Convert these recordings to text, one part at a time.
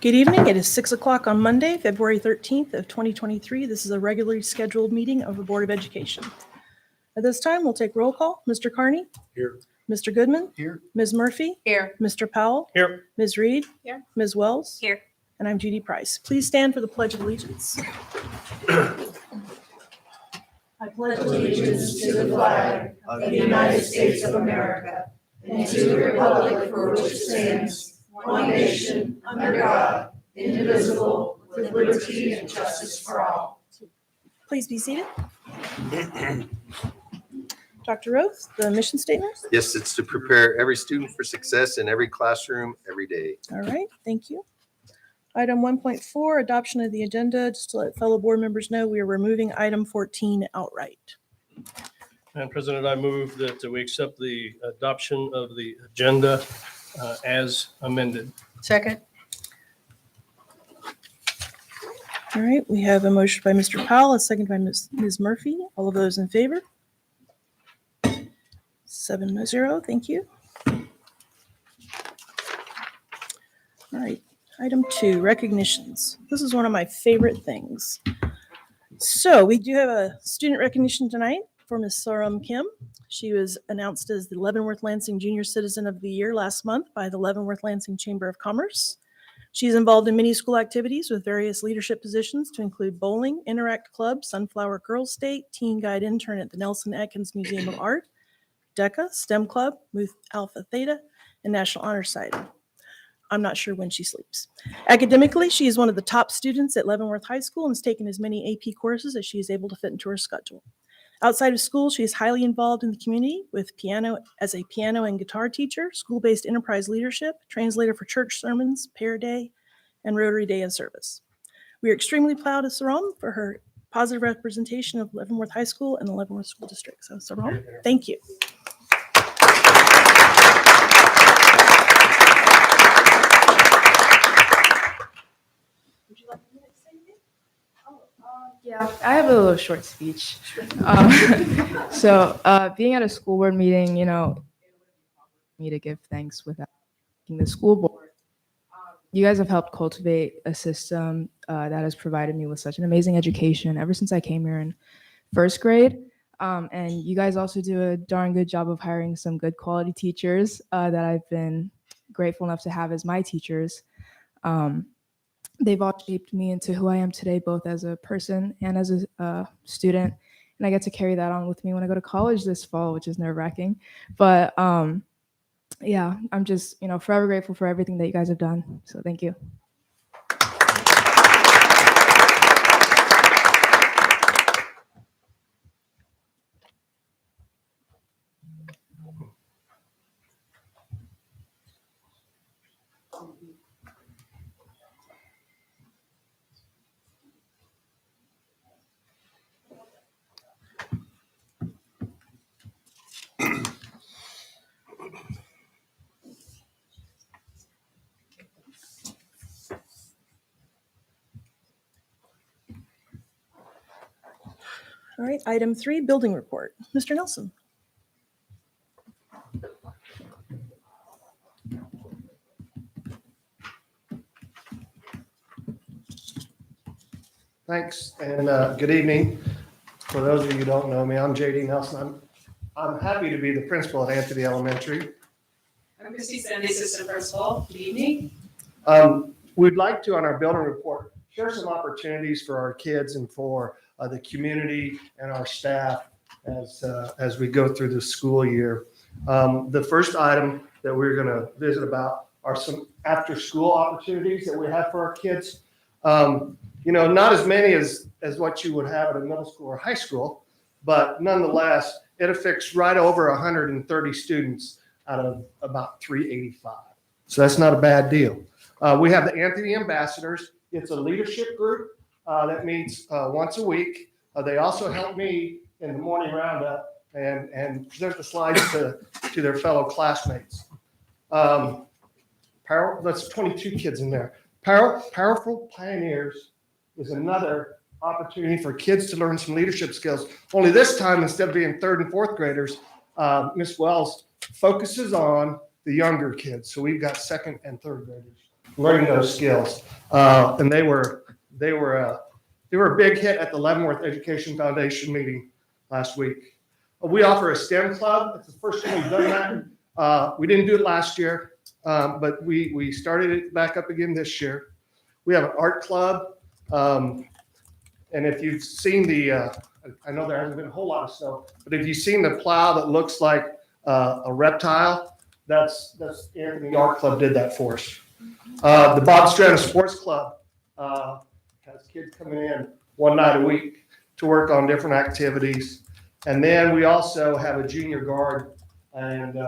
Good evening. It is 6 o'clock on Monday, February 13th of 2023. This is a regularly scheduled meeting of the Board of Education. At this time, we'll take roll call. Mr. Carney? Here. Mr. Goodman? Here. Ms. Murphy? Here. Mr. Powell? Here. Ms. Reed? Here. Ms. Wells? Here. And I'm Judy Price. Please stand for the Pledge of Allegiance. I pledge allegiance to the flag of the United States of America and to the republic for which it stands, one nation, under God, indivisible, with liberty and justice for all. Please be seated. Dr. Roth, the mission statement. Yes, it's to prepare every student for success in every classroom, every day. All right, thank you. Item 1.4, adoption of the agenda. Just to let fellow board members know, we are removing item 14 outright. Madam President, I move that we accept the adoption of the agenda as amended. Second. All right, we have a motion by Mr. Powell, a second by Ms. Murphy. All of those in favor? 7-0, thank you. All right, item 2, recognitions. This is one of my favorite things. So we do have a student recognition tonight for Ms. Saram Kim. She was announced as the Leavenworth Lansing Junior Citizen of the Year last month by the Leavenworth Lansing Chamber of Commerce. She's involved in many school activities with various leadership positions to include bowling, Interact Club, Sunflower Girls State, Teen Guide Intern at the Nelson Atkins Museum of Art, DECA, STEM Club, Muth Alpha Theta, and National Honor Society. I'm not sure when she sleeps. Academically, she is one of the top students at Leavenworth High School and has taken as many AP courses as she is able to fit into her schedule. Outside of school, she is highly involved in the community with piano as a piano and guitar teacher, school-based enterprise leadership, translator for church sermons, Prayer Day, and Rotary Day of Service. We are extremely proud of Saram for her positive representation of Leavenworth High School and the Leavenworth School District. So Saram, thank you. Would you like me to say anything? Yeah, I have a little short speech. Being at a school board meeting, me to give thanks without thanking the school board. You guys have helped cultivate a system that has provided me with such an amazing education ever since I came here in first grade. And you guys also do a darn good job of hiring some good quality teachers that I've been grateful enough to have as my teachers. They've all shaped me into who I am today, both as a person and as a student. And I get to carry that on with me when I go to college this fall, which is nerve-wracking. But yeah, I'm just, forever grateful for everything that you guys have done. So thank you. All right, item 3, building report. Mr. Nelson. Thanks, and good evening. For those of you who don't know me, I'm J.D. Nelson. I'm happy to be the principal at Anthony Elementary. I'm Christy Sandy, assistant principal. Good evening. We'd like to, on our building report, share some opportunities for our kids and for the community and our staff as we go through the school year. The first item that we're going to visit about are some after-school opportunities that we have for our kids. Not as many as what you would have at a middle school or high school, but nonetheless, it affects right over 130 students out of about 385. So that's not a bad deal. We have the Anthony Ambassadors. It's a leadership group that meets once a week. They also help me in the morning roundup and present the slides to their fellow classmates. That's 22 kids in there. Powerful Pioneers is another opportunity for kids to learn some leadership skills. Only this time, instead of being 3rd and 4th graders, Ms. Wells focuses on the younger kids. So we've got 2nd and 3rd graders. learning those skills. And they were a big hit at the Leavenworth Education Foundation meeting last week. We offer a STEM club. It's the first time we've done that. We didn't do it last year, but we started it back up again this year. We have an art club. And if you've seen I know there hasn't been a whole lot of snow, but if you've seen the plow that looks like a reptile, that's Anthony Art Club did that for us. The Bob Strata Sports Club has kids coming in one night a week to work on different activities. And then we also have a junior guard, and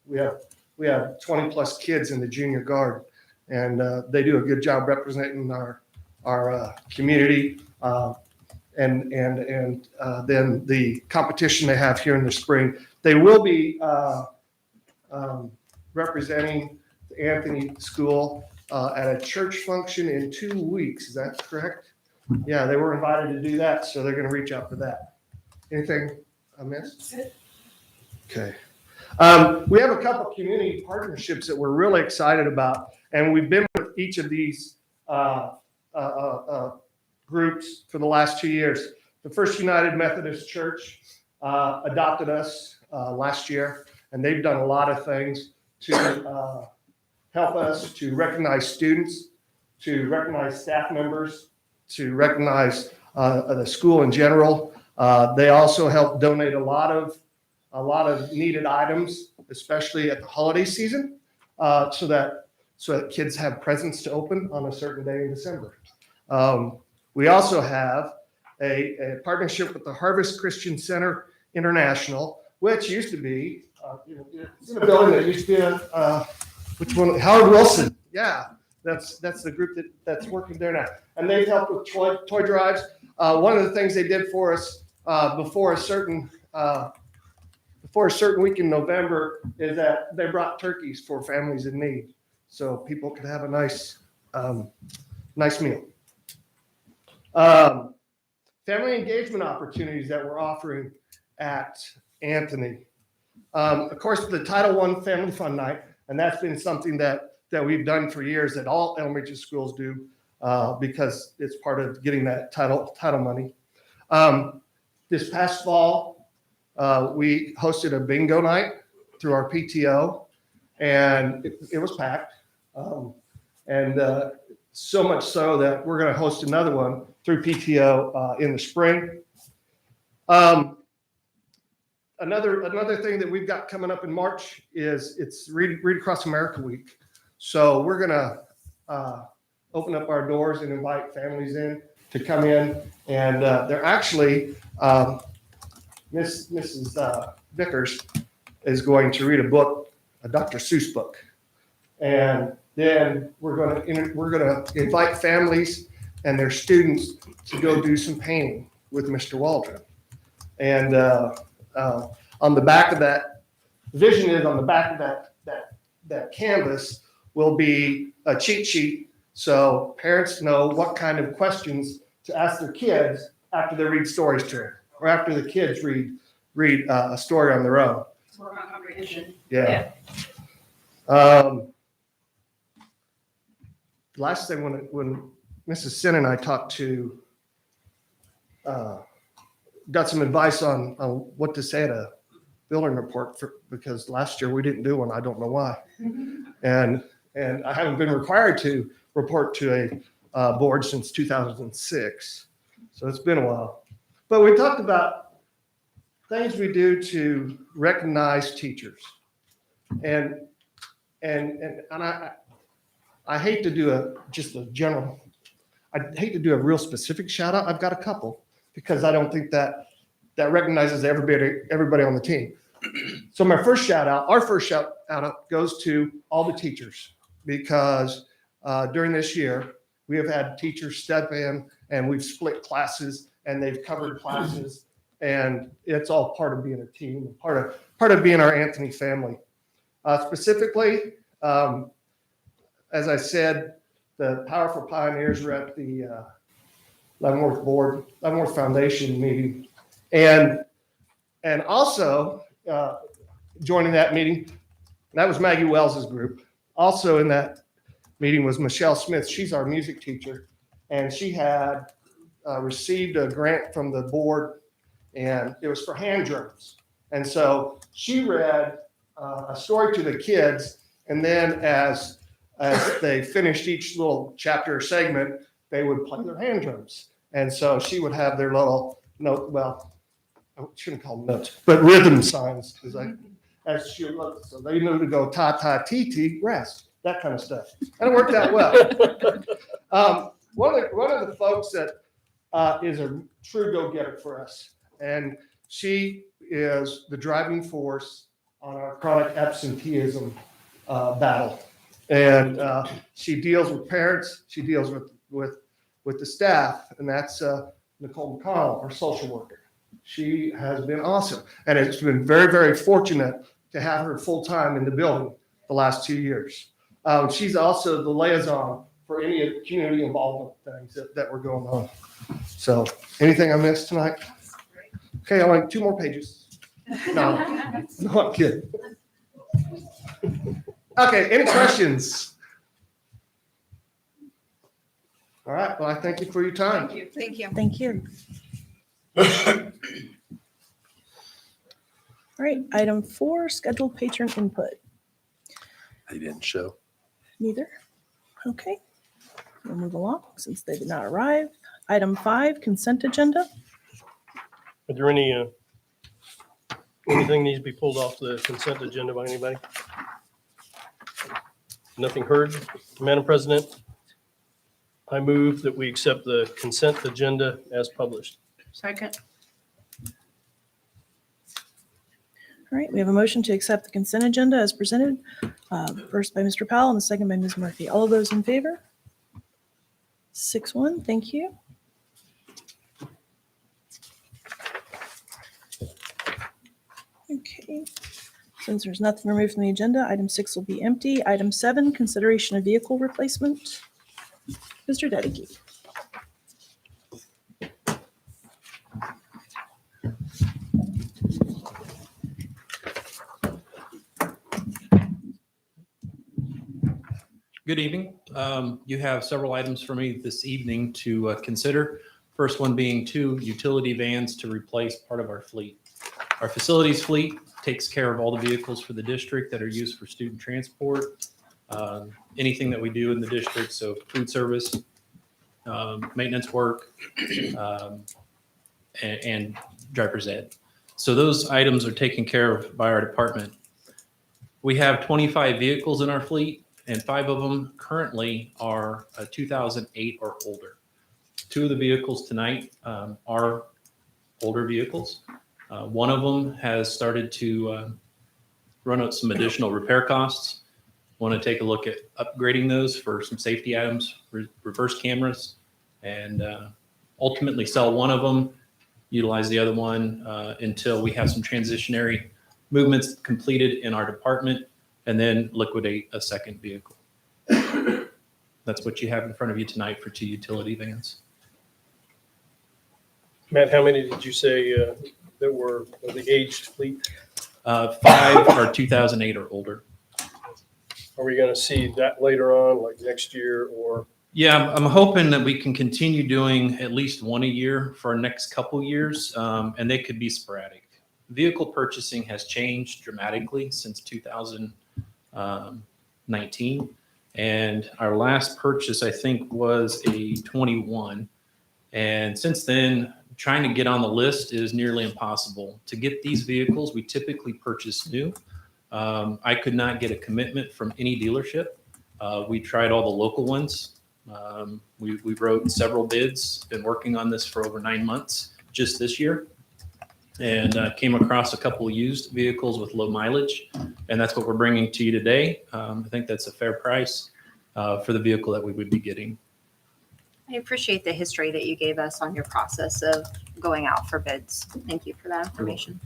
we have 20 plus kids in the junior guard, and they do a good job representing our community. And then the competition they have here in the spring, they will be representing the Anthony School at a church function in 2 weeks. Is that correct? Yeah, they were invited to do that, so they're going to reach out for that. Anything I missed? Okay. We have a couple community partnerships that we're really excited about, and we've been with each of these groups for the last 2 years. The First United Methodist Church adopted us last year, and they've done a lot of things to help us to recognize students, to recognize staff members, to recognize the school in general. They also help donate a lot of needed items, especially at the holiday season, so that kids have presents to open on a certain day in December. We also have a partnership with the Harvest Christian Center International, which used to be it's in a building that used to be which one? Howard Wilson. Yeah, that's the group that's working there now, and they've helped with toy drives. One of the things they did for us before a certain week in November is that they brought turkeys for families in need, so people could have a nice meal. Family engagement opportunities that we're offering at Anthony. Of course, the Title I Family Fun Night, and that's been something that we've done for years that all elementary schools do because it's part of getting that title money. This past fall, we hosted a bingo night through our PTO, and it was packed. So much so that we're going to host another one through PTO in the spring. Another thing that we've got coming up in March is it's Read Across America Week. So we're going to open up our doors and invite families in to come in. And they're actually, Mrs. Vickers is going to read a book, a Dr. Seuss book. And then we're going to invite families and their students to go do some painting with Mr. Waldron. And on the back of that, the vision is on the back of that canvas will be a cheat sheet so parents know what kind of questions to ask their kids after they read stories to them, or after the kids read a story on their own. Work on comprehension. Yeah. Last thing, when Mrs. Sin and I talked to, got some advice on what to say at a building report because last year we didn't do one. I don't know why. And I haven't been required to report to a board since 2006. So it's been a while. But we talked about things we do to recognize teachers. And I hate to do I hate to do a real specific shout out. I've got a couple because I don't think that recognizes everybody on the team. So our first shout out goes to all the teachers because during this year we have had teachers step in and we've split classes and they've covered classes, and it's all part of being a team, part of being our Anthony family. Specifically, as I said, the Powerful Pioneers were at the Leavenworth Foundation meeting, and also joining that meeting, that was Maggie Wells's group. Also in that meeting was Michelle Smith. She's our music teacher, and she had received a grant from the board, and it was for hand drums. And so she read a story to the kids, and then as they finished each little chapter or segment, they would play their hand drums. And so she would have their little note, well, I shouldn't call them notes, but rhythm signs, as she looked. So they knew to go ta ta ti ti, rest, that kind of stuff. And it worked out well. One of the folks that is a true go-getter for us, and she is the driving force on our chronic absenteeism battle. And she deals with parents, she deals with the staff, and that's Nicole McConnell, our social worker. She has been awesome, and it's been very, very fortunate to have her full-time in the building the last 2 years. She's also the liaison for any of the community involvement things that were going on. So anything I missed tonight? Okay, I like 2 more pages. No, I'm kidding. Okay, any questions? All right, well, I thank you for your time. Thank you. Thank you. All right, item 4, scheduled patron input. They didn't show. Neither. Okay, we'll move along since they did not arrive. Item 5, consent agenda. Are there any, anything needs to be pulled off the consent agenda by anybody? Nothing heard. Madam President, I move that we accept the consent agenda as published. Second. All right, we have a motion to accept the consent agenda as presented, first by Mr. Powell and the second by Ms. Murphy. All of those in favor? 6-1, thank you. Okay, since there's nothing removed from the agenda, item 6 will be empty. Item 7, consideration of vehicle replacement. Mr. Dedeke. Good evening. You have several items for me this evening to consider. First one being 2 utility vans to replace part of our fleet. Our facilities fleet takes care of all the vehicles for the district that are used for student transport, anything that we do in the district, so food service, maintenance work, and driver's ed. So those items are taken care of by our department. We have 25 vehicles in our fleet, and 5 of them currently are 2008 or older. 2 of the vehicles tonight are older vehicles. One of them has started to run out some additional repair costs. Want to take a look at upgrading those for some safety items, reverse cameras, and ultimately sell one of them, utilize the other one until we have some transitionary movements completed in our department, and then liquidate a second vehicle. That's what you have in front of you tonight for 2 utility vans. Matt, how many did you say that were of the aged fleet? 5 are 2008 or older. Are we going to see that later on, like next year or? Yeah, I'm hoping that we can continue doing at least 1 a year for our next couple years, and they could be sporadic. Vehicle purchasing has changed dramatically since 2019, and our last purchase, I think, was a 21. And since then, trying to get on the list is nearly impossible. To get these vehicles, we typically purchase new. I could not get a commitment from any dealership. We tried all the local ones. We wrote several bids, been working on this for over 9 months just this year, and came across a couple of used vehicles with low mileage, and that's what we're bringing to you today. I think that's a fair price for the vehicle that we would be getting. I appreciate the history that you gave us on your process of going out for bids. Thank you for that information.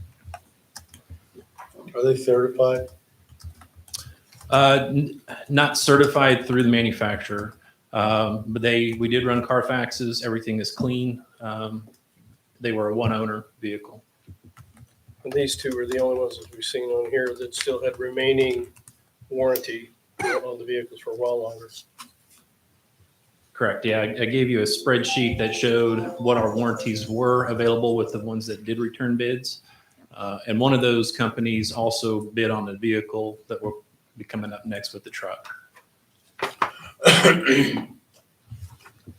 Are they certified? Not certified through the manufacturer, but we did run Carfaxes. Everything is clean. They were a 1-owner vehicle. And these 2 are the only ones that we've seen on here that still had remaining warranty on the vehicles for a while longer. Correct. Yeah, I gave you a spreadsheet that showed what our warranties were available with the ones that did return bids. And one of those companies also bid on the vehicle that will be coming up next with the truck.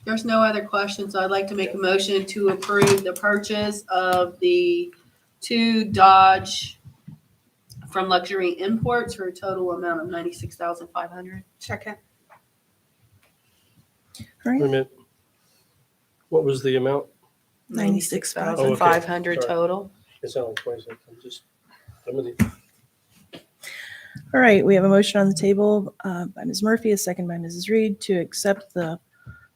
There's no other questions. I'd like to make a motion to approve the purchase of the 2 Dodge from Luxury Imports for a total amount of $96,500. Second. All Wait a right, minute. What was the amount? 96,500 Sorry. total. It sounded like 26. I'm just, some of the, all right. We have a motion on the table by Ms. Murphy, a second by Mrs. Reed to accept the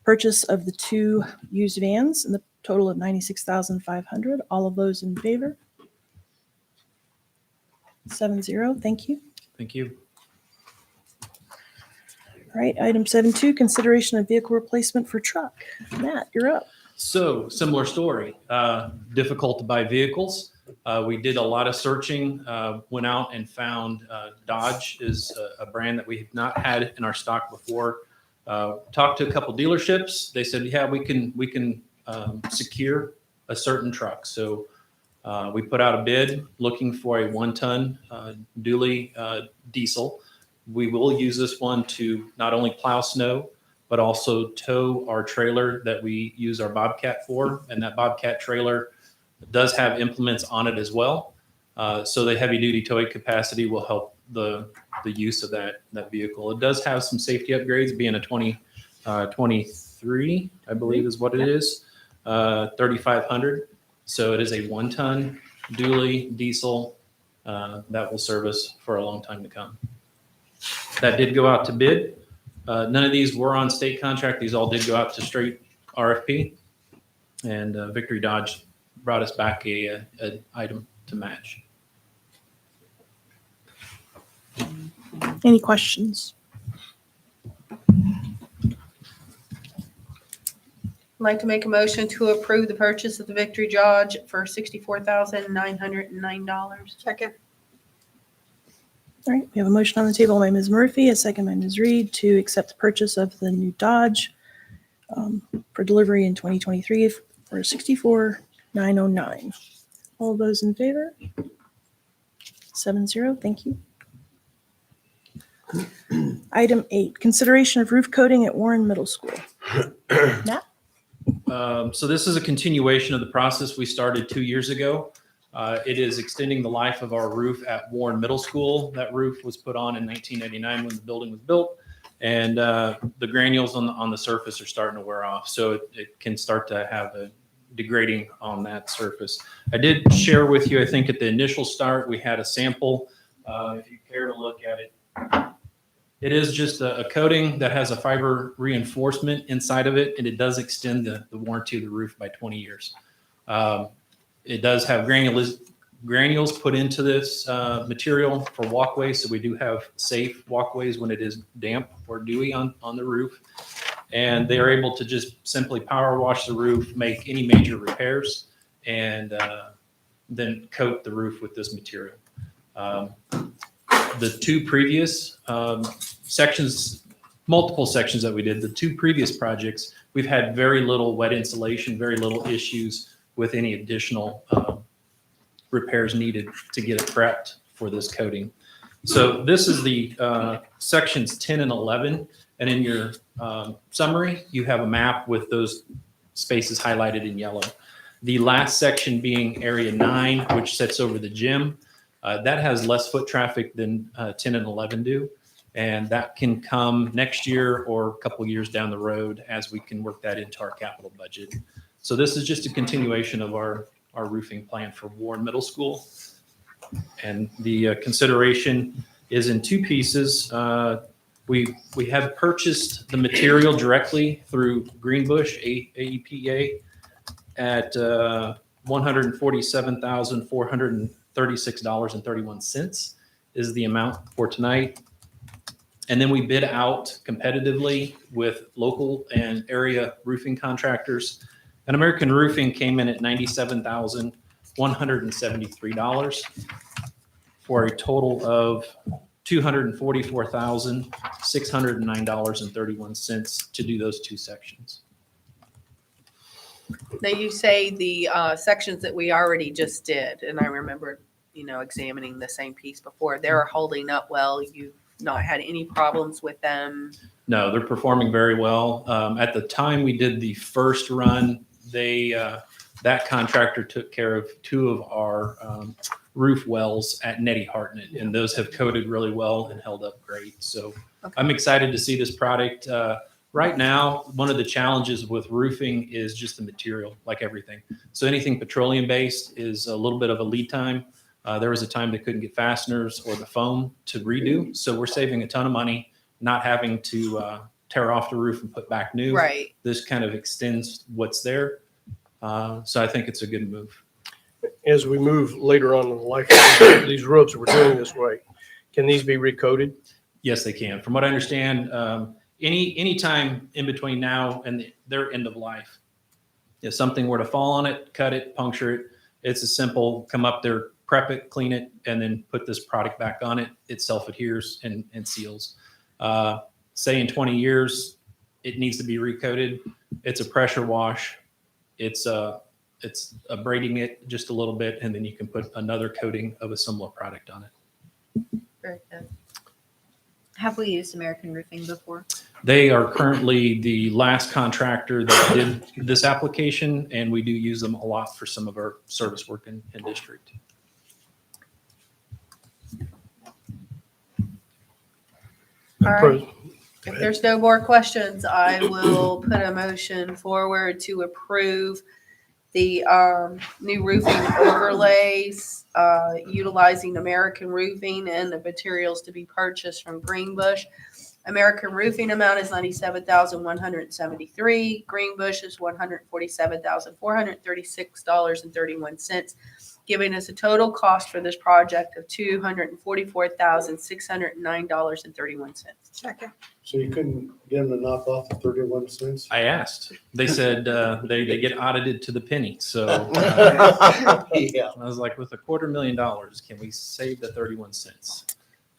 purchase of the 2 used vans in the total of $96,500. All of those in favor? 7-0. Thank you. Thank you. All right, item 7.2, consideration of vehicle replacement for truck. Matt, you're up. So similar story, difficult to buy vehicles. We did a lot of searching, went out and found Dodge is a brand that we have not had in our stock before. Talked to a couple dealerships. They said, yeah, we can secure a certain truck. So we put out a bid looking for a 1-ton dually diesel. We will use this one to not only plow snow, but also tow our trailer that we use our Bobcat for. And that Bobcat trailer does have implements on it as well. So the heavy duty towing capacity will help the use of that vehicle. It does have some safety upgrades, being a 2023, I believe is what it is, 3,500. So it is a 1-ton dually diesel that will serve us for a long time to come. That did go out to bid. None of these were on state contract. These all did go out to straight RFP. And Victory Dodge brought us back an item to match. Any questions? I'd like to make a motion to approve the purchase of the Victory Dodge for $64,909. Second. All right, we have a motion on the table by Ms. Murphy, a second by Ms. Reed to accept the purchase of the new Dodge for delivery in 2023 for $64,909. All those in favor? 7-0, thank you. Item 8, consideration of roof coating at Warren Middle School. Matt? So this is a continuation of the process we started 2 years ago. It is extending the life of our roof at Warren Middle School. That roof was put on in 1989 when the building was built, and the granules on the surface are starting to wear off. So it can start to have a degrading on that surface. I did share with you, I think at the initial start, we had a sample. If you care to look at it, it is just a coating that has a fiber reinforcement inside of it, and it does extend the warranty of the roof by 20 years. It does have granules put into this material for walkways, so we do have safe walkways when it is damp or dewy on the roof. And they are able to just simply power wash the roof, make any major repairs, and then coat the roof with this material. The 2 previous sections, multiple sections that we did, the 2 previous projects, we've had very little wet insulation, very little issues with any additional repairs needed to get it prepped for this coating. So this is the sections 10 and 11. And in your summary, you have a map with those spaces highlighted in yellow. The last section being area 9, which sits over the gym, that has less foot traffic than 10 and 11 do. And that can come next year or a couple years down the road as we can work that into our capital budget. So this is just a continuation of our roofing plan for Warren Middle School. And the consideration is in 2 pieces. We have purchased the material directly through Greenbush AEPA at $147,436.31 is the amount for tonight. And then we bid out competitively with local and area roofing contractors. And American Roofing came in at $97,173 for a total of $244,609.31 to do those 2 sections. Now you say the sections that we already just did, and I remember, examining the same piece before. They're holding up well. You've not had any problems with them. No, they're performing very well. At the time we did the first run, that contractor took care of 2 of our roof wells at Nettie Hartnett, and those have coated really well and held up great. So Okay. I'm excited to see this product. Right now, one of the challenges with roofing is just the material, like everything. So anything petroleum-based is a little bit of a lead time. There was a time they couldn't get fasteners or the foam to redo. So we're saving a ton of money, not having to tear off the roof and put back new. Right. This kind of extends what's there. So I think it's a good move. As we move later on in the life of these roofs, we're doing this way. Can these be recoated? Yes, they can. From what I understand, any time in between now and their end of life, if something were to fall on it, cut it, puncture it, it's a simple come up there, prep it, clean it, and then put this product back on it. It self-adheres and seals. Say in 20 years, it needs to be recoated. It's a pressure wash. It's abrading it just a little bit, and then you can put another coating of a similar product on it. Very good. Have we used American Roofing before? They are currently the last contractor that did this application, and we do use them a lot for some of our service work in district. All right. If there's no more questions, I will put a motion forward to approve the new roofing overlays utilizing American Roofing and the materials to be purchased from Greenbush. American Roofing amount is $97,173. Greenbush is $147,436.31, giving us a total cost for this project of $244,609.31. Second. So you couldn't get them to knock off the 31 cents? I asked. They said they get audited to the penny. So Yeah. I was like, with $250,000, can we save the 31 cents?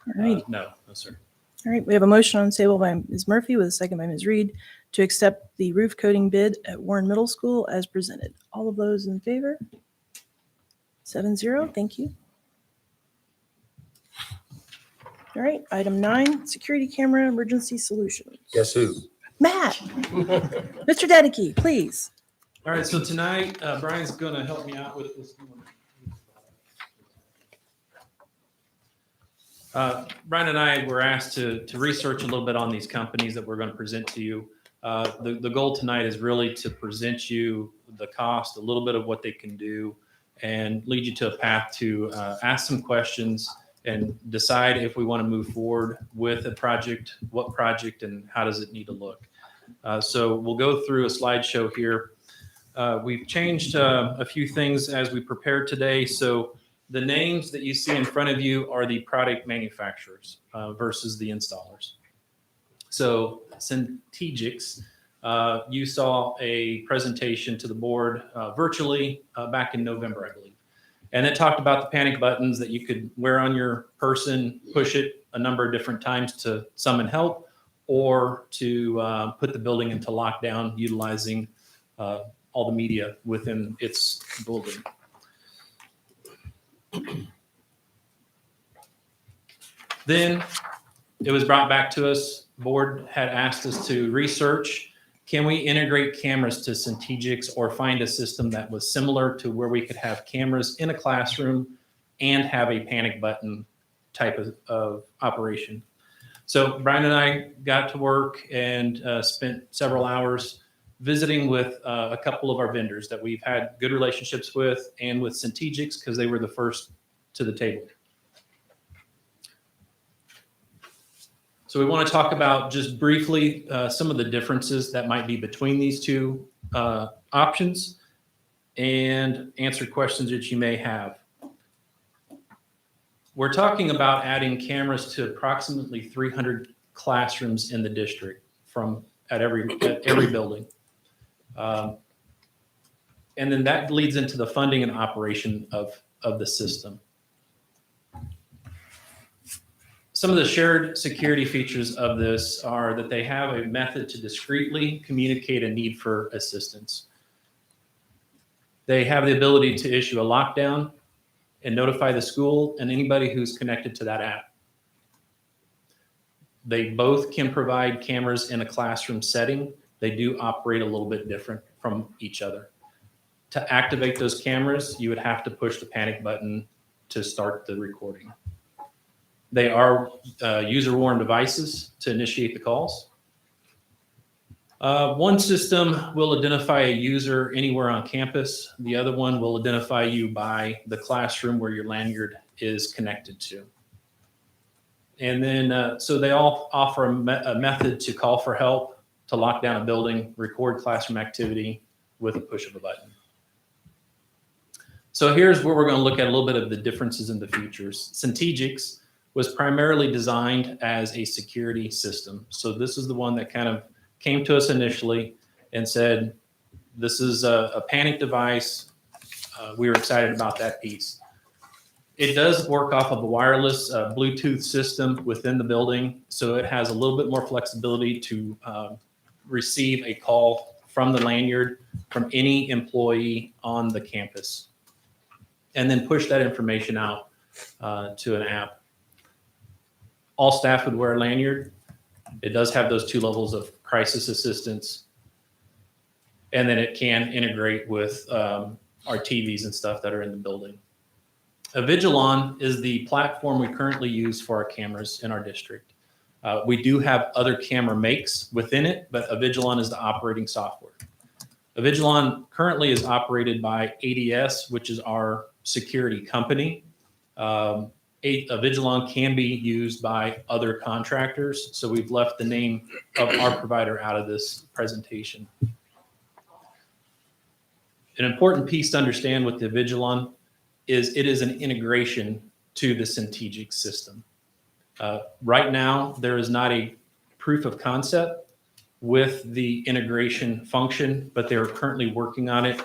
All right. No, sir. All right. We have a motion on the table by Ms. Murphy with a second by Ms. Reed to accept the roof coating bid at Warren Middle School as presented. All of those in favor? 7-0. Thank you. All right. Item 9, security camera emergency solutions. Guess who? Matt, Mr. Dedeke, please. All right. So tonight, Brian's going to help me out with this. Brian and I were asked to research a little bit on these companies that we're going to present to you. The goal tonight is really to present you the cost, a little bit of what they can do, and lead you to a path to ask some questions and decide if we want to move forward with a project, what project, and how does it need to look. So we'll go through a slideshow here. We've changed a few things as we prepared today. So the names that you see in front of you are the product manufacturers versus the installers. So Centegix, you saw a presentation to the board virtually back in November, I believe. And it talked about the panic buttons that you could wear on your person, push it a number of different times to summon help, or to put the building into lockdown utilizing all the media within its building. Then it was brought back to us. Board had asked us to research, can we integrate cameras to Centegix or find a system that was similar to where we could have cameras in a classroom and have a panic button type of operation. So Brian and I got to work and spent several hours visiting with a couple of our vendors that we've had good relationships with, and with Centegix because they were the first to the table. So we want to talk about just briefly some of the differences that might be between these two options and answer questions that you may have. We're talking about adding cameras to approximately 300 classrooms in the district at every building. And then that leads into the funding and operation of the system. Some of the shared security features of this are that they have a method to discreetly communicate a need for assistance. They have the ability to issue a lockdown and notify the school and anybody who's connected to that app. They both can provide cameras in a classroom setting. They do operate a little bit different from each other. To activate those cameras, you would have to push the panic button to start the recording. They are user-worn devices to initiate the calls. One system will identify a user anywhere on campus. The other one will identify you by the classroom where your lanyard is connected to. And then, so they all offer a method to call for help, to lock down a building, record classroom activity with a push of a button. So here's where we're going to look at a little bit of the differences in the features. Centegix was primarily designed as a security system. So this is the one that kind of came to us initially and said, this is a panic device. We were excited about that piece. It does work off of a wireless Bluetooth system within the building. So it has a little bit more flexibility to receive a call from the lanyard from any employee on the campus, and then push that information out to an app. All staff would wear a lanyard. It does have those 2 levels of crisis assistance. And then it can integrate with our TVs and stuff that are in the building. Avigilon is the platform we currently use for our cameras in our district. We do have other camera makes within it, but Avigilon is the operating software. Avigilon currently is operated by ADS, which is our security company. Avigilon can be used by other contractors, so we've left the name of our provider out of this presentation. An important piece to understand with the Avigilon is it is an integration to the Centegix system. Right now, there is not a proof of concept with the integration function, but they are currently working on it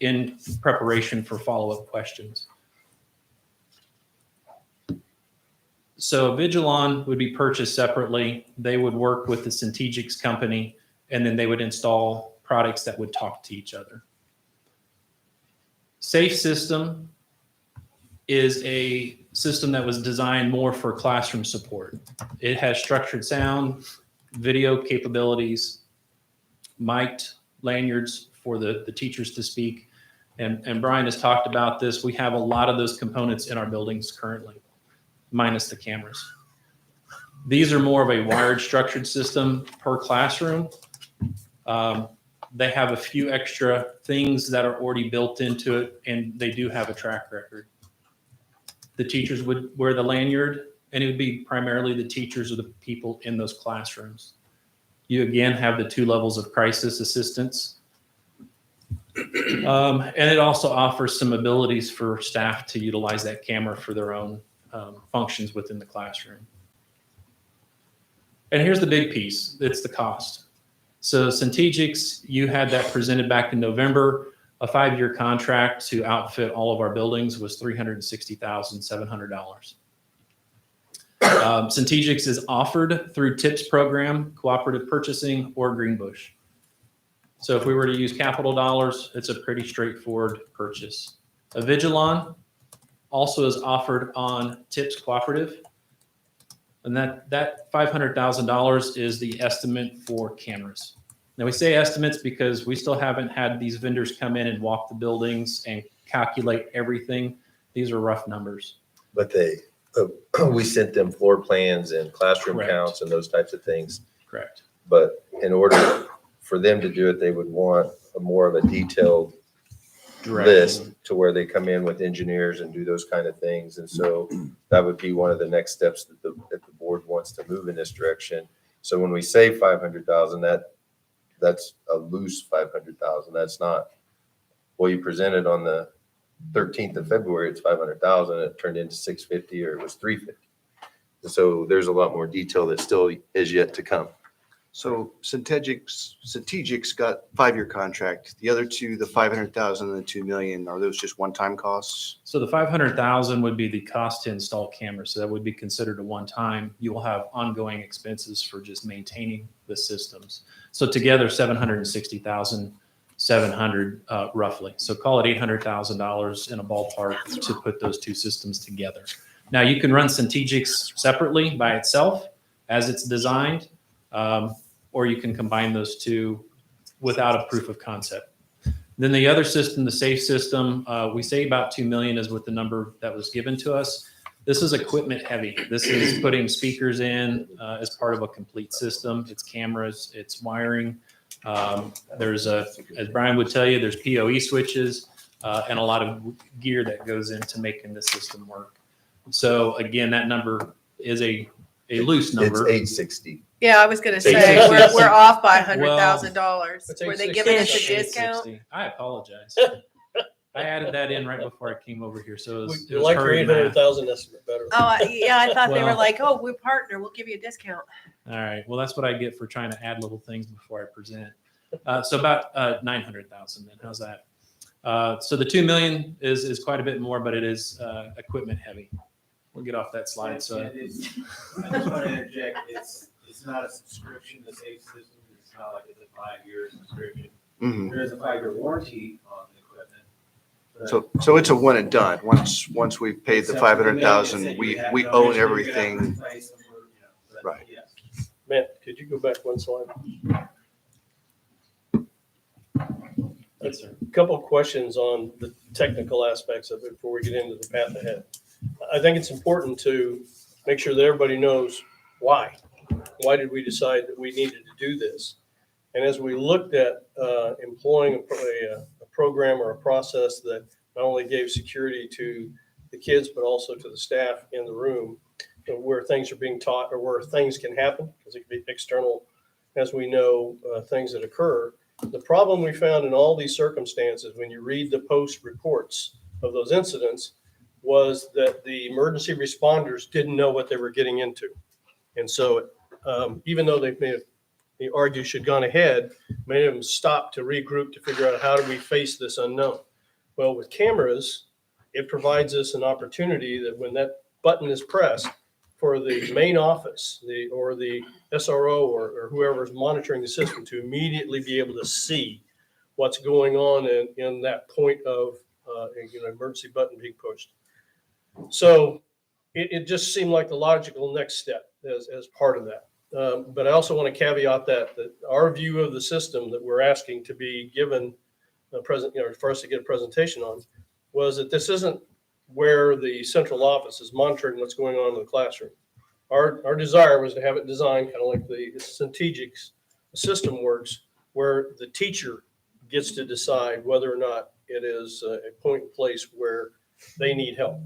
in preparation for follow-up questions. So Avigilon would be purchased separately. They would work with the Centegix company, and then they would install products that would talk to each other. Safe System is a system that was designed more for classroom support. It has structured sound, video capabilities, mic'd lanyards for the teachers to speak. And Brian has talked about this. We have a lot of those components in our buildings currently, minus the cameras. These are more of a wired structured system per classroom. They have a few extra things that are already built into it, and they do have a track record. The teachers would wear the lanyard, and it would be primarily the teachers or the people in those classrooms. You again have the 2 levels of crisis assistance. And it also offers some abilities for staff to utilize that camera for their own functions within the classroom. And here's the big piece. It's the cost. So Centegix, you had that presented back in November. A 5-year contract to outfit all of our buildings was $360,700. Centegix is offered through TIPS program, cooperative purchasing, or Greenbush. So if we were to use capital dollars, it's a pretty straightforward purchase. Avigilon also is offered on TIPS cooperative. And that $500,000 is the estimate for cameras. Now we say estimates because we still haven't had these vendors come in and walk the buildings and calculate everything. These are rough numbers. But we sent them floor plans and classroom Correct. counts and those types of things. Correct. But in order for them to do it, they would want more of a detailed list to where they come in with engineers and do those kind of things. And so that would be one of the next steps that the board wants to move in this direction. So when we say 500,000, that's a loose 500,000. That's not, well, you presented on the 13th of February, it's 500,000. It turned into 650 or it was 350. So there's a lot more detail that still is yet to come. So Strategic's got 5-year contract. The other two, the 500,000 and the 2 million, are those just one-time costs? So the 500,000 would be the cost to install cameras. So that would be considered a one-time. You will have ongoing expenses for just maintaining the systems. So together, 760,700 roughly. So call it $800,000 in a ballpark to put those two systems together. Now you can run Strategic's separately by itself as it's designed, or you can combine those two without a proof of concept. Then the other system, the SAFE system, we say about 2 million is what the number that was given to us. This is equipment heavy. This is putting speakers in as part of a complete system. It's cameras, it's wiring. There's as Brian would tell you, there's PoE switches and a lot of gear that goes into making the system work. So again, that number is a loose number. It's 860. Yeah, I was gonna say, $860. we're off by $100,000. It's Were they $860. giving us a 860. discount? I apologize. I added that in right before I came over here, so it was, We like your hurried math. 800,000 estimate better. Oh, yeah, I thought they were Well- like, oh, we're partner, we'll give you a discount. All right. Well, that's what I get for trying to add little things before I present. So about 900,000. Then how's that? So the 2 million is quite a bit more, but it is equipment heavy. We'll get off that slide. So I just want to interject. It's not a subscription. The safe system. It's not like it's a 5-year subscription. Mhm. There is a 5-year warranty on the equipment. but So it's a one and done. Once we've paid the except for 500,000, millions that we you have we no own issue, you're gonna have to everything. replace them or, but Right. yes. Matt, could you go back one slide? yes, sir. A couple of questions on the technical aspects of it before we get into the path ahead. I think it's important to make sure that everybody knows why. Why did we decide that we needed to do this? And as we looked at employing a program or a process that not only gave security to the kids, but also to the staff in the room, where things are being taught or where things can happen, because it can be external, as we know, things that occur. The problem we found in all these circumstances, when you read the post reports of those incidents, was that the emergency responders didn't know what they were getting into. And so even though they argue should have gone ahead, many of them stopped to regroup to figure out how do we face this unknown. Well, with cameras, it provides us an opportunity that when that button is pressed, for the main office, or the SRO or whoever is monitoring the system to immediately be able to see what's going on in that point of emergency button being pushed. So it just seemed like the logical next step as part of that. But I also want to caveat that our view of the system that we're asking to be given for us to get a presentation on was that this isn't where the central office is monitoring what's going on in the classroom. Our desire was to have it designed kind of like the Strategic's system works, where the teacher gets to decide whether or not it is a point in place where they need help.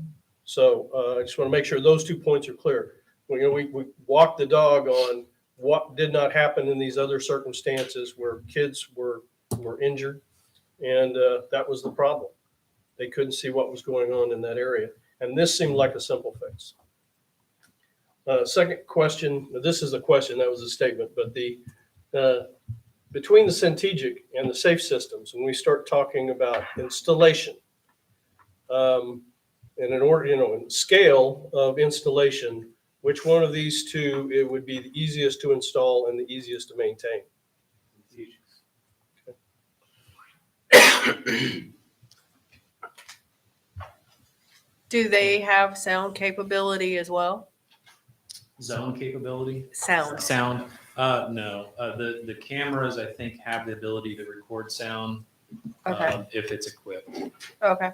So I just want to make sure those 2 points are clear. We walked the dog on what did not happen in these other circumstances where kids were injured, and that was the problem. They couldn't see what was going on in that area. And this seemed like a simple fix. Second question, this is a question, that was a statement, but between the Strategic and the SAFE systems, when we start talking about installation, and in order, in scale of installation, which one of these two it would be the easiest to install and the easiest to maintain? Do they have sound capability as well? Zone capability. Sound. Sound. No. The cameras I think have the ability to record sound Okay. if it's equipped. Okay.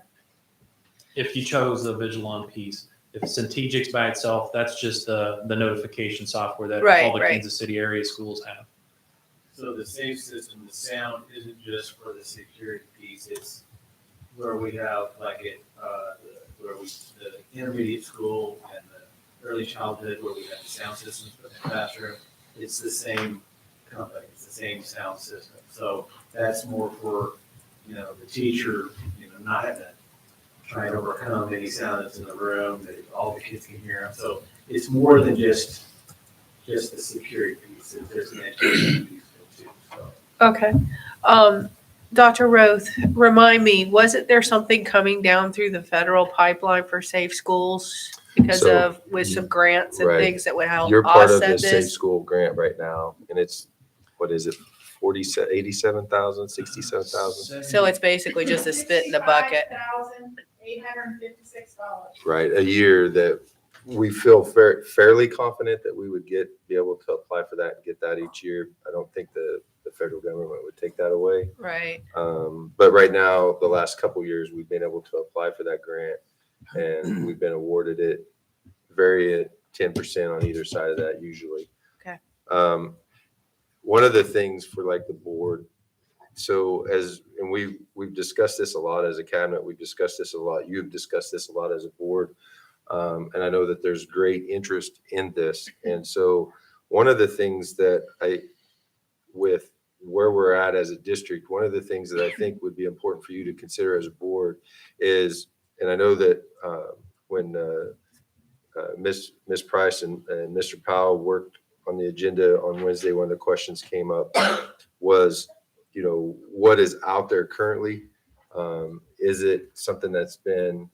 If you chose the Vigilon piece. If Strategic's by itself, that's just the notification software that all the Kansas City area schools have. So the safe system, the sound isn't just for the security piece. It's where we have the intermediate school and the early childhood where we have the sound systems for the classroom. It's the same company. It's the same sound system. So that's more for, the teacher, not having to try and overcome any sound that's in the room that all the kids can hear them. So it's more than just just the security piece. There's an education piece to it too. So. Okay. Dr. Roth, remind me, wasn't there something coming down through the federal pipeline for safe schools because So, of, with some grants and right. things that would help You're part of offset the Safe this? School grant right now, and it's, what is it, 87,000, 67,000? So it's basically just a spit in the bucket. $856. Right, a year that we feel fairly confident that we would be able to apply for that and get that each year. I don't think the federal government would take that away. Right. But right now, the last couple of years, we've been able to apply for that grant, and we've been awarded it very at 10% on either side of that usually. Okay. One of the things for like the board, so and we've discussed this a lot as a cabinet, we've discussed this a lot, you've discussed this a lot as a board, and I know that there's great interest in this. And so one of the things that with where we're at as a district, one of the things that I think would be important for you to consider as a board is, and I know that when Miss Price and Mr. Powell worked on the agenda on Wednesday, one of the questions came up was, what is out there currently? Is it something that's been,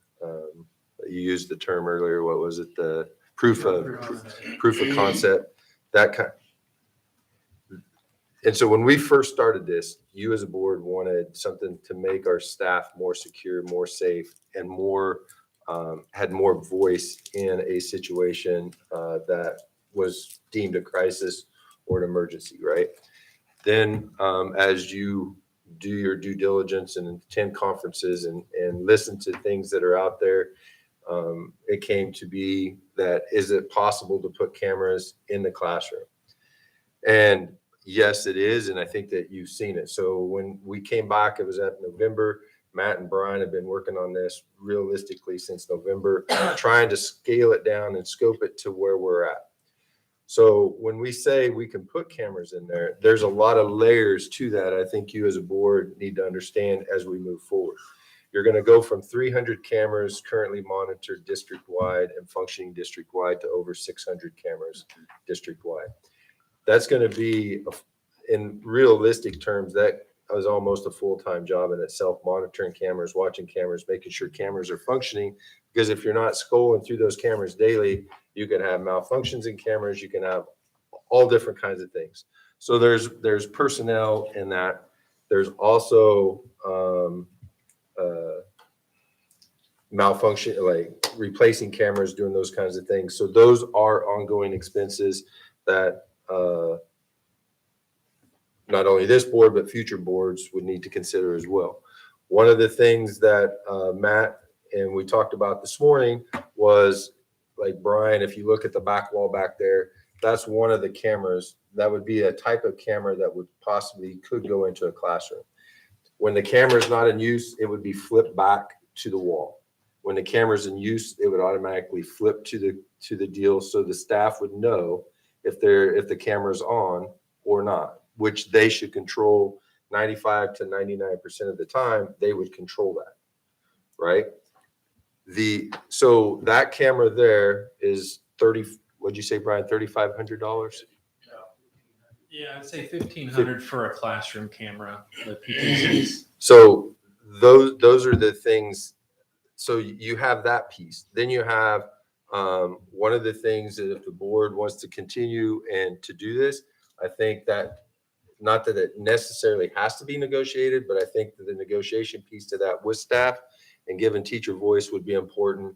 you used the term earlier, what was it? The proof of concept, that kind. And so when we first started this, you as a board wanted something to make our staff more secure, more safe, and more had more voice in a situation that was deemed a crisis or an emergency, right? Then as you do your due diligence and attend conferences and listen to things that are out there, it came to be that, is it possible to put cameras in the classroom? And yes, it is. And I think that you've seen it. So when we came back, it was at November. Matt and Brian have been working on this realistically since November, trying to scale it down and scope it to where we're at. So when we say we can put cameras in there, there's a lot of layers to that. I think you as a board need to understand as we move forward. You're going to go from 300 cameras currently monitored district-wide and functioning district-wide to over 600 cameras district-wide. That's going to be, in realistic terms, that is almost a full-time job in itself, monitoring cameras, watching cameras, making sure cameras are functioning. Because if you're not scrolling through those cameras daily, you can have malfunctions in cameras, you can have all different kinds of things. So there's personnel in that. There's also malfunction, like replacing cameras, doing those kinds of things. So those are ongoing expenses that not only this board, but future boards would need to consider as well. One of the things that Matt and we talked about this morning was, like Brian, if you look at the back wall back there, that's one of the cameras. That would be a type of camera that would possibly could go into a classroom. When the camera is not in use, it would be flipped back to the wall. When the camera is in use, it would automatically flip to the deal, so the staff would know if the camera's on or not, which they should control 95 to 99% of the time. They would control that, right? So that camera there is what'd you say, Brian? $3,500? Yeah, I'd say 1,500 for a classroom camera. The PT6. So those are the things. So you have that piece. Then you have one of the things that if the board wants to continue and to do this, I think that, not that it necessarily has to be negotiated, but I think that the negotiation piece to that with staff and giving teacher voice would be important,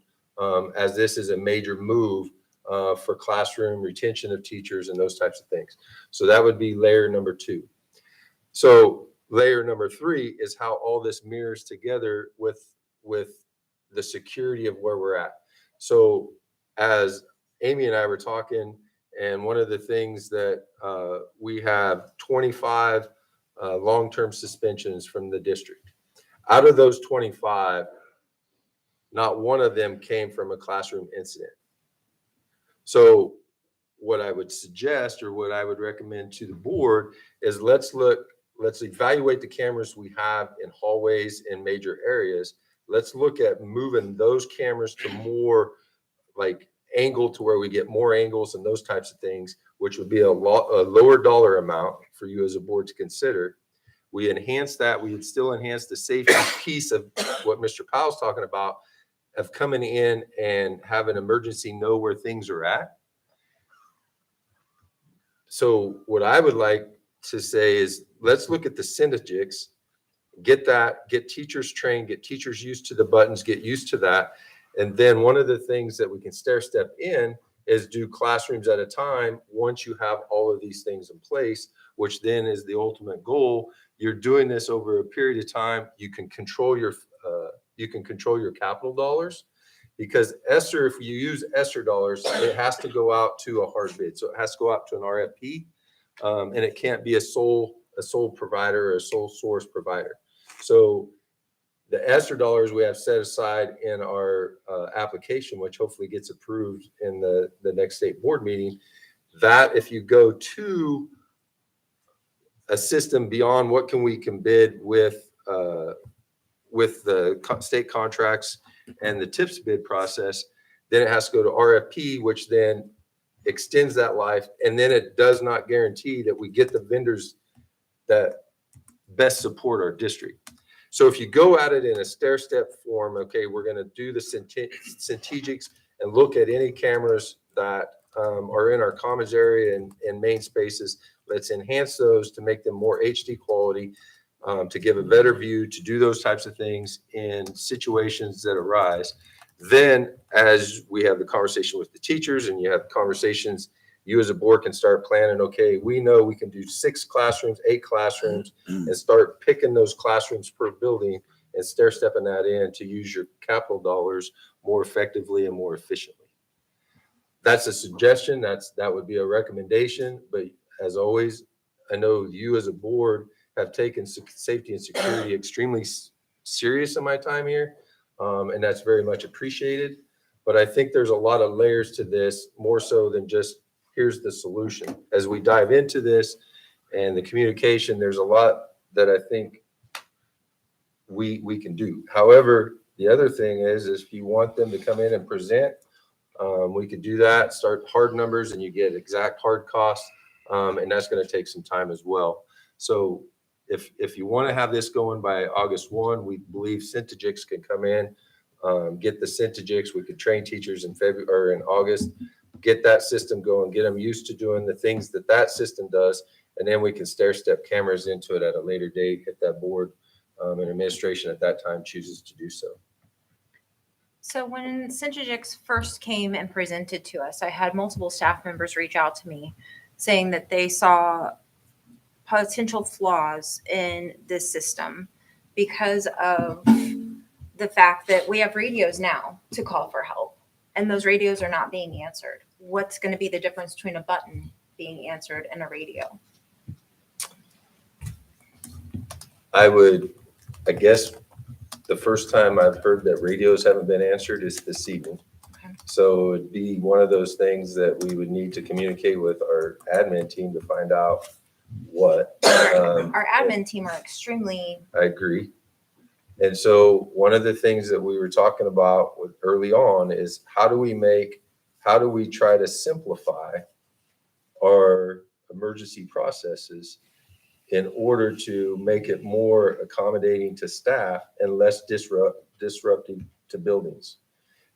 as this is a major move for classroom retention of teachers and those types of things. So that would be layer number 2. So layer number 3 is how all this mirrors together with the security of where we're at. So as Amy and I were talking, and one of the things that we have 25 long-term suspensions from the district. Out of those 25, not one of them came from a classroom incident. So what I would suggest, or what I would recommend to the board, is let's evaluate the cameras we have in hallways in major areas. Let's look at moving those cameras to more like angle to where we get more angles and those types of things, which would be a lower dollar amount for you as a board to consider. We enhance that. We would still enhance the safety piece of what Mr. Powell's talking about, of coming in and have an emergency know where things are at. So what I would like to say is, let's look at the synergics, get teachers trained, get teachers used to the buttons, get used to that. And then one of the things that we can stair step in is do classrooms at a time once you have all of these things in place, which then is the ultimate goal. You're doing this over a period of time. You can control your capital dollars, because ESSER, if you use ESSER dollars, it has to go out to a hard bid. So it has to go out to an RFP, and it can't be a sole provider or a sole source provider. So the ESSER dollars we have set aside in our application, which hopefully gets approved in the next state board meeting, that if you go to a system beyond what can we bid with the state contracts and the TIPS bid process, then it has to go to RFP, which then extends that life. And then it does not guarantee that we get the vendors that best support our district. So if you go at it in a stair step form, okay, we're going to do the strategics and look at any cameras that are in our commons area and main spaces. Let's enhance those to make them more HD quality, to give a better view, to do those types of things in situations that arise. Then as we have the conversation with the teachers and you have conversations, you as a board can start planning, okay, we know we can do 6 classrooms, 8 classrooms, and start picking those classrooms per building and stair stepping that in to use your capital dollars more effectively and more efficiently. That's a suggestion. That would be a recommendation. But as always, I know you as a board have taken safety and security extremely serious in my time here, and that's very much appreciated. But I think there's a lot of layers to this, more so than just here's the solution. As we dive into this and the communication, there's a lot that I think we can do. However, the other thing is if you want them to come in and present, we could do that, start hard numbers, and you get exact hard costs, and that's going to take some time as well. So if you want to have this going by August 1, we believe Syntagix can come in, get the Syntagix. We could train teachers in February or in August, get that system going, get them used to doing the things that system does, and then we can stair step cameras into it at a later date if that board and administration at that time chooses to do so. So when Syntagix first came and presented to us, I had multiple staff members reach out to me saying that they saw potential flaws in this system because of the fact that we have radios now to call for help, and those radios are not being answered. What's going to be the difference between a button being answered and a radio? I guess the first time I've heard that radios haven't been answered is this evening. Okay. So it'd be one of those things that we would need to communicate with our admin team to find out what. Our admin team are extremely. I agree. And so one of the things that we were talking about early on is how do we try to simplify our emergency processes in order to make it more accommodating to staff and less disruptive to buildings.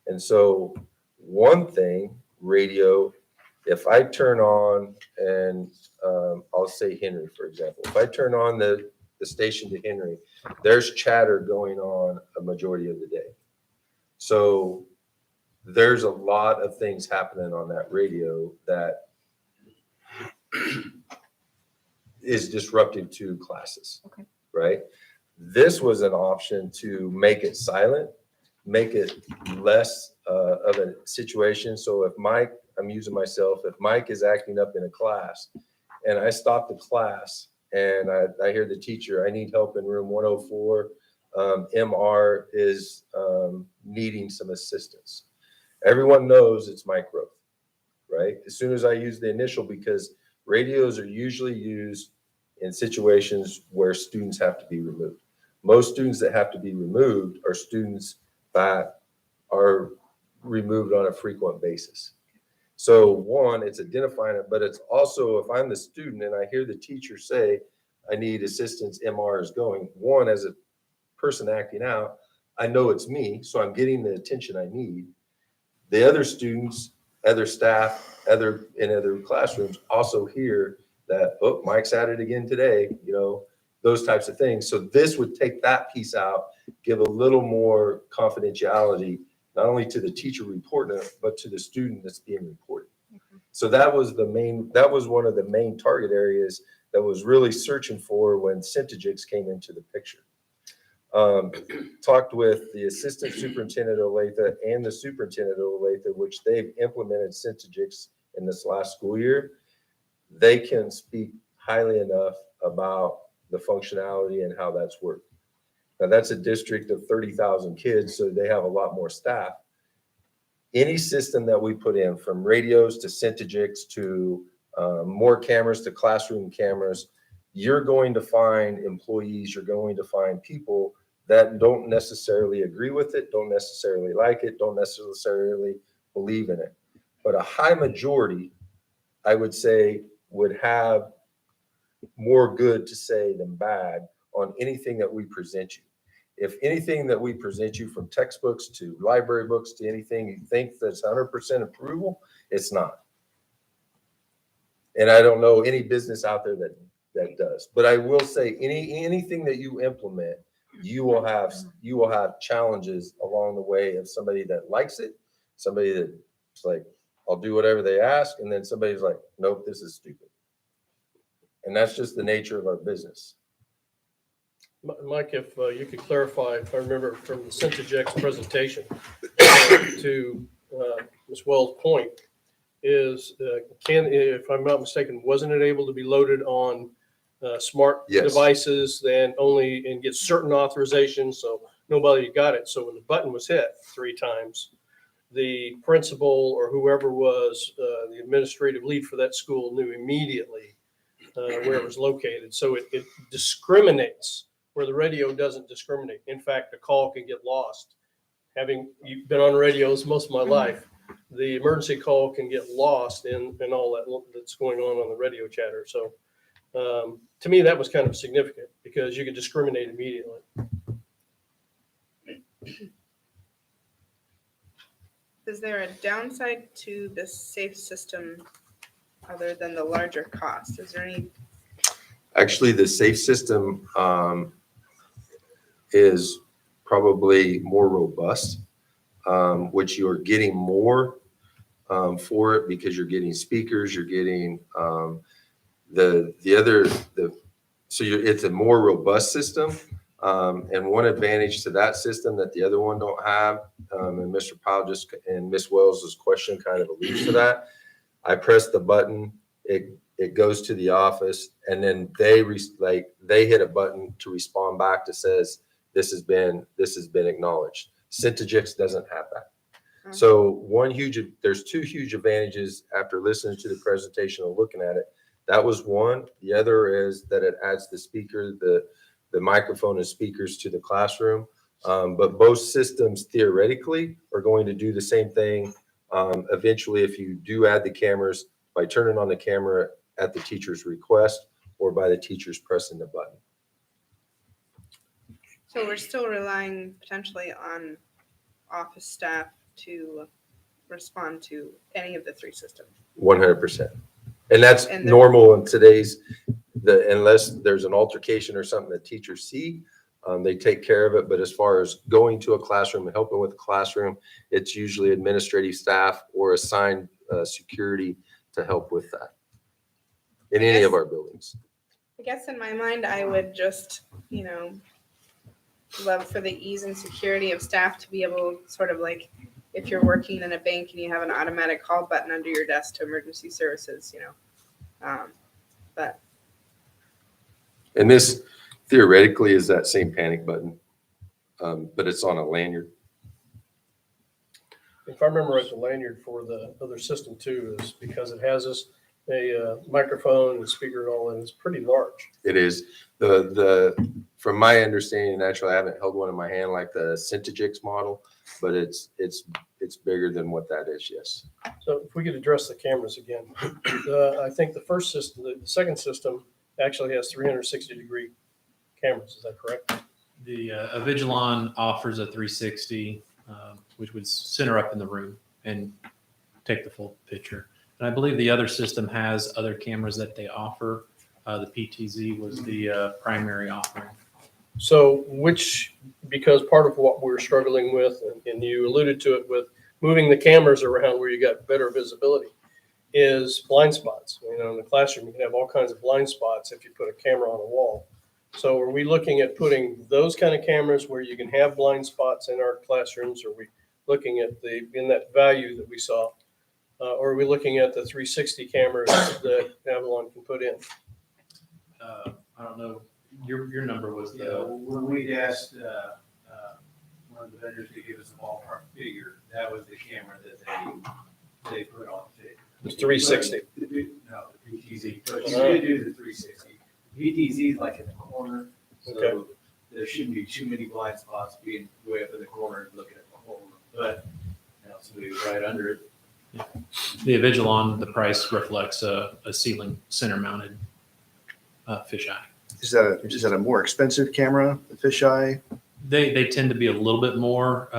And so one thing, radio, if I turn on, and I'll say Henry, for example, if I turn on the station to Henry, there's chatter going on a majority of the day. So there's a lot of things happening on that radio that is disruptive to classes. Okay. Right? This was an option to make it silent, make it less of a situation. So if Mike, I'm using myself, if Mike is acting up in a class and I stop the class and I hear the teacher, I need help in room 104, MR is needing some assistance. Everyone knows it's Mike Roth, right? As soon as I use the initial, because radios are usually used in situations where students have to be removed. Most students that have to be removed are students that are removed on a frequent basis. So one, it's identifying it, but it's also, if I'm the student and I hear the teacher say, I need assistance, MR is going, one, as a person acting out, I know it's me, so I'm getting the attention I need. The other students, other staff, in other classrooms also hear that, oh, Mike's at it again today, you know, those types of things. So this would take that piece out, give a little more confidentiality, not only to the teacher reporting it, but to the student that's being reported. So that was one of the main target areas that was really searching for when Centigix came into the picture. Talked with the assistant superintendent of Olathe and the superintendent of Olathe, which they've implemented Centigix in this last school year. They can speak highly enough about the functionality and how that's worked. Now that's a district of 30,000 kids, so they have a lot more staff. Any system that we put in, from radios to Centigix to more cameras to classroom cameras, you're going to find employees, you're going to find people that don't necessarily agree with it, don't necessarily like it, don't necessarily believe in it. But a high majority, I would say, would have more good to say than bad on anything that we present you. If anything that we present you, from textbooks to library books to anything you think that's 100% approval, it's not. And I don't know any business out there that does. But I will say, anything that you implement, you will have challenges along the way of somebody that likes it, somebody that's like, I'll do whatever they ask, and then somebody's like, nope, this is stupid. And that's just the nature of our business. Mike, if you could clarify, if I remember from the Centigix presentation to Ms. Wells' point, is if I'm not mistaken, wasn't it able to be loaded on smart Yes. devices and get certain authorizations, so nobody got it? So when the button was hit 3 times, the principal or whoever was the administrative lead for that school knew immediately where it was located. So it discriminates where the radio doesn't discriminate. In fact, a call can get lost. Having been on radios most of my life, the emergency call can get lost in all that's going on the radio chatter. So to me, that was kind of significant because you could discriminate immediately. Is there a downside to this safe system other than the larger cost? Is there any? Actually, the safe system is probably more robust, which you're getting more for it because you're getting speakers, you're getting it's a more robust system. And one advantage to that system that the other one don't have, and Mr. Powell and Ms. Wells' question kind of alludes to that. I press the button, it goes to the office, and then they hit a button to respond back that says this has been acknowledged. Centigix doesn't have that. So there's 2 huge advantages after listening to the presentation and looking at it. That was one. The other is that it adds the speaker, the microphone and speakers to the classroom. But both systems theoretically are going to do the same thing. Eventually, if you do add the cameras, by turning on the camera at the teacher's request or by the teachers pressing the button. So we're still relying potentially on office staff to respond to any of the 3 systems. 100%. And that's normal in today's, unless there's an altercation or something that teachers see, they take care of it. But as far as going to a classroom and helping with the classroom, it's usually administrative staff or assigned security to help with that in any of our buildings. I guess in my mind, I would just, love for the ease and security of staff to be able sort of like, if you're working in a bank and you have an automatic call button under your desk to emergency services, but. And this theoretically is that same panic button, but it's on a lanyard. If I remember right, the lanyard for the other system too is because it has a microphone and speaker and all, and it's pretty large. It is. The from my understanding, actually, I haven't held one in my hand like the Centigix model, but it's bigger than what that is. Yes. So if we could address the cameras again, I think the first system, the second system actually has 360-degree cameras. Is that correct? The Avigilon offers a 360, which would center up in the room and take the full picture. And I believe the other system has other cameras that they offer. The PTZ was the primary offering. So because part of what we're struggling with, and you alluded to it with moving the cameras around where you got better visibility, is blind spots. You know, in the classroom, you can have all kinds of blind spots if you put a camera on a wall. So are we looking at putting those kind of cameras where you can have blind spots in our classrooms? Are we looking at in that value that we saw? Or are we looking at the 360 cameras that Avalon can put in? I don't know. Your number was When we asked one of the vendors to give us a ballpark figure, that was the camera that they put on the figure. The 360. No, the PTZ. But you did do the 360. PTZ is like in the corner, so Okay. there shouldn't be too many blind spots being way up in the corner and looking at the whole room. But somebody was right under it. the Avigilon. The price reflects a ceiling center mounted fisheye. Is that a more expensive camera, the fisheye? They tend to be a little bit more,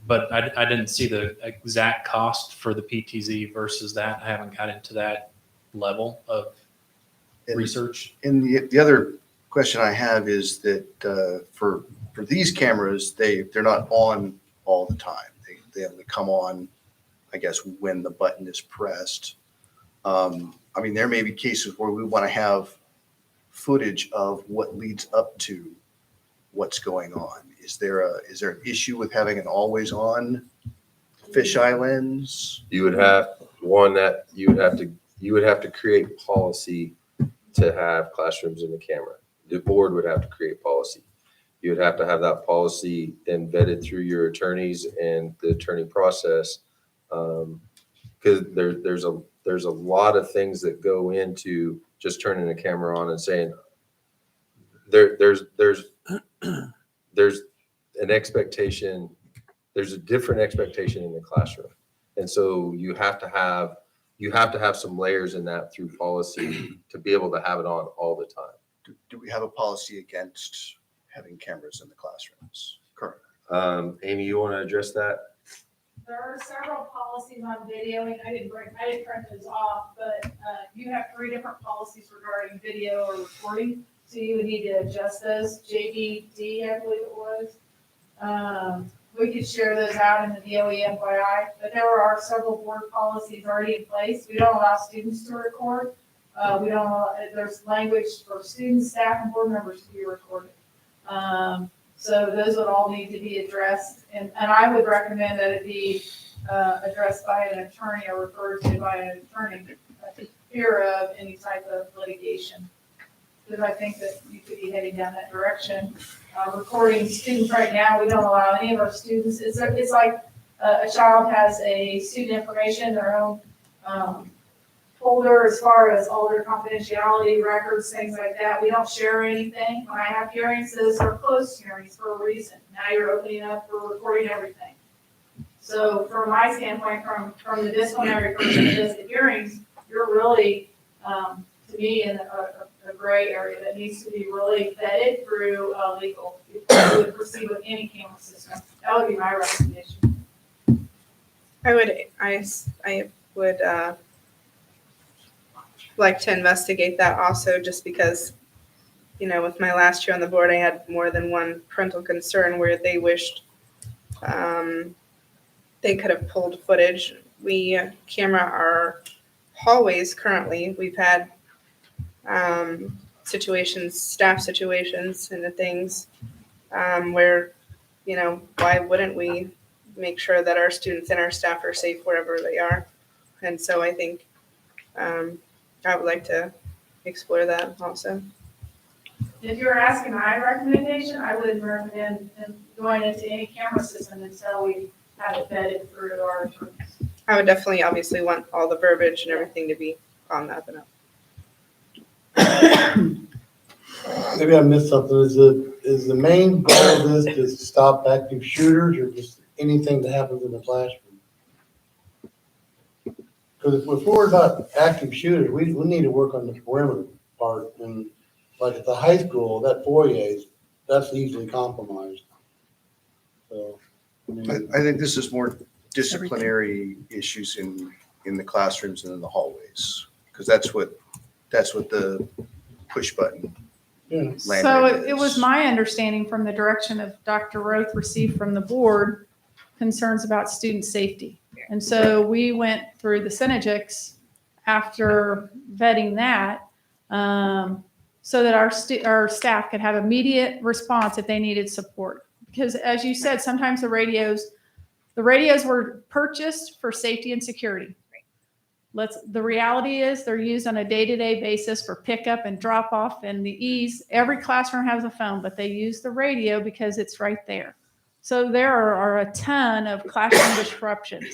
but I didn't see the exact cost for the PTZ versus that. I haven't got into that level of research. And the other question I have is that for these cameras, they're not on all the time. They only come on, I guess, when the button is pressed. I mean, there may be cases where we want to have footage of what leads up to what's going on. Is there an issue with having an always on fisheye lens? You would have to create policy to have classrooms in the camera. The board would have to create policy. You would have to have that policy then vetted through your attorneys and the attorney process. Because there's a lot of things that go into just turning the camera on and saying there's an expectation, there's a different expectation in the classroom. And so you have to have some layers in that through policy to be able to have it on all the time. Do we have a policy against having cameras in the classrooms currently? Amy, you want to address that? There are several policies on videoing. I didn't print those off, but you have 3 different policies regarding video or recording. So you would need to adjust those. JBD, I believe it was. We could share those out in the DOE FYI, but there are several board policies already in place. We don't allow students to record. We don't allow, there's language for students, staff, and board members to be recorded. So those would all need to be addressed. And I would recommend that it be addressed by an attorney or referred to by an attorney to fear of any type of litigation. Because I think that you could be heading down that direction. Recording students right now, we don't allow any of our students. It's like a child has a student information, their own folder as far as all their confidentiality records, things like that. We don't share anything. When I have hearings, those are closed hearings for a reason. Now you're opening up for recording everything. So from my standpoint, from the disciplinary person that does the hearings, you're really, to me, in a gray area that needs to be really vetted through legal before you would proceed with any camera system. That would be my recommendation. I would like to investigate that also, just because, with my last year on the board, I had more than one parental concern where they wished they could have pulled footage. We camera our hallways currently. We've had staff situations and the things where, why wouldn't we make sure that our students and our staff are safe wherever they are? And so I think I would like to explore that also. If you're asking my recommendation, I wouldn't recommend going into any camera system until we have it vetted through our attorneys. I would definitely obviously want all the verbiage and everything to be on the up and up. Maybe I missed something. Is is the main goal of this to stop active shooters or just anything that happens in the classroom? Because if we're worried about active shooters, we need to work on the perimeter part. And like at the high school, that foyer, that's easily compromised. So, I mean, I think this is more disciplinary issues in the classrooms and in the hallways, because that's what the push button. yeah. So it was my understanding from the direction of Dr. Roth received from the board concerns about student safety. And so we went through the Synergics after vetting that, so that our staff could have immediate response if they needed support. Because as you said, sometimes the radios were purchased for safety and security. The reality is they're used on a day-to-day basis for pickup and drop off and the ease. Every classroom has a phone, but they use the radio because it's right there. So there are a ton of classroom disruptions.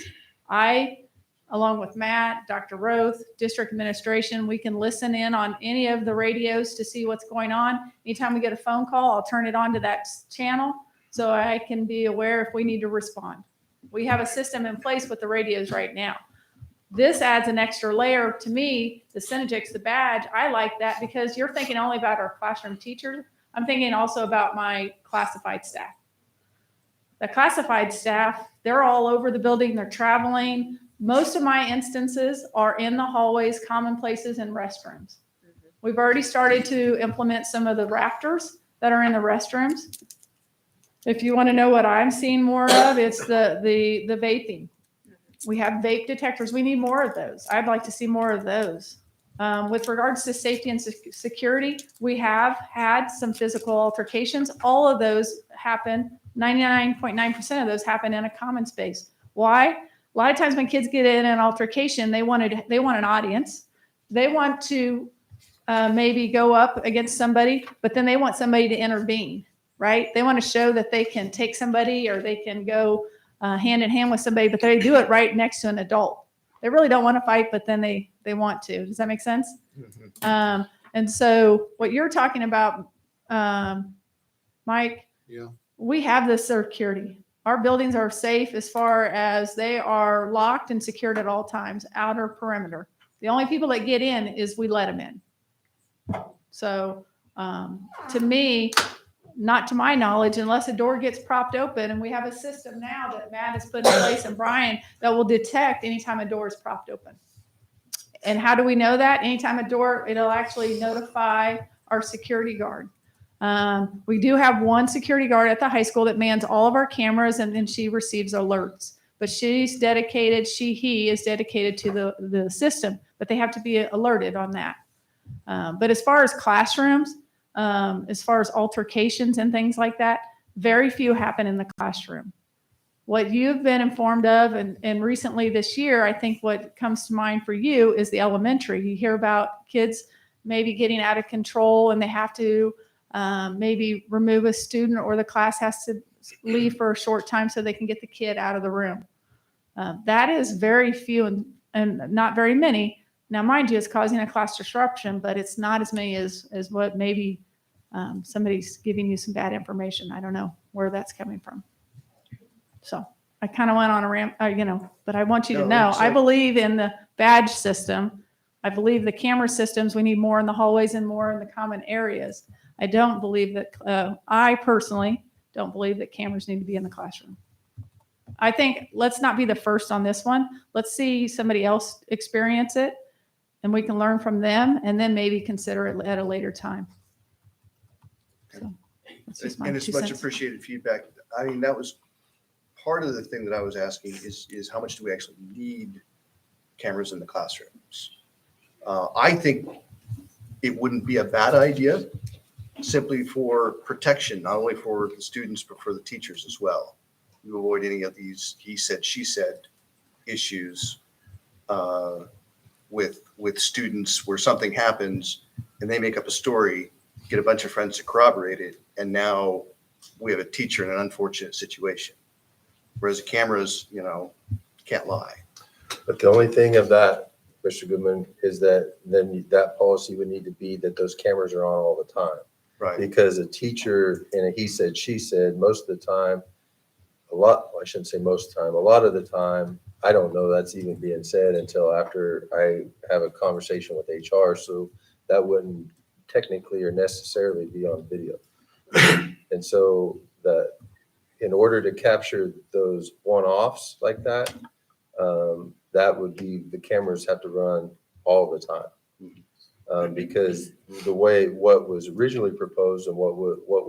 Along with Matt, Dr. Roth, district administration, we can listen in on any of the radios to see what's going on. Anytime we get a phone call, I'll turn it on to that channel so I can be aware if we need to respond. We have a system in place with the radios right now. This adds an extra layer to me, the Synergics, the badge. I like that because you're thinking only about our classroom teachers. I'm thinking also about my classified staff. The classified staff, they're all over the building. They're traveling. Most of my instances are in the hallways, common places, and restrooms. We've already started to implement some of the raptors that are in the restrooms. If you want to know what I'm seeing more of, it's the vaping. We have vape detectors. We need more of those. I'd like to see more of those. With regards to safety and security, we have had some physical altercations. All of those happen, 99.9% of those happen in a common space. Why? A lot of times when kids get in an altercation, they want an audience. They want to maybe go up against somebody, but then they want somebody to intervene, right? They want to show that they can take somebody or they can go hand in hand with somebody, but they do it right next to an adult. They really don't want to fight, but then they want to. Does that make sense? Mm-hmm. And so what you're talking about, Mike, Yeah. we have this security. Our buildings are safe as far as they are locked and secured at all times, outer perimeter. The only people that get in is we let them in. So to me, not to my knowledge, unless a door gets propped open, and we have a system now that Matt has put in place and Brian that will detect anytime a door is propped open. And how do we know that? Anytime a door, it'll actually notify our security guard. We do have one security guard at the high school that mans all of our cameras, and then she receives alerts. But she's dedicated, he is dedicated to the system, but they have to be alerted on that. But as far as classrooms, as far as altercations and things like that, very few happen in the classroom. What you've been informed of, and recently this year, I think what comes to mind for you is the elementary. You hear about kids maybe getting out of control and they have to maybe remove a student, or the class has to leave for a short time so they can get the kid out of the room. That is very few and not very many. Now, mind you, it's causing a class disruption, but it's not as many as what maybe somebody's giving you some bad information. I don't know where that's coming from. So I kind of went on a ramp, but I want you to know, I believe in the badge system. I believe the camera systems, we need more in the hallways and more in the common areas. I don't believe that, I personally don't believe that cameras need to be in the classroom. I think let's not be the first on this one. Let's see somebody else experience it, and we can learn from them and then maybe consider it at a later time. So, that's just my And it's 2 much cents. appreciated feedback. I mean, that was part of the thing that I was asking is how much do we actually need cameras in the classrooms? I think it wouldn't be a bad idea simply for protection, not only for the students, but for the teachers as well. You avoid any of these he said, she said issues with students where something happens and they make up a story, get a bunch of friends to corroborate it, and now we have a teacher in an unfortunate situation. Whereas the cameras, can't lie. But the only thing of that, Mr. Goodman, is that then that policy would need to be that those cameras are on all the time. Right. Because a teacher in a he said, she said, most of the time, I shouldn't say most of the time, a lot of the time, I don't know that's even being said until after I have a conversation with HR. So that wouldn't technically or necessarily be on video. And so in order to capture those one-offs like that, that would be, the cameras have to run all the time. Because what was originally proposed and what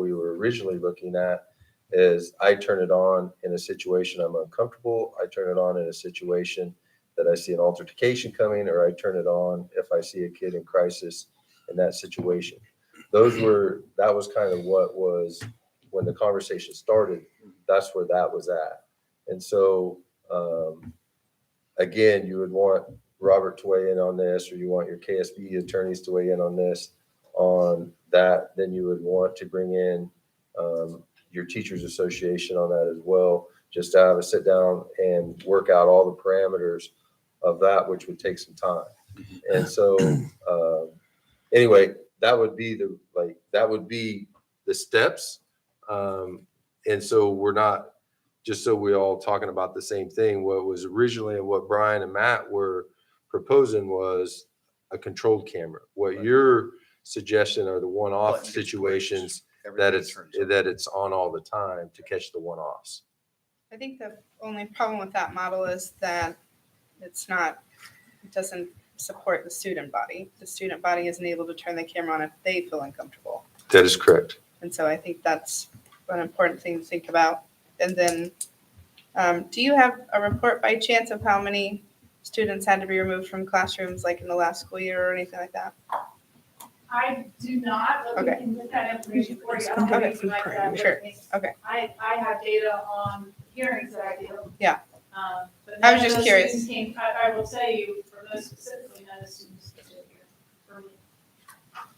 we were originally looking at is I turn it on in a situation I'm uncomfortable. I turn it on in a situation that I see an altercation coming, or I turn it on if I see a kid in crisis in that situation. That was kind of what was, when the conversation started, that's where that was at. And so, again, you would want Robert to weigh in on this, or you want your KSB attorneys to weigh in on this, on that. Then you would want to bring in your teachers association on that as well, just to have a sit down and work out all the parameters of that, which would take some time. And so, anyway, that would be the steps. And so we're not, just so we're all talking about the same thing, what was originally and what Brian and Matt were proposing was a controlled camera. What you're suggesting are the one-off Button gets situations Everything that it's on all the time to catch the one-offs. I think the only problem with that model is that it doesn't support the student body. The student body isn't able to turn the camera on if they feel uncomfortable. That is correct. And so I think that's an important thing to think about. And then, do you have a report by chance of how many students had to be removed from classrooms, like in the last school year or anything like that? I do not, but we Okay. can look at information for you. I don't have Okay. anything like that. Sure. with me. Okay. I have data on hearings that I do. Yeah. But I none was of just those curious. students came, I will tell you, for those specifically, none of the students came here for me.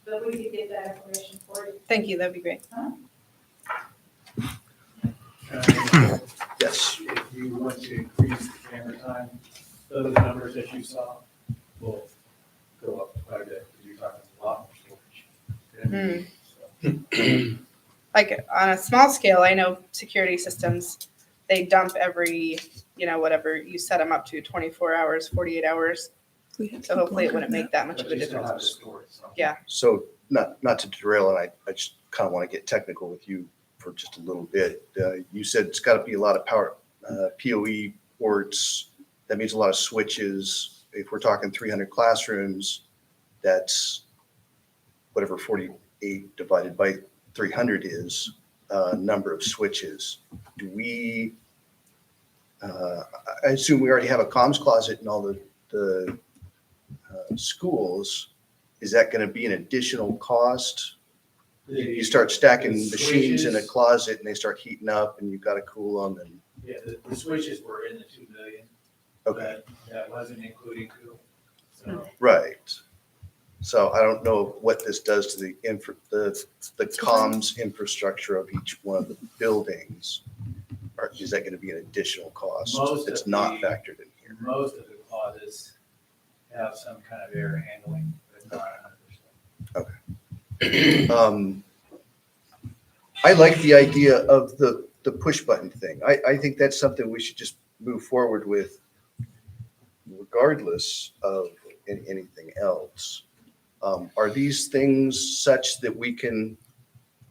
But we could get that information for you. Thank you, that'd be great. Yes. If you want to increase the camera time, those numbers that you saw will go up quite a bit, because you're talking a lot more storage. Like on a small scale, I know security systems, they dump every, whatever you set them up to, 24 hours, 48 hours. So hopefully it wouldn't make that much But of a you still have to difference. store it. So. Yeah. So not to derail, and I just kind of want to get technical with you for just a little bit. You said it's got to be a lot of power, PoE ports. That means a lot of switches. If we're talking 300 classrooms, that's whatever 48 divided by 300 is, number of switches. Do we, I assume we already have a comms closet in all the schools. Is that going to be an additional cost? You start stacking The machines in a switches- closet and they start heating up and you've got to cool them and. Yeah, the switches were in the 2 million. Okay. But that wasn't including cool. So Right. So I don't know what this does to the comms infrastructure of each one of the buildings. Or is that going to be an additional cost Most that's of not the- factored in here? most of the closets have some kind of air handling, but not 100%. I like the idea of the push button thing. I think that's something we should just move forward with regardless of anything else. Are these things such that we can,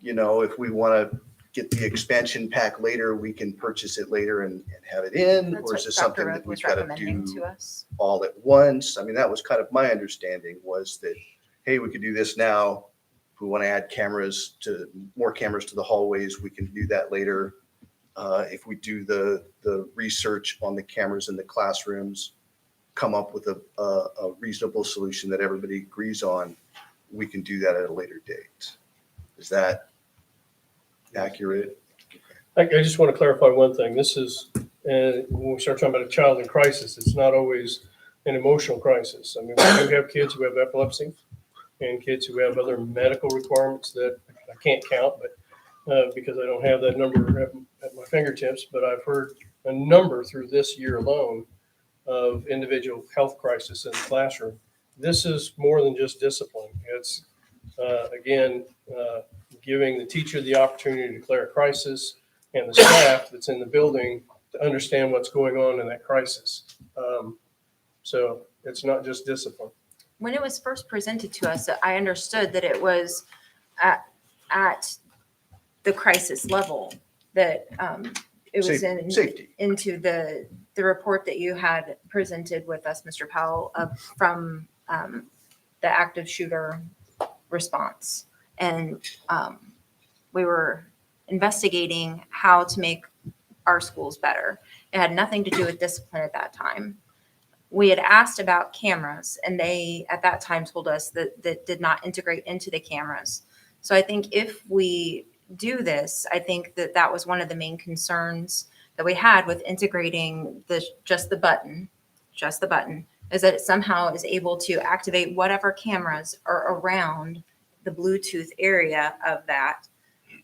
if we want to get the expansion pack later, we can purchase it later and have it in? That's Or what is this Dr. something Rowe that we've was got to recommending do to us. all at once? I mean, that was kind of my understanding, was that, hey, we could do this now. If we want to add more cameras to the hallways, we can do that later. If we do the research on the cameras in the classrooms, come up with a reasonable solution that everybody agrees on, we can do that at a later date. Is that accurate? I just want to clarify one thing. This is, when we start talking about a child in crisis, it's not always an emotional crisis. I mean, we do have kids who have epilepsy and kids who have other medical requirements that I can't count, but because I don't have that number at my fingertips, but I've heard a number through this year alone of individual health crisis in the classroom. This is more than just discipline. It's, again, giving the teacher the opportunity to declare a crisis and the staff that's in the building to understand what's going on in that crisis. So it's not just discipline. When it was first presented to us, I understood that it was at the crisis level, that it was Safety. into the report that you had presented with us, Mr. Powell, from the active shooter response. And we were investigating how to make our schools better. It had nothing to do with discipline at that time. We had asked about cameras, and they at that time told us that did not integrate into the cameras. So I think if we do this, I think that was one of the main concerns that we had with integrating just the button, is that it somehow is able to activate whatever cameras are around the Bluetooth area of that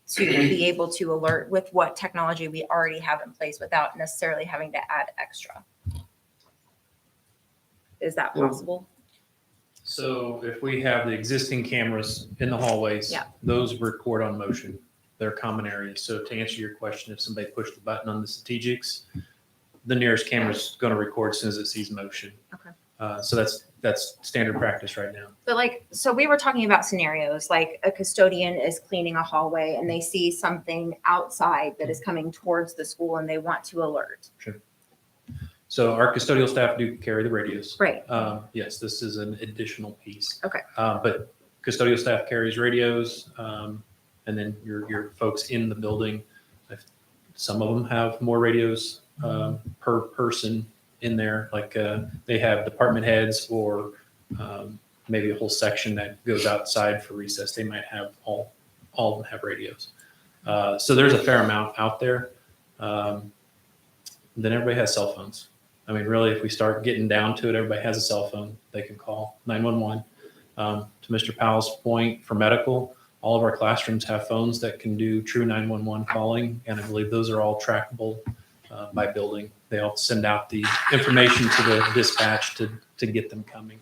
to be able to alert with what technology we already have in place without necessarily having to add extra. Is that possible? So if we have the existing cameras in the hallways, Yeah. those record on motion. They're common areas. So to answer your question, if somebody pushed the button on the strategics, the nearest camera is going to record as soon as it sees motion. Okay. So that's standard practice right now. But so we were talking about scenarios like a custodian is cleaning a hallway and they see something outside that is coming towards the school and they want to alert. Sure. So our custodial staff do carry the radios. Right. Yes, this is an additional piece. Okay. But custodial staff carries radios, and then your folks in the building, some of them have more radios per person in there. Like they have department heads or maybe a whole section that goes outside for recess. They might have all of them have radios. So there's a fair amount out there. Then everybody has cell phones. I mean, really, if we start getting down to it, everybody has a cell phone. They can call 911. To Mr. Powell's point, for medical, all of our classrooms have phones that can do true 911 calling, and I believe those are all trackable by building. They all send out the information to the dispatch to get them coming.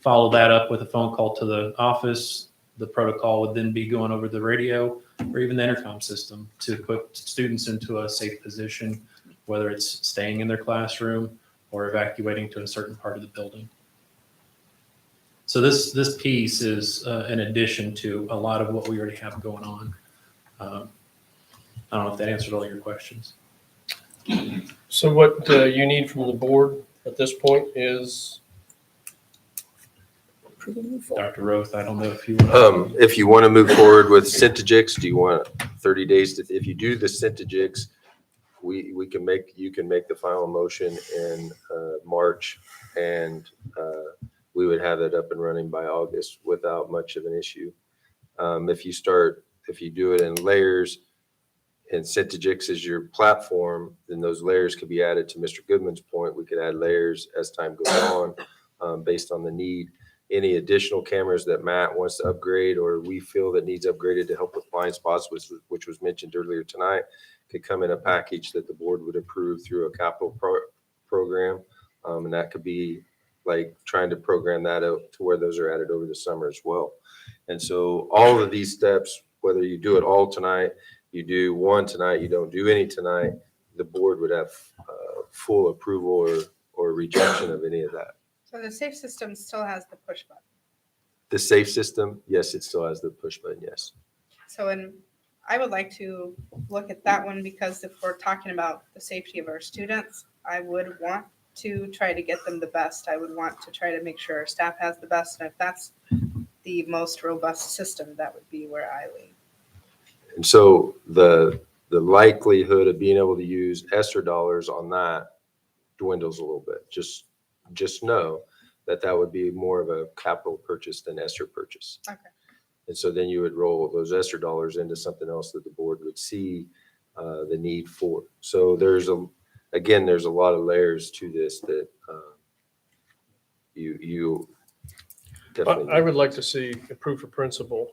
Follow that up with a phone call to the office. The protocol would then be going over the radio or even the intercom system to put students into a safe position, whether it's staying in their classroom or evacuating to a certain part of the building. So this piece is an addition to a lot of what we already have going on. I don't know if that answered all your questions. So what you need from the board at this point is? Dr. Roth, I don't know if you want If you want to move forward with Syntegix, do you want 30 days to, if you do the Syntegix, you can make the final motion in March, and we would have it up and running by August without much of an issue. If you do it in layers and Syntegix is your platform, then those layers could be added. To Mr. Goodman's point, we could add layers as time goes on based on the need. Any additional cameras that Matt wants to upgrade or we feel that needs upgraded to help with blind spots, which was mentioned earlier tonight, could come in a package that the board would approve through a capital program. And that could be like trying to program that out to where those are added over the summer as well. And so all of these steps, whether you do it all tonight, you do one tonight, you don't do any tonight, the board would have full approval or rejection of any of that. So the safe system still has the push button. The safe system, yes, it still has the push button, yes. So I would like to look at that one because if we're talking about the safety of our students, I would want to try to get them the best. I would want to try to make sure our staff has the best. And if that's the most robust system, that would be where I lean. And so the likelihood of being able to use ESSER dollars on that dwindles a little bit. Just know that would be more of a capital purchase than ESSER purchase. Okay. And so then you would roll those ESSER dollars into something else that the board would see the need for. So there's a lot of layers to this that you definitely. I would like to see a proof of principle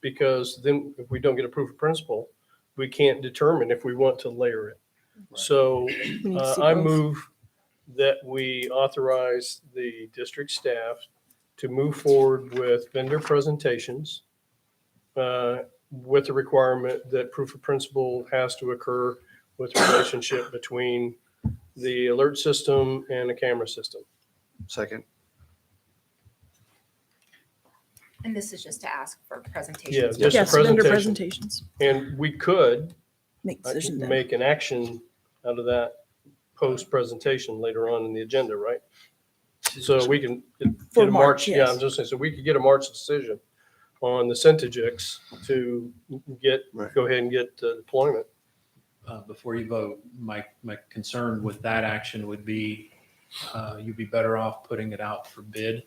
because then if we don't get a proof of principle, we can't determine if we want to layer it. Right. So I move that we authorize the district staff to move forward with vendor presentations with the requirement that proof of principal has to occur with the relationship between the alert system and the camera system. Second. And this is just to ask for Yeah, presentations. just a Yes, vendor presentation. presentations. And we could Make decisions then. make an action out of that post-presentation later on in the agenda, right? So we can For get a March, March, yeah, yes. I'm just saying, so we could get a March decision on the Centrigix to Right. go ahead and get deployment. Before you vote, my concern with that action would be, you'd be better off putting it out for bid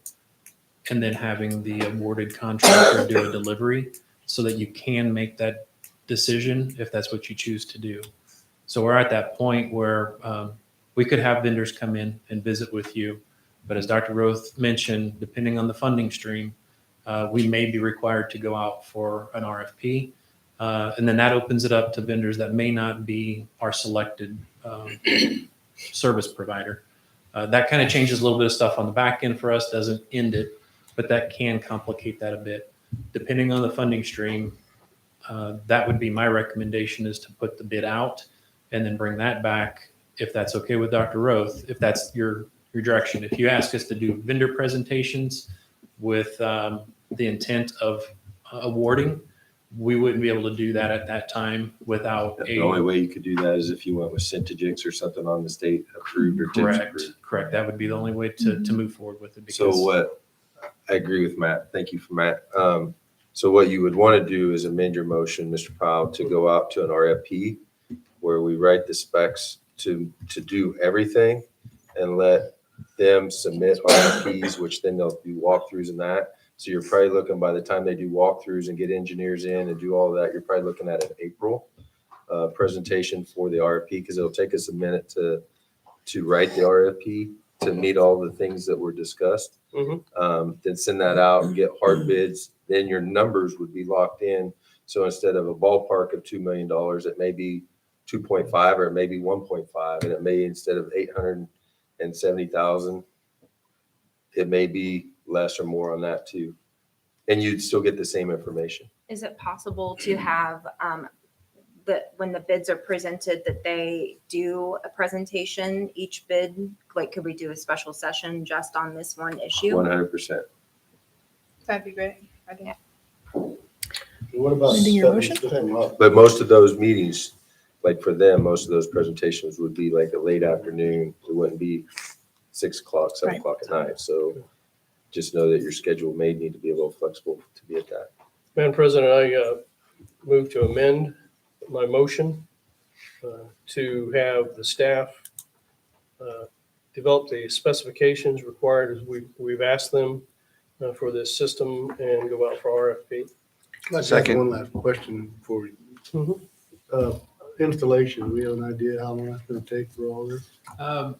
and then having the awarded contractor do a delivery so that you can make that decision if that's what you choose to do. So we're at that point where we could have vendors come in and visit with you. But as Dr. Roth mentioned, depending on the funding stream, we may be required to go out for an RFP. And then that opens it up to vendors that may not be our selected service provider. That kind of changes a little bit of stuff on the back end for us, doesn't end it, but that can complicate that a bit. Depending on the funding stream, that would be my recommendation, is to put the bid out and then bring that back, if that's okay with Dr. Roth, if that's your direction. If you ask us to do vendor presentations with the intent of awarding, we wouldn't be able to do that at that time without The only way you could do that is if you went with Centrigix or something on the state approved or TIPS approved. Correct. That would be the only way to move forward with it. So because- what, I agree with Matt. Thank you for Matt. So what you would want to do is amend your motion, Mr. Powell, to go out to an RFP where we write the specs to do everything and let them submit RFPs, which then they'll do walkthroughs and that. So you're probably looking, by the time they do walkthroughs and get engineers in and do all that, you're probably looking at an April presentation for the RFP, because it'll take us a minute to write the RFP to meet all the things that were discussed. Then send that out and get hard bids. Then your numbers would be locked in. So instead of a ballpark of $2 million, it may be 2.5 or it may be 1.5, and it may, instead of 870,000, it may be less or more on that too. And you'd still get the same information. Is it possible to have that when the bids are presented, that they do a presentation, each bid? Like, could we do a special session just on this one issue? 100%. That'd be great. I think. What about Amending your setting motion? them up? But most of those meetings, like for them, most of those presentations would be like a late afternoon. It wouldn't be 6 o'clock, 7 Right. o'clock at night. So just know that your schedule may need to be a little flexible to be at that. Madam President, I move to amend my motion to have the staff develop the specifications required as we've asked them for this system and go out for RFP. I'd like to ask Second. one last question before we, Mhm. installation, we have an idea how long it's gonna take for all this? I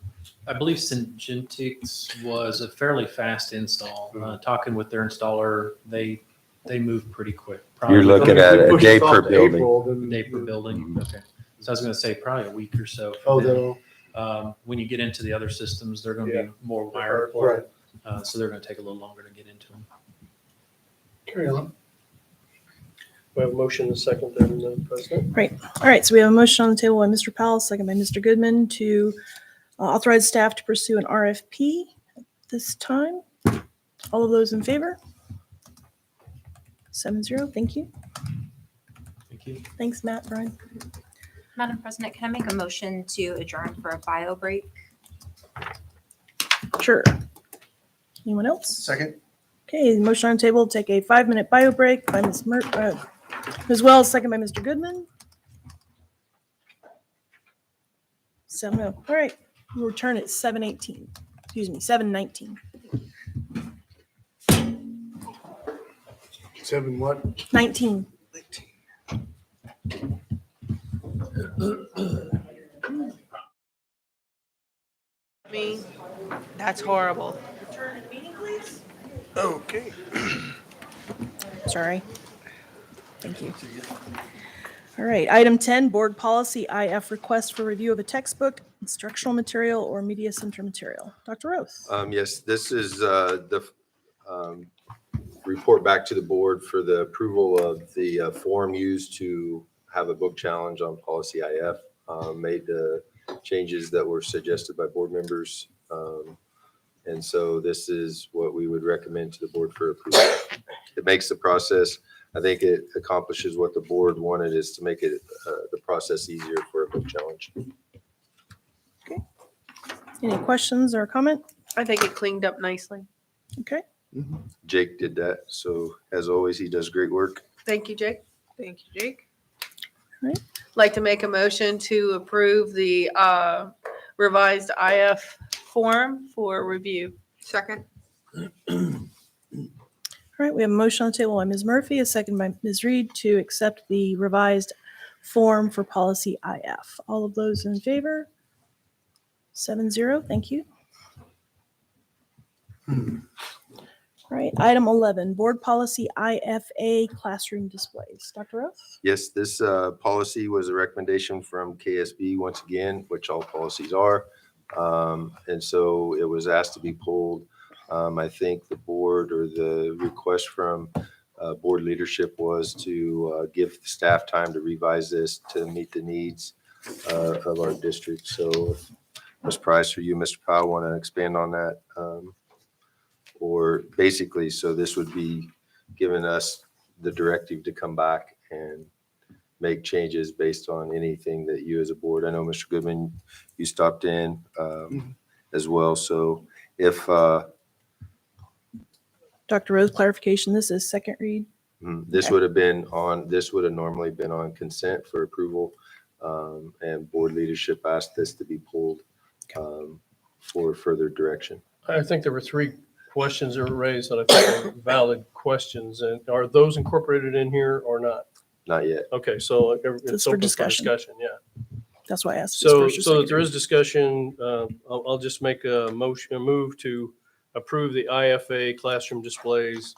believe Syngentix was a fairly fast install. Talking with their installer, they move pretty quick. You're looking at If we a push day this off per to building. April, then- Day per building. Okay. So I was going to say probably a week or so. Oh, for them. they'll, When you get into the other systems, they're going to Yeah. be more wired, right, so they're going to take a little longer to get into them. carry on. We have a motion and a second then, President. All right, so we have a motion on the table by Mr. Powell, second by Mr. Goodman, to authorize staff to pursue an RFP at this time. All of those in favor? 7-0, thank you. Thank you. Thanks, Matt, Brian. Madam President, can I make a motion to adjourn for a bio break? Sure. Anyone else? Second. Okay, the motion on the table, to take a 5-minute bio break by Ms. Ms. Wells, second by Mr. Goodman. 7-0, all right, we'll return at 7:18, excuse me, 7:19. 7 what? 19. Me, that's horrible. Return to meeting, please. Okay. Sorry. Thank you. All right, item 10, board policy IF, request for review of a textbook, instructional material, or media center material. Dr. Roth. Yes, this is the report back to the board for the approval of the form used to have a book challenge on policy IF. Made the changes that were suggested by board members. And so this is what we would recommend to the board for approval. It makes the process, I think it accomplishes what the board wanted, is to make it the process easier for a book challenge. Any questions or comment? I think it cleaned up nicely. Okay. Jake did that. So as always, he does great work. Thank you, Jake. Thank you, Jake. Right. Like to make a motion to approve the revised IF form for review. Second. All right, we have a motion on the table by Ms. Murphy, a second by Ms. Reed to accept the revised form for policy IF. All of those in favor? 7-0, thank you. All right, item 11, board policy IFA classroom displays. Dr. Roth? Yes, this policy was a recommendation from KSB once again, which all policies are. And so it was asked to be pulled. I think the board, or the request from board leadership, was to give staff time to revise this to meet the needs of our district. So Ms. Price or you, Mr. Powell, want to expand on that? Or basically, so this would be giving us the directive to come back and make changes based on anything that you as a board. I know, Mr. Goodman, you stopped in as well. So if Dr. Roth, clarification, this is second read. this would have been on, this would have normally been on consent for approval. And board leadership asked this to be pulled for further direction. I think there were three questions that were raised that I think are valid questions. And are those incorporated in here or not? Not yet. Okay, so It's it's for open for discussion. discussion, yeah. That's why I asked. if it's So, first or so that second there read. is discussion, I'll just make a move to approve the IFA classroom displays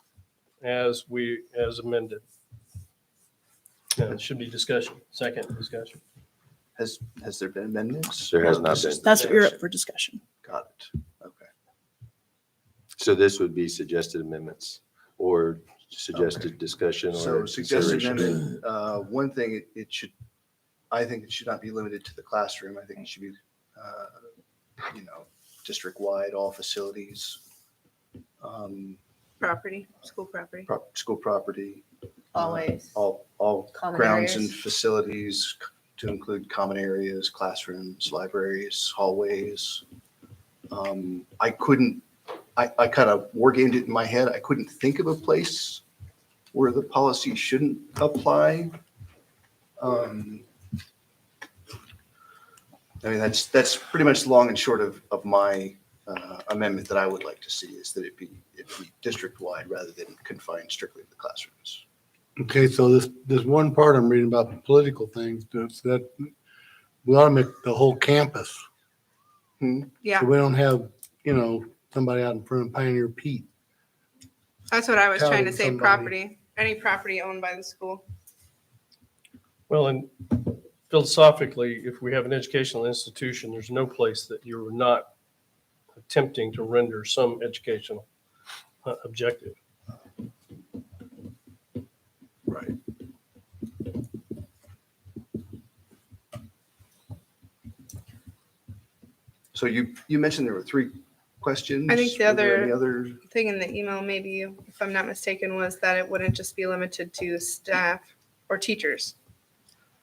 as amended. Yeah, it should be discussion, second discussion. Has there been amendments? There has Or not this is been. the That's what you're up discussion? for discussion. Got it. Okay. So this would be suggested amendments or suggested discussion So or suggested consideration. amendment, one thing, I think it should not be limited to the classroom. I think it should be, district-wide, all facilities, Property, school property, school property, Always. all Common grounds and areas. facilities to include common areas, classrooms, libraries, hallways. I kind of wargamed it in my head. I couldn't think of a place where the policy shouldn't apply. I mean, that's pretty much long and short of my amendment that I would like to see, is that it be district-wide rather than confined strictly to the classrooms. Okay, so this one part I'm reading about the political things, that we ought to make the whole campus. yeah, So we don't have, somebody out in front of Pioneer Pete. that's what I was trying to Touting say, somebody. property, any property owned by the school. Well, and philosophically, if we have an educational institution, there's no place that you're not attempting to render some educational objective. Right. So you mentioned there were three questions. I think the Were there other- any other? Thing in the email, maybe, if I'm not mistaken, was that it wouldn't just be limited to staff or teachers.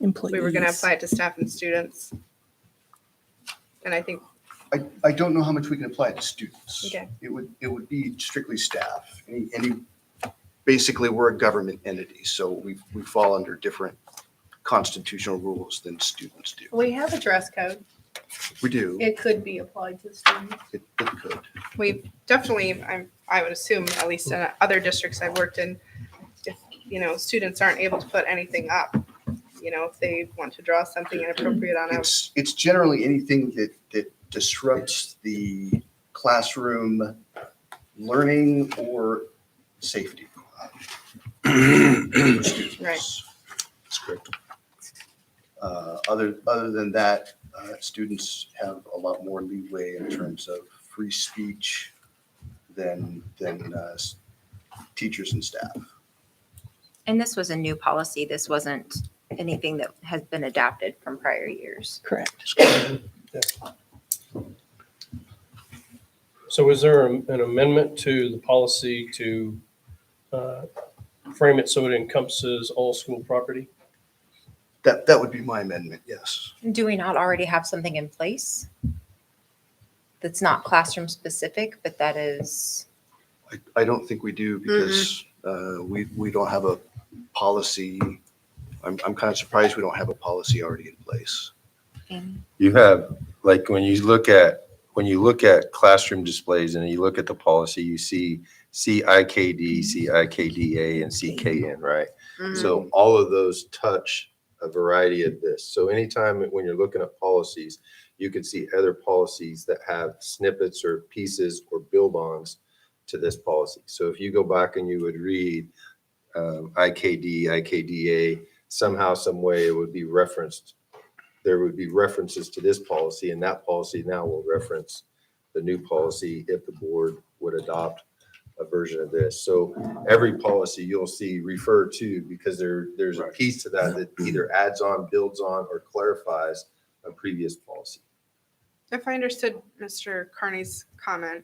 Employees. We were gonna apply it to staff and students. And I think, I don't know how much we can apply to students. Okay. It would be strictly staff. Basically, we're a government entity, so we fall under different constitutional rules than students do. We have a dress code. We do. It could be applied to students. It could. we've definitely, I would assume, at least in other districts I've worked in, if, students aren't able to put anything up, if they want to draw something inappropriate on a It's generally anything that disrupts the classroom learning or safety. for students. Right. That's correct. Other than that, students have a lot more leeway in terms of free speech than teachers and staff. And this was a new policy. This wasn't anything that has been adapted from prior years. Correct. So is there an amendment to the policy to frame it so it encompasses all school property? That would be my amendment, yes. Do we not already have something in place that's not classroom specific, but that is? I don't think we do because we don't have a policy. I'm kind of surprised we don't have a policy already in place. You have, like, when you look at classroom displays and you look at the policy, you see CIKD, CIKDA, and CKN, right? So all of those touch a variety of this. So anytime when you're looking at policies, you can see other policies that have snippets or pieces or build-ons to this policy. So if you go back and you would read IKD, IKDA, somehow, some way it would be referenced. There would be references to this policy, and that policy now will reference the new policy if the board would adopt a version of this. So every policy you'll see referred to because there's a piece to that either adds on, builds on, or clarifies a previous policy. If I understood Mr. Carney's comment,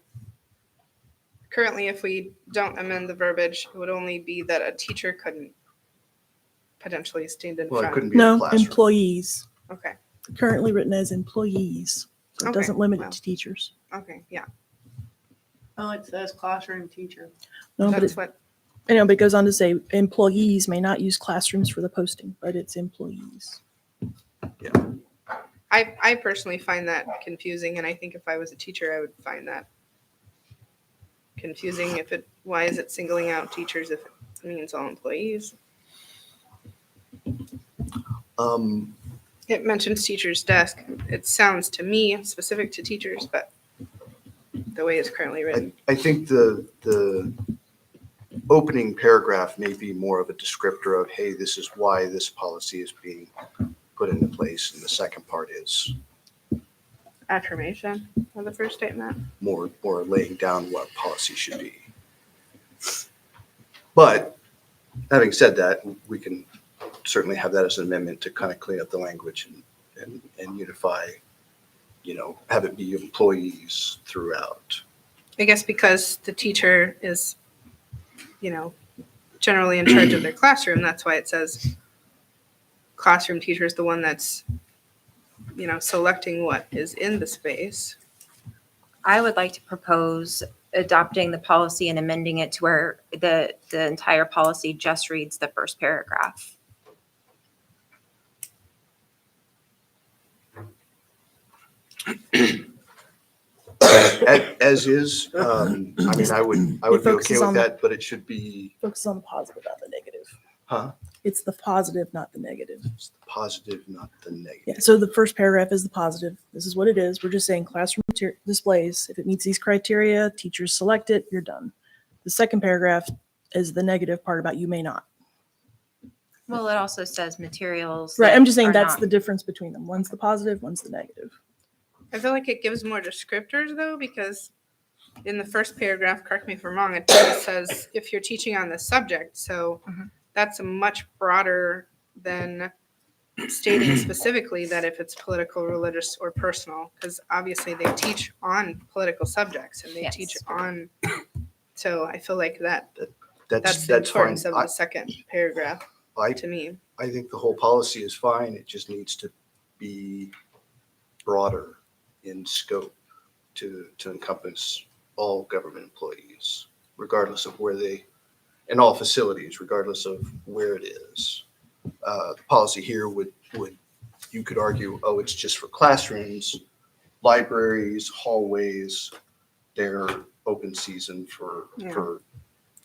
currently, if we don't amend the verbiage, it would only be that a teacher couldn't potentially stand in Well, it front. couldn't be in a No, classroom. employees. Okay, Currently written as employees. So it Okay, doesn't limit well. it to teachers. okay, yeah, Oh, it says classroom teacher. No, but that's what, I know, but it goes on to say employees may not use classrooms for the posting, but it's employees. I personally find that confusing, and I think if I was a teacher, I would find that confusing. Why is it singling out teachers if it means all employees? It mentions teacher's desk. It sounds to me specific to teachers, but the way it's currently written. I think the opening paragraph may be more of a descriptor of, hey, this is why this policy is being put into place. And the second part is Affirmation of the first statement. more laying down what policy should be. But having said that, we can certainly have that as an amendment to kind of clean up the language and unify, have it be employees throughout. I guess because the teacher is, generally in charge of their classroom, that's why it says classroom teacher is the one that's, selecting what is in the space. I would like to propose adopting the policy and amending it to where the entire policy just reads the first paragraph. As is, I mean, I would be okay focuses on with the- that, but it should be, Focus on the positive, not the negative. huh? It's the positive, not the negative. It's the positive, not the negative. Yeah, so the first paragraph is the positive. This is what it is. We're just saying classroom displays. If it meets these criteria, teachers select it, you're done. The second paragraph is the negative part about you may not. Well, it also says materials. Right, that I'm just saying are that's not- the difference between them. One's the positive, one's the negative. I feel like it gives more descriptors though, because in the first paragraph, correct me if I'm wrong, it says if you're teaching on this subject. So that's a much broader than stating specifically that if it's political, religious, or personal, because obviously they teach on political subjects and they Yes. teach on. So I feel like that's That's the fine. importance of the second paragraph to me. I think the whole policy is fine. It just needs to be broader in scope to encompass all government employees, regardless of where in all facilities, regardless of where it is. The policy here you could argue, oh, it's just for classrooms, libraries, hallways, they're open season for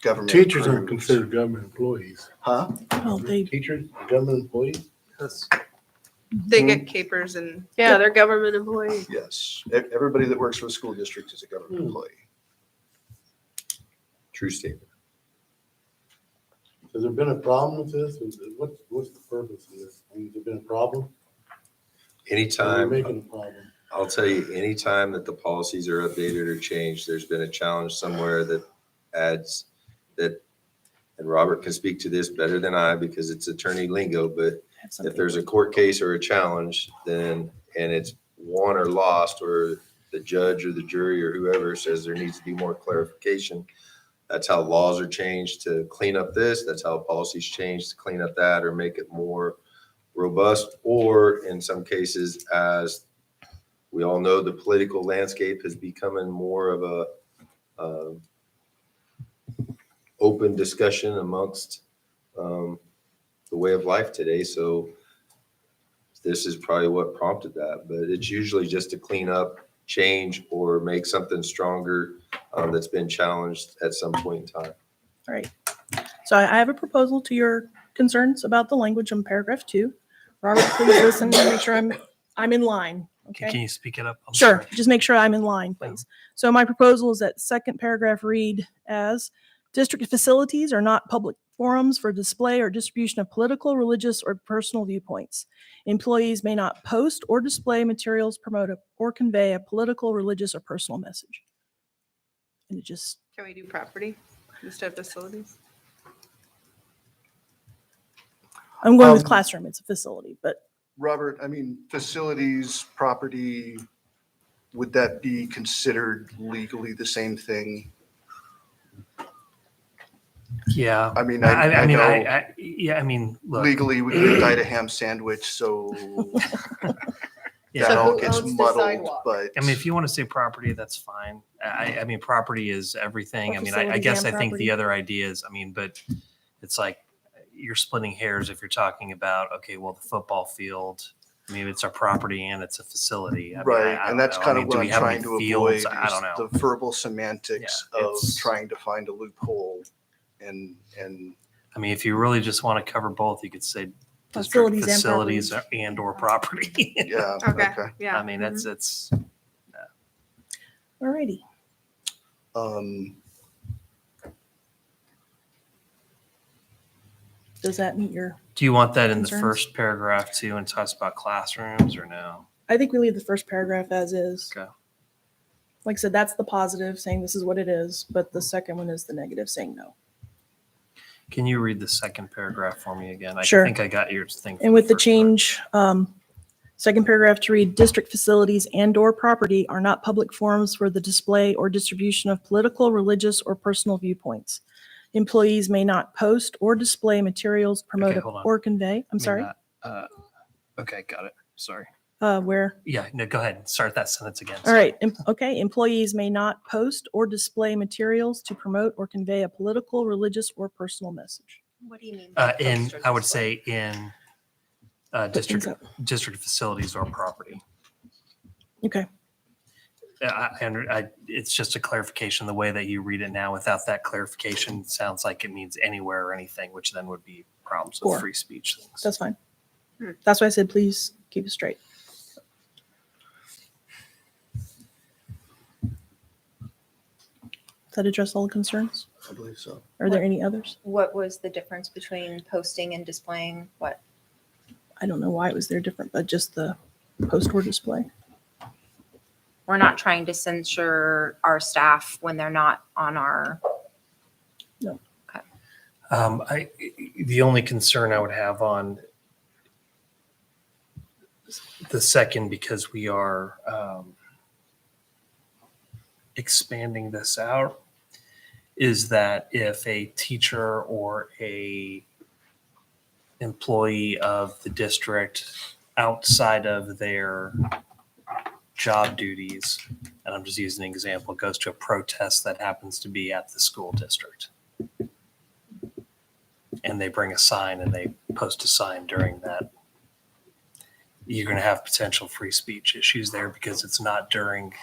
government. Teachers aren't approved. considered government employees. Huh? Oh, they, Teachers, government employees? Yes. They get capers and Yeah, they're government employees. Yes. Everybody that works for the school district is a government employee. True statement. Has there been a problem with this? What's the purpose of this? I mean, has there been a problem? Are we Anytime, making a problem? I'll tell you, anytime that the policies are updated or changed, there's been a challenge somewhere that that, and Robert can speak to this better than I because it's attorney lingo, but if there's a court case or a challenge, then, and it's won or lost, or the judge or the jury or whoever says there needs to be more clarification, that's how laws are changed to clean up this. That's how policies change to clean up that or make it more robust. Or in some cases, as we all know, the political landscape is becoming more of a open discussion amongst the way of life today. So this is probably what prompted that, but it's usually just to clean up, change, or make something stronger that's been challenged at some point in time. All right. So I have a proposal to your concerns about the language in paragraph 2. Robert, please listen and make sure I'm in line. Okay. Can you speak it up? I'm Sure. sorry. Just make sure I'm in line, please. So my proposal is that second paragraph read as district facilities are not public forums for display or distribution of political, religious, or personal viewpoints. Employees may not post or display materials, promote or convey a political, religious, or personal message. And it just, Can we do property instead of facilities? I'm going with classroom. It's a facility, but Robert, I mean, facilities, property, would that be considered legally the same thing? Yeah. I mean, I mean, know yeah, I mean, look, legally we could indict a ham sandwich, so yeah. that all who gets owns the muddled, sidewalk? but. I mean, if you want to say property, that's fine. I mean, property is everything. Or I mean, I facilities guess and I think property. the other idea is, I mean, but it's like you're splitting hairs if you're talking about, okay, well, the football field, I mean, it's our property and it's a facility. I mean, Right, I and don't that's know. I kind mean, of do what we I'm have trying any to fields? avoid, I don't is know. the verbal semantics Yeah, of it's- trying to find a loophole and I mean, if you really just want to cover both, you could say Facilities district and property. facilities and or property. yeah, Okay, okay. yeah. I mean, it's all righty. Does that meet your, Do you want that in the Concerns? first paragraph too, and talks about classrooms or no? I think we leave the first paragraph as is. Okay. Like I said, that's the positive saying this is what it is, but the second one is the negative saying no. Can you read the second paragraph for me again? I Sure. think I got your thing. for And with the first part. change, second paragraph to read, district facilities and or property are not public forums for the display or distribution of political, religious, or personal viewpoints. Employees may not post or display materials, promote, hold on. or convey. I'm I mean, sorry, okay, got it. Sorry. where? Yeah, no, go ahead. Start that sentence again. All right, okay. Employees may not post or display materials to promote or convey a political, religious, or personal message. What do you mean? by In, post or I would display? say in things district facilities or property. Okay, It's just a clarification. The way that you read it now, without that clarification, sounds like it means anywhere or anything, which then would be problems with Or. free speech things. that's fine. That's why I said, please keep it straight. Does that address all the concerns? I believe so. Are there any others? What was the difference between posting and displaying what? I don't know why it was there different, but just the post or display. We're not trying to censure our staff when they're not on our. The only concern I would have on the second, because we are expanding this out, is that if a teacher or a employee of the district outside of their job duties, and I'm just using an example, goes to a protest that happens to be at the school district, and they bring a sign and they post a sign during that, you're going to have potential free speech issues there because it's not during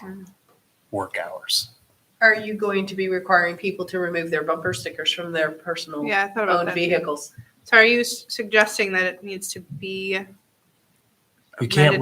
work hours. Are you going to be requiring people to remove their bumper stickers from their personal Yeah, I thought about owned that. vehicles? So are you suggesting that it needs to be? You cannot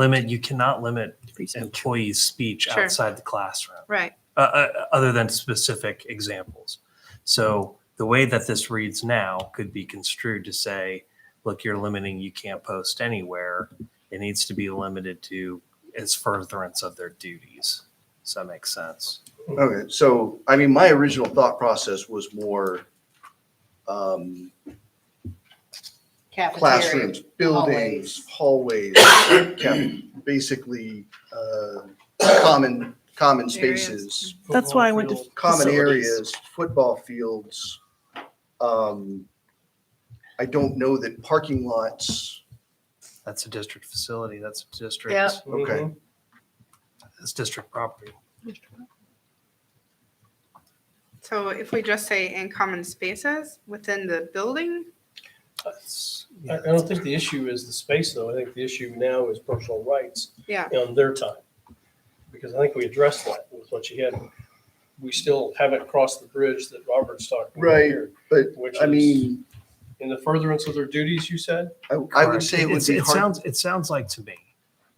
limit Free speech. employees' speech Sure. outside the classroom, Right. other than specific examples. So the way that this reads now could be construed to say, look, you're limiting, you can't post anywhere. It needs to be limited to as furtherance of their duties. Does that make sense? Okay, so, I mean, my original thought process was more Cafeteria. classrooms, buildings, hallways, basically common spaces, That's why I went to Football common facilities. areas, football fields. I don't know that parking lots, That's a district facility. That's a district. Yeah. field. okay. Mhm. That's district property. So if we just say in common spaces within the building, I don't think the issue is the space, though. I think the issue now is personal rights yeah, on their time. Because I think we addressed that with what you had. We still haven't crossed the bridge that Robert's talking about Right, here. but Which I is mean, in the furtherance of their duties, you said? I would Correct. say it would It's- be hard. It sounds like to me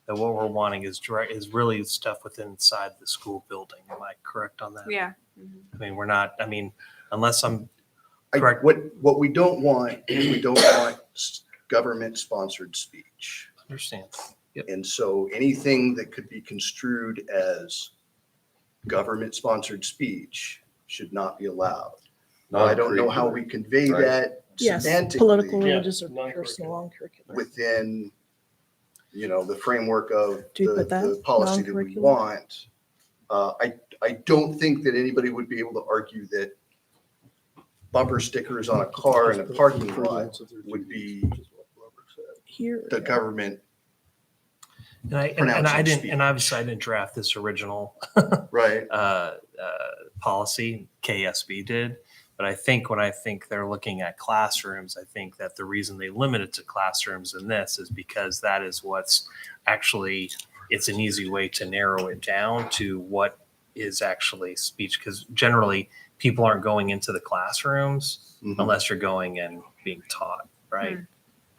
that what we're wanting is really stuff within inside the school building. Am I correct on that? yeah. I mean, we're not, I mean, unless I'm I- correct. What we don't want is we don't want government-sponsored speech. Understand. Yep. And so anything that could be construed as government-sponsored speech should not be allowed. Now, I don't know how we convey Right. that Yes, political, semantically Yeah, religious, or non-curricular. personal, non-curricular. within, the framework of Do you put that? the policy that we Non-curricular? want. I don't think that anybody would be able to argue that bumper stickers on a car in a parking lot would be Here. the government, And I pronouncing didn't, speech. and obviously I didn't draft this original right? policy, KSB did. But I think when I think they're looking at classrooms, I think that the reason they limit it to classrooms in this is because that is what's actually, it's an easy way to narrow it down to what is actually speech. Because generally people aren't going into the classrooms Mhm. unless you're going and being taught, right?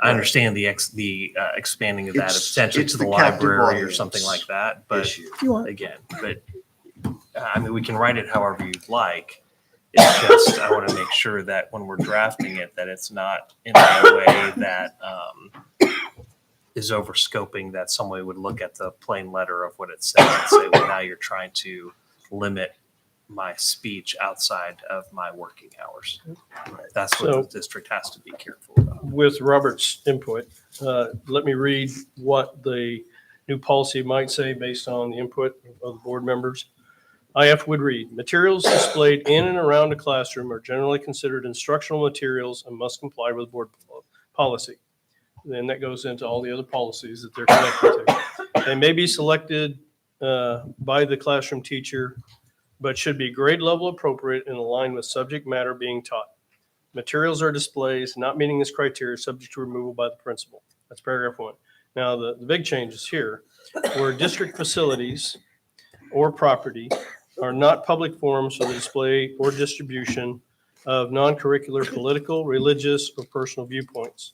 I Right. understand the expanding of that It's- essentially it's to the the captive library or something audience like that. But Issue. If you want. again, but I mean, we can write it however you'd like. It's just, I want to make sure that when we're drafting it, that it's not in a way that is over scoping, that somebody would look at the plain letter of what it says and say, well, now you're trying to limit my speech outside of my working hours. That's what So- the district has to be careful about. With Robert's input, let me read what the new policy might say based on the input of the board members. IF would read, materials displayed in and around a classroom are generally considered instructional materials and must comply with board policy. Then that goes into all the other policies that they're connected to. They may be selected by the classroom teacher, but should be grade level appropriate and aligned with subject matter being taught. Materials or displays not meeting this criteria subject to removal by the principal. That's paragraph 1. Now, the big change is here, where district facilities or property are not public forums for the display or distribution of non-curricular political, religious, or personal viewpoints.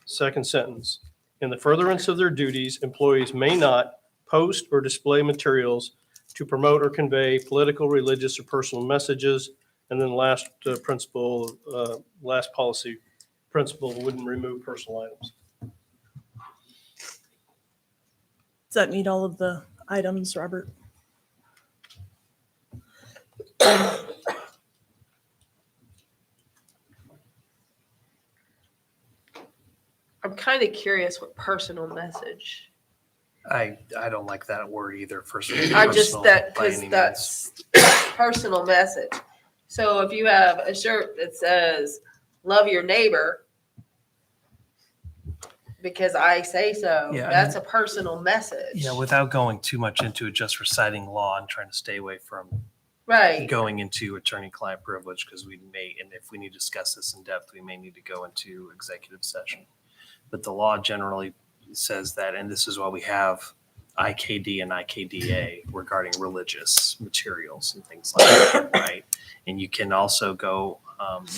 Second sentence, in the furtherance of their duties, employees may not post or display materials to promote or convey political, religious, or personal messages. And then last principle, last policy principle wouldn't remove personal items. Does that meet all of the items, Robert? I'm kind of curious what personal message. I don't like that word either. I'm just personal that, by because any means. that's personal message. So if you have a shirt that says, love your neighbor, because I say so, Yeah, that's a personal message. Yeah, without going too much into it, just reciting law and trying to stay away from Right. going into attorney-client privilege, because we may, and if we need to discuss this in depth, we may need to go into executive session. But the law generally says that, and this is why we have IKD and IKDA regarding religious materials and things like that, right? And you can also go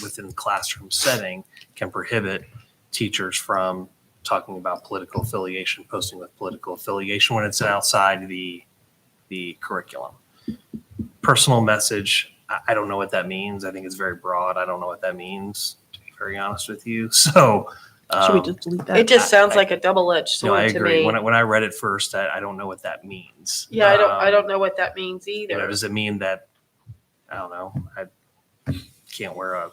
within the classroom setting, can prohibit teachers from talking about political affiliation, posting with political affiliation when it's outside the curriculum. Personal message, I don't know what that means. I think it's very broad. I don't know what that means, to be very honest with you. So Should we just delete that? It just sounds like a double-edged no, I sword to agree. me. When I read it first, I don't know what that means. Yeah, I don't know what that means either. Does it mean that, I don't know, I can't wear a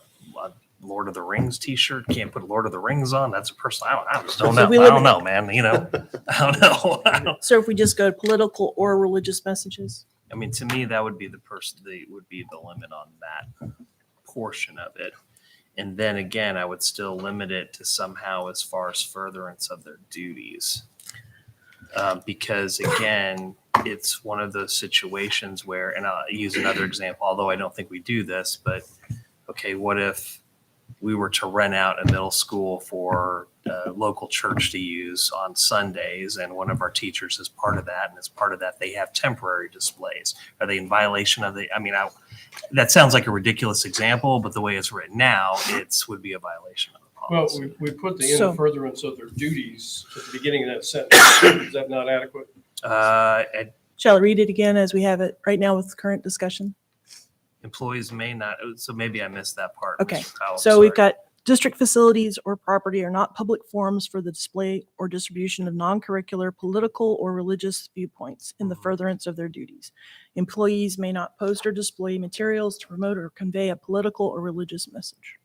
Lord of the Rings T-shirt. Can't put Lord of the Rings on. That's a personal. I just don't So know. we I don't limit- know, man. You know, I don't know. So if we just go political or religious messages? I mean, to me, that would be the would be the limit on that portion of it. And then again, I would still limit it to somehow as far as furtherance of their duties. Because again, it's one of those situations where, and I'll use another example, although I don't think we do this, but okay, what if we were to rent out a middle school for a local church to use on Sundays, and one of our teachers is part of that, and as part of that, they have temporary displays? Are they in violation of that sounds like a ridiculous example, but the way it's written now, would be a violation of the Well, policy. we put the So- in furtherance of their duties at the beginning of that sentence. Is that not adequate? Shall I read it again as we have it right now with current discussion? Employees may not, so maybe I missed that part. Okay, Mr. Powell, So we've sorry. got district facilities or property are not public forums for the display or distribution of non-curricular, political, or religious viewpoints in the furtherance of their duties. Employees may not post or display materials to promote or convey a political or religious message.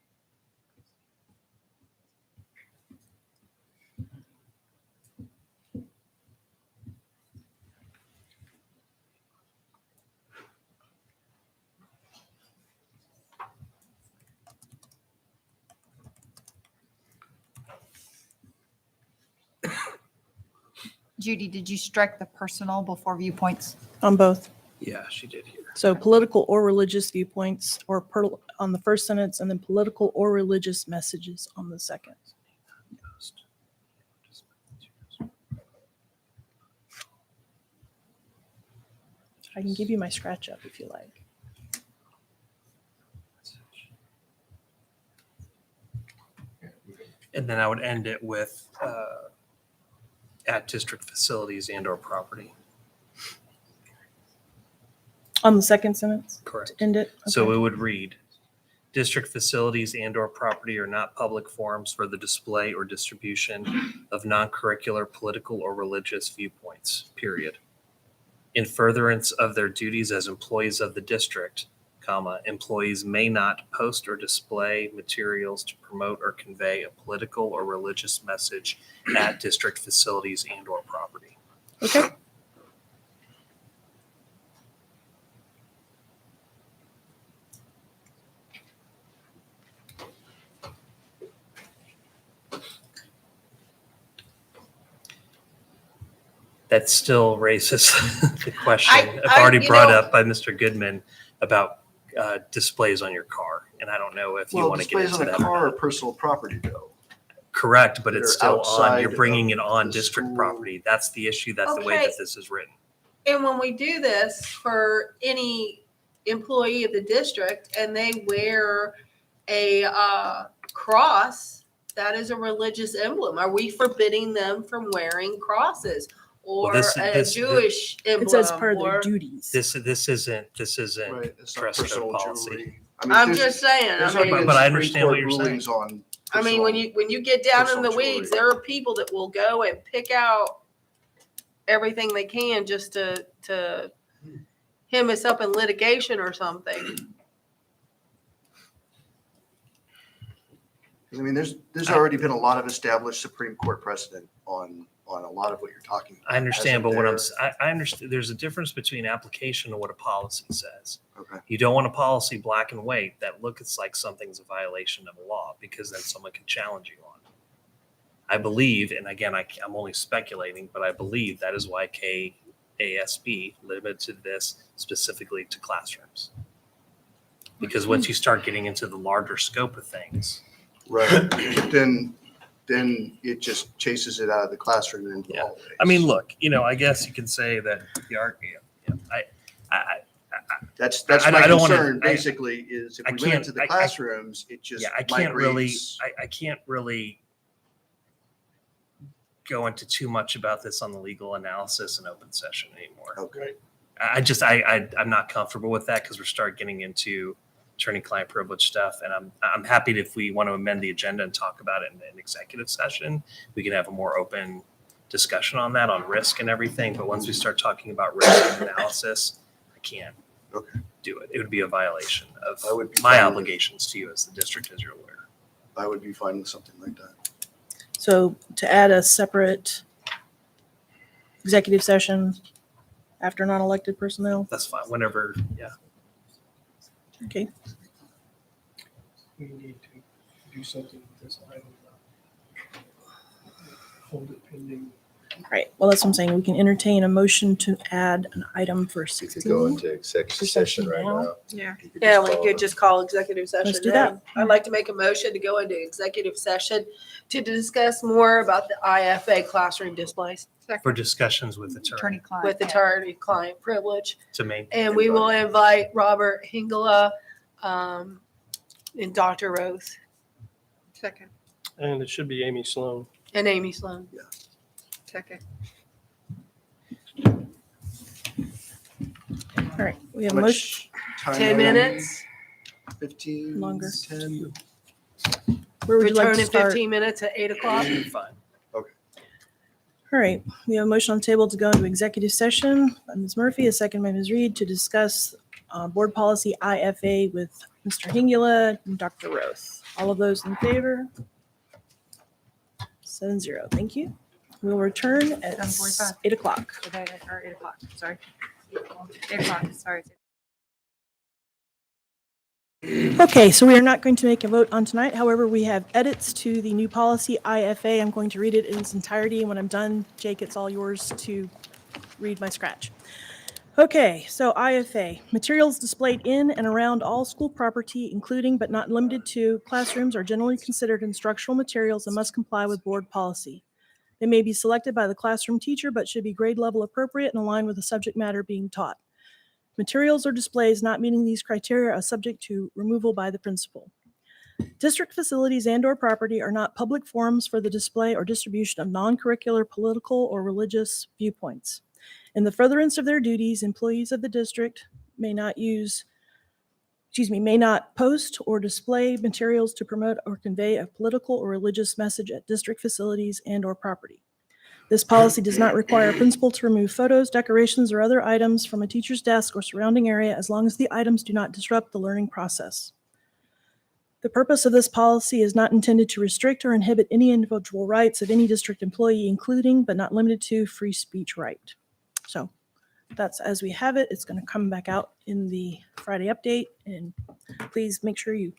Judy, did you strike the personal before viewpoints? On both. Yeah, she did here. So political or religious viewpoints on the first sentence, and then political or religious messages on the second. I can give you my scratch up if you like. And then I would end it with at district facilities and or property. On the second sentence? Correct. End it? So Okay. it would read, district facilities and or property are not public forums for the display or distribution of non-curricular, political, or religious viewpoints, period. In furtherance of their duties as employees of the district, comma, employees may not post or display materials to promote or convey a political or religious message at district facilities and or property. Okay. That still raises the question I- I've already you brought know- up by Mr. Goodman about displays on your car. And I don't know if you Well, want to get displays into on a that or car are not. personal property though. Correct, but it's They're still on. You're outside bringing it of on the district school. property. That's the issue. That's the way Okay. that this is written. And when we do this for any employee of the district and they wear a cross, that is a religious emblem. Are we forbidding them from wearing crosses or this- a this- Jewish emblem? It says per their or- duties. This isn't Right, it's not dress code personal policy. jewelry. I'm there's- just saying, I there's mean- already been But I Supreme understand what Court you're saying. rulings on I mean, when you get down in the personal weeds, jewelry. there are people that will go and pick out everything they can just to hem us up in litigation or something. I mean, there's already been a lot of established Supreme Court precedent on a lot of what you're talking about. I understand, but Hasn't there? I understand. There's a difference between application and what a policy says. Okay. You don't want a policy black and white that looks like something's a violation of a law, because then someone can challenge you on it. I believe, and again, I'm only speculating, but I believe that is why KASB limited this specifically to classrooms. Because once you start getting into the larger scope of things, Right. Then it just chases it out of the classroom and into the Yeah. hallways. I mean, look, I guess you can say that the argument. That's I my don't wanna- concern, basically, is if I we went into can't- the classrooms, it just Yeah, I can't really, migrates. I can't really go into too much about this on the legal analysis and open session anymore. Okay. I'm not comfortable with that, because we're start getting into attorney-client privilege stuff, and I'm happy to, if we want to amend the agenda and talk about it in an executive session, we can have a more open discussion on that, on risk and everything. But once we start talking about risk and analysis, I can't Okay. do it. It would be a violation of I would be my fine with it. obligations to you as the district, as you're aware. I would be fine with something like that. So to add a separate executive session after non-elected personnel? That's fine, whenever, yeah. Okay. We need to do something with this item. Hold it pending. All right. Well, that's what I'm saying. We can entertain a motion to add an item for We 16. could go into executive session right now. now. Yeah. You could Yeah, just we call could it. just call executive session. Let's do then. that. I'd like to make a motion to go into executive session to discuss more about the IFA classroom displays For discussions with attorney Attorney-client. with attorney-client privilege. to maintain. And we will invite Robert Hingela and Dr. Rose Second, And it should be Amy Sloan. and Amy Sloan. second. All right. We have How a much motion. time 10 do we have? minutes, 15? Longer. 10? Where would you like return to in start? 15 minutes at 8 o'clock. Fine. All right. We have a motion on the table to go into executive session by Ms. Murphy, a second by Ms. Reed, to discuss board policy IFA with Mr. Hingula and Dr. Roth. All of those in favor? 7-0. Thank you. We'll return at 7:45. 8 o'clock. Or 8 o'clock, sorry. 8 o'clock, sorry. Okay, so we are not going to make a vote on tonight. However, we have edits to the new policy IFA. I'm going to read it in its entirety. And when I'm done, Jake, it's all yours to read my scratch. Okay, so IFA, materials displayed in and around all school property, including but not limited to classrooms, are generally considered instructional materials and must comply with board policy. They may be selected by the classroom teacher, but should be grade level appropriate and aligned with the subject matter being taught. Materials or displays not meeting these criteria are subject to removal by the principal. District facilities and/or property are not public forums for the display or distribution of non-curricular political or religious viewpoints. In the furtherance of their duties, employees of the district may not post or display materials to promote or convey a political or religious message at district facilities and/or property. This policy does not require a principal to remove photos, decorations, or other items from a teacher's desk or surrounding area as long as the items do not disrupt the learning process. The purpose of this policy is not intended to restrict or inhibit any individual rights of any district employee, including but not limited to free speech right. So that's as we have it. It's going to come back out in the Friday update, and please make sure you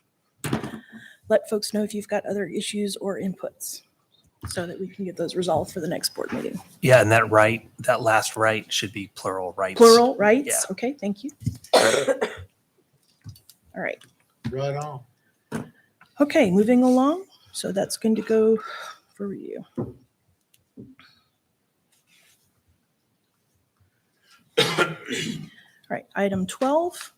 let folks know if you've got other issues or inputs, so that we can get those resolved for the next board meeting. Yeah, and that last right should be plural rights. Plural rights? Yeah. Okay, thank you. All right. Right on. Okay, moving along. So that's going to go for review. All right, item 12.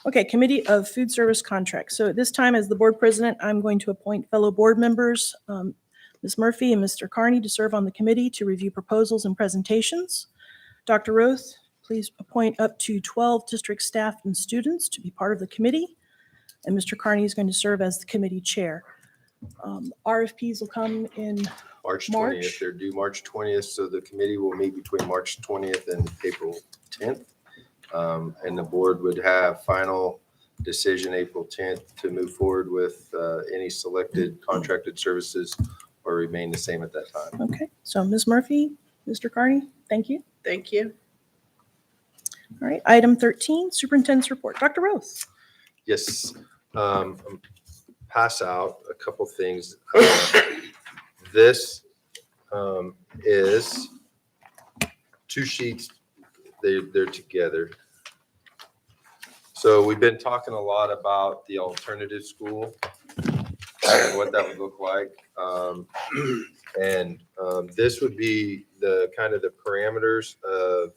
Okay, Committee of Food Service Contracts. So at this time, as the board president, I'm going to appoint fellow board members, Ms. Murphy and Mr. Carney, to serve on the committee to review proposals and presentations. Dr. Roth, please appoint up to 12 district staff and students to be part of the committee. And Mr. Carney is going to serve as the committee chair. RFPs will come in March March. 20th. They're due March 20th, so the committee will meet between March 20th and April 10th. And the board would have final decision April 10th to move forward with any selected contracted services or remain the same at that time. Okay, so Ms. Murphy, Mr. Carney, thank you. Thank you. All right, item 13, Superintendent's Report. Dr. Rose. Yes, pass out a couple things. This is two sheets. They're together. So we've been talking a lot about the alternative school and what that would look like. This would be the kind of the parameters of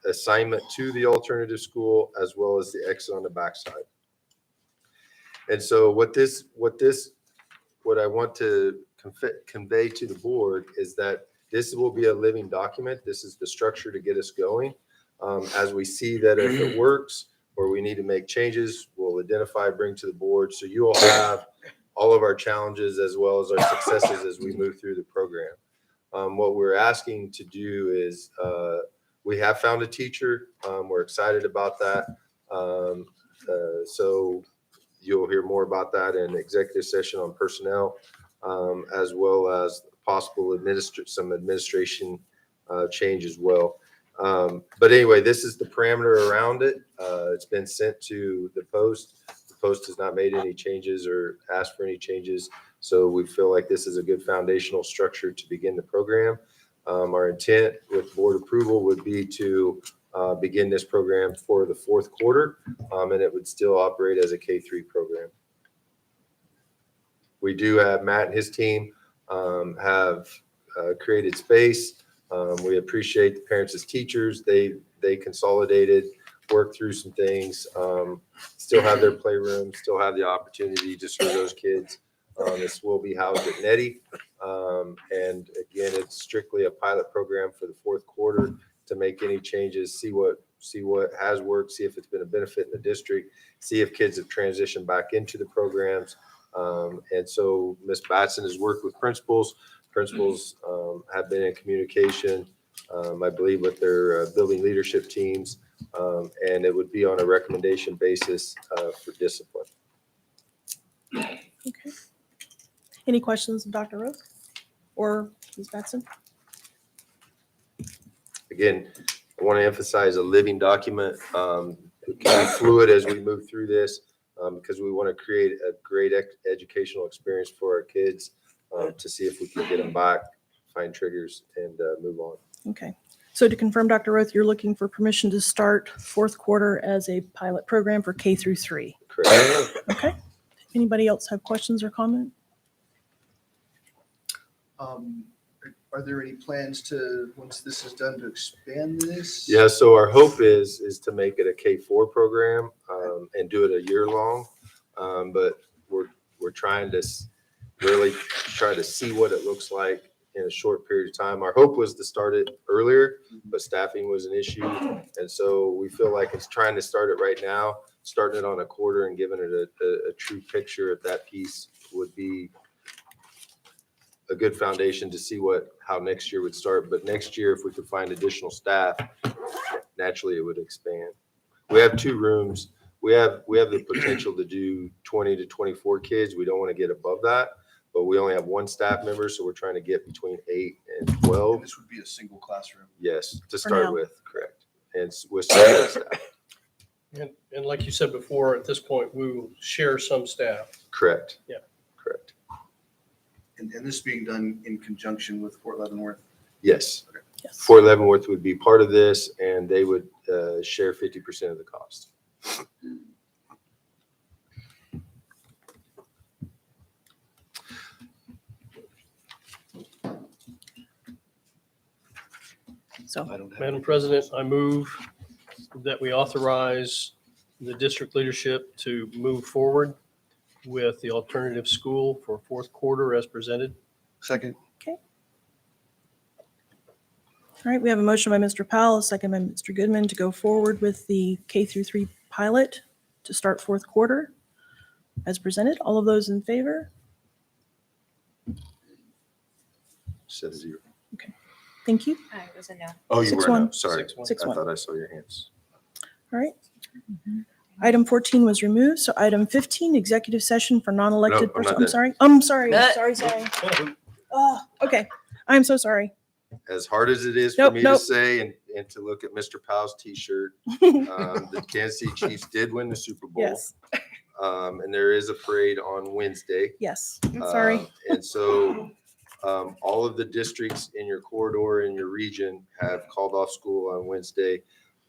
assignment to the alternative school as well as the exit on the backside. And so what I want to convey to the board is that this will be a living document. This is the structure to get us going. As we see that if it works or we need to make changes, we'll identify, bring to the board. So you will have all of our challenges as well as our successes as we move through the program. What we're asking to do is we have found a teacher. We're excited about that. So you'll hear more about that in executive session on personnel, as well as possible some administration change as well. But anyway, this is the parameter around it. It's been sent to the Post. The Post has not made any changes or asked for any changes. So we feel like this is a good foundational structure to begin the program. Our intent with board approval would be to begin this program for the fourth quarter, and it would still operate as a K-3 program. We do have Matt and his team have created space. We appreciate the parents as teachers. They consolidated, worked through some things, still have their playroom, still have the opportunity to serve those kids. This will be housed at Nettie. And again, it's strictly a pilot program for the fourth quarter to make any changes, see what has worked, see if it's been a benefit in the district, see if kids have transitioned back into the programs. And so Ms. Batson has worked with principals. Principals have been in communication, I believe, with their building leadership teams. And it would be on a recommendation basis for discipline. Okay. Any questions of Dr. Rose or Ms. Batson? Again, I want to emphasize a living document. It can be fluid as we move through this because we want to create a great educational experience for our kids to see if we can get them back, find triggers, and move on. Okay. So to confirm, Dr. Roth, you're looking for permission to start fourth quarter as a pilot program for K through 3. Correct. Okay. Anybody else have questions or comment? Are there any plans to, once this is done, to expand this? Yeah, so our hope is to make it a K-4 program and do it a year long. But we're trying to really try to see what it looks like in a short period of time. Our hope was to start it earlier, but staffing was an issue. And so we feel like it's trying to start it right now, starting it on a quarter and giving it a true picture of that piece would be a good foundation to see how next year would start. But next year, if we could find additional staff, naturally it would expand. We have 2 rooms. We have the potential to do 20 to 24 kids. We don't want to get above that, but we only have 1 staff member, so we're trying to get between 8 and 12. And this would be a single classroom. Yes, to For start now. with, correct. And with staff. And like you said before, at this point, we will share some staff. Correct. Yeah. Correct. And this being done in conjunction with Fort Leavenworth? Yes. Yes. Fort Leavenworth would be part of this, and they would share 50% of the cost. So Madam President, I move that we authorize the district leadership to move forward with the alternative school for fourth quarter as presented. Second. all right, we have a motion by Mr. Powell, a second by Mr. Goodman to go forward with the K through 3 pilot to start fourth quarter as presented. All of those in favor? 7-0. Thank you. It was a no. Oh, you were, 6-1. no, sorry. 6-1. 6-1. I thought I saw your hands. All right. Item 14 was removed. So item 15, executive session for non-elected No, I'm person. not I'm done. sorry. Sorry. Oh, okay. I'm so sorry. As hard as it is for Nope, me nope. to say and to look at Mr. Powell's t-shirt, the Kansas City Chiefs did win the Super Bowl. Yes. And there is a parade on Wednesday. Yes. Sorry. And so all of the districts in your corridor, in your region, have called off school on Wednesday.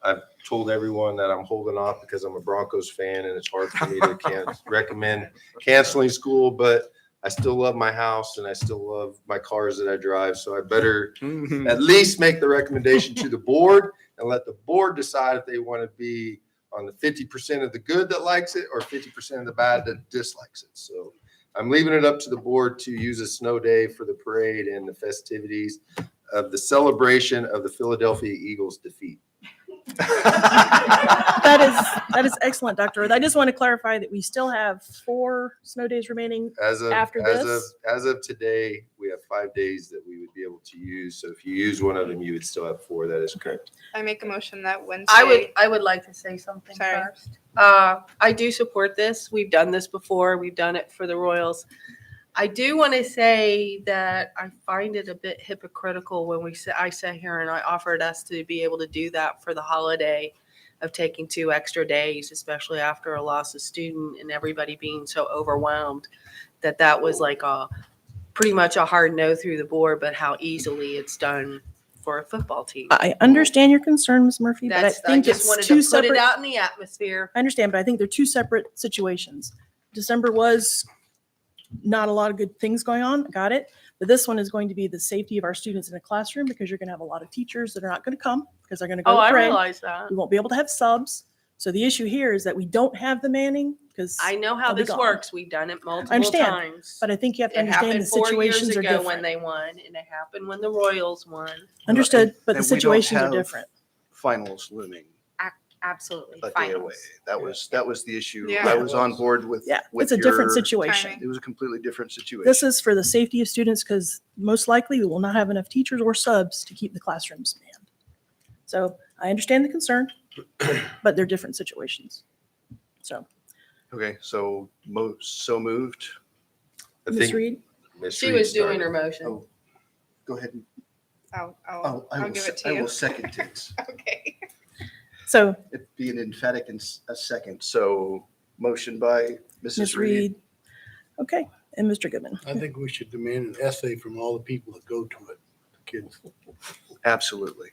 I've told everyone that I'm holding off because I'm a Broncos fan and it's hard for me to recommend canceling school, but I still love my house and I still love my cars that I drive. So I better at least make the recommendation to the board and let the board decide if they want to be on the 50% of the good that likes it or 50% of the bad that dislikes it. So I'm leaving it up to the board to use a snow day for the parade and the festivities of the celebration of the Philadelphia Eagles defeat. That is excellent, Dr. Roth. I just want to clarify that we still have 4 snow days remaining. After this? As of today, we have 5 days that we would be able to use. So if you use one of them, you would still have 4. That is correct. I make a motion that Wednesday. I would like to say something Sorry. first. I do support this. We've done this before. We've done it for the Royals. I do want to say that I find it a bit hypocritical when I sat here and I offered us to be able to do that for the holiday of taking 2 extra days, especially after a loss of student and everybody being so overwhelmed, that was like pretty much a hard no through the board, but how easily it's done for a football team. I understand your concern, Ms. Murphy, but I think just it's wanted 2 to put it separate. out in the atmosphere. I understand, but I think they're 2 separate situations. December was not a lot of good things going on. Got it. But this one is going to be the safety of our students in the classroom, because you're going to have a lot of teachers that are not going to come because they're going to go Oh, to I parade. realize that. We won't be able to have subs. So the issue here is that we don't have the manning because I know how they'll be this gone. works. We've done it multiple understand, times. But I think you have to It understand the happened 4 years situations are ago different. when they won, and it happened when the Royals won. Understood, but the And we don't situations are have different. Finals looming Absolutely. a day Finals. away. That was the issue. Yeah. I was on board with. Yeah, with it's a different your- situation. timing. It was a completely different situation. This is for the safety of students because most likely we will not have enough teachers or subs to keep the classrooms manned. So I understand the concern, but they're different situations. So, Okay, so so moved. I Ms. think Reed? Ms. She Reed was doing started. her motion. Oh, go ahead. I'll I will give it to I you. will second it. Okay. So It'd be an emphatic in a second. So motion by Ms. Mrs. Reed. Reed. Okay, and Mr. Goodman. I think we should demand an essay from all the people that go to it, the kids. Absolutely.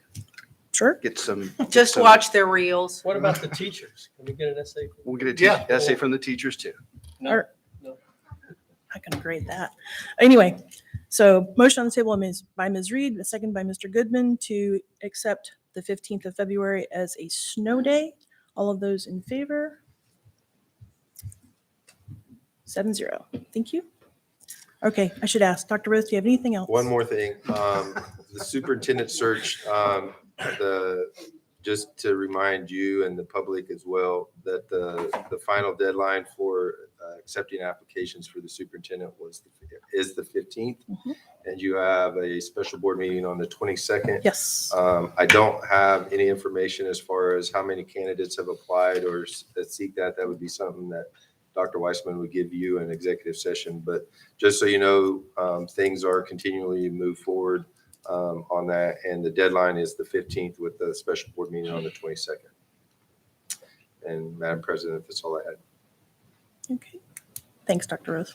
Sure. Get some. Just some- watch their reels. What about the teachers? Can we get an essay? We'll get a Yeah. essay from the teachers too. No. I can grade that. Anyway, so motion on the table by Ms. Reed, a second by Mr. Goodman to accept the 15th of February as a snow day. All of those in favor? 7-0. Thank you. Okay, I should ask, Dr. Roth, do you have anything else? One more thing, the superintendent search, just to remind you and the public as well, that the final deadline for accepting applications for the superintendent is the 15th. Mhm. And you have a special board meeting on the 22nd. Yes. I don't have any information as far as how many candidates have applied or that seek that. That would be something that Dr. Weissman would give you an executive session. But just so you know, things are continually moved forward on that. And the deadline is the 15th with the special board meeting on the 22nd. And Madam President, that's all I had. Okay. Thanks, Dr. Roth.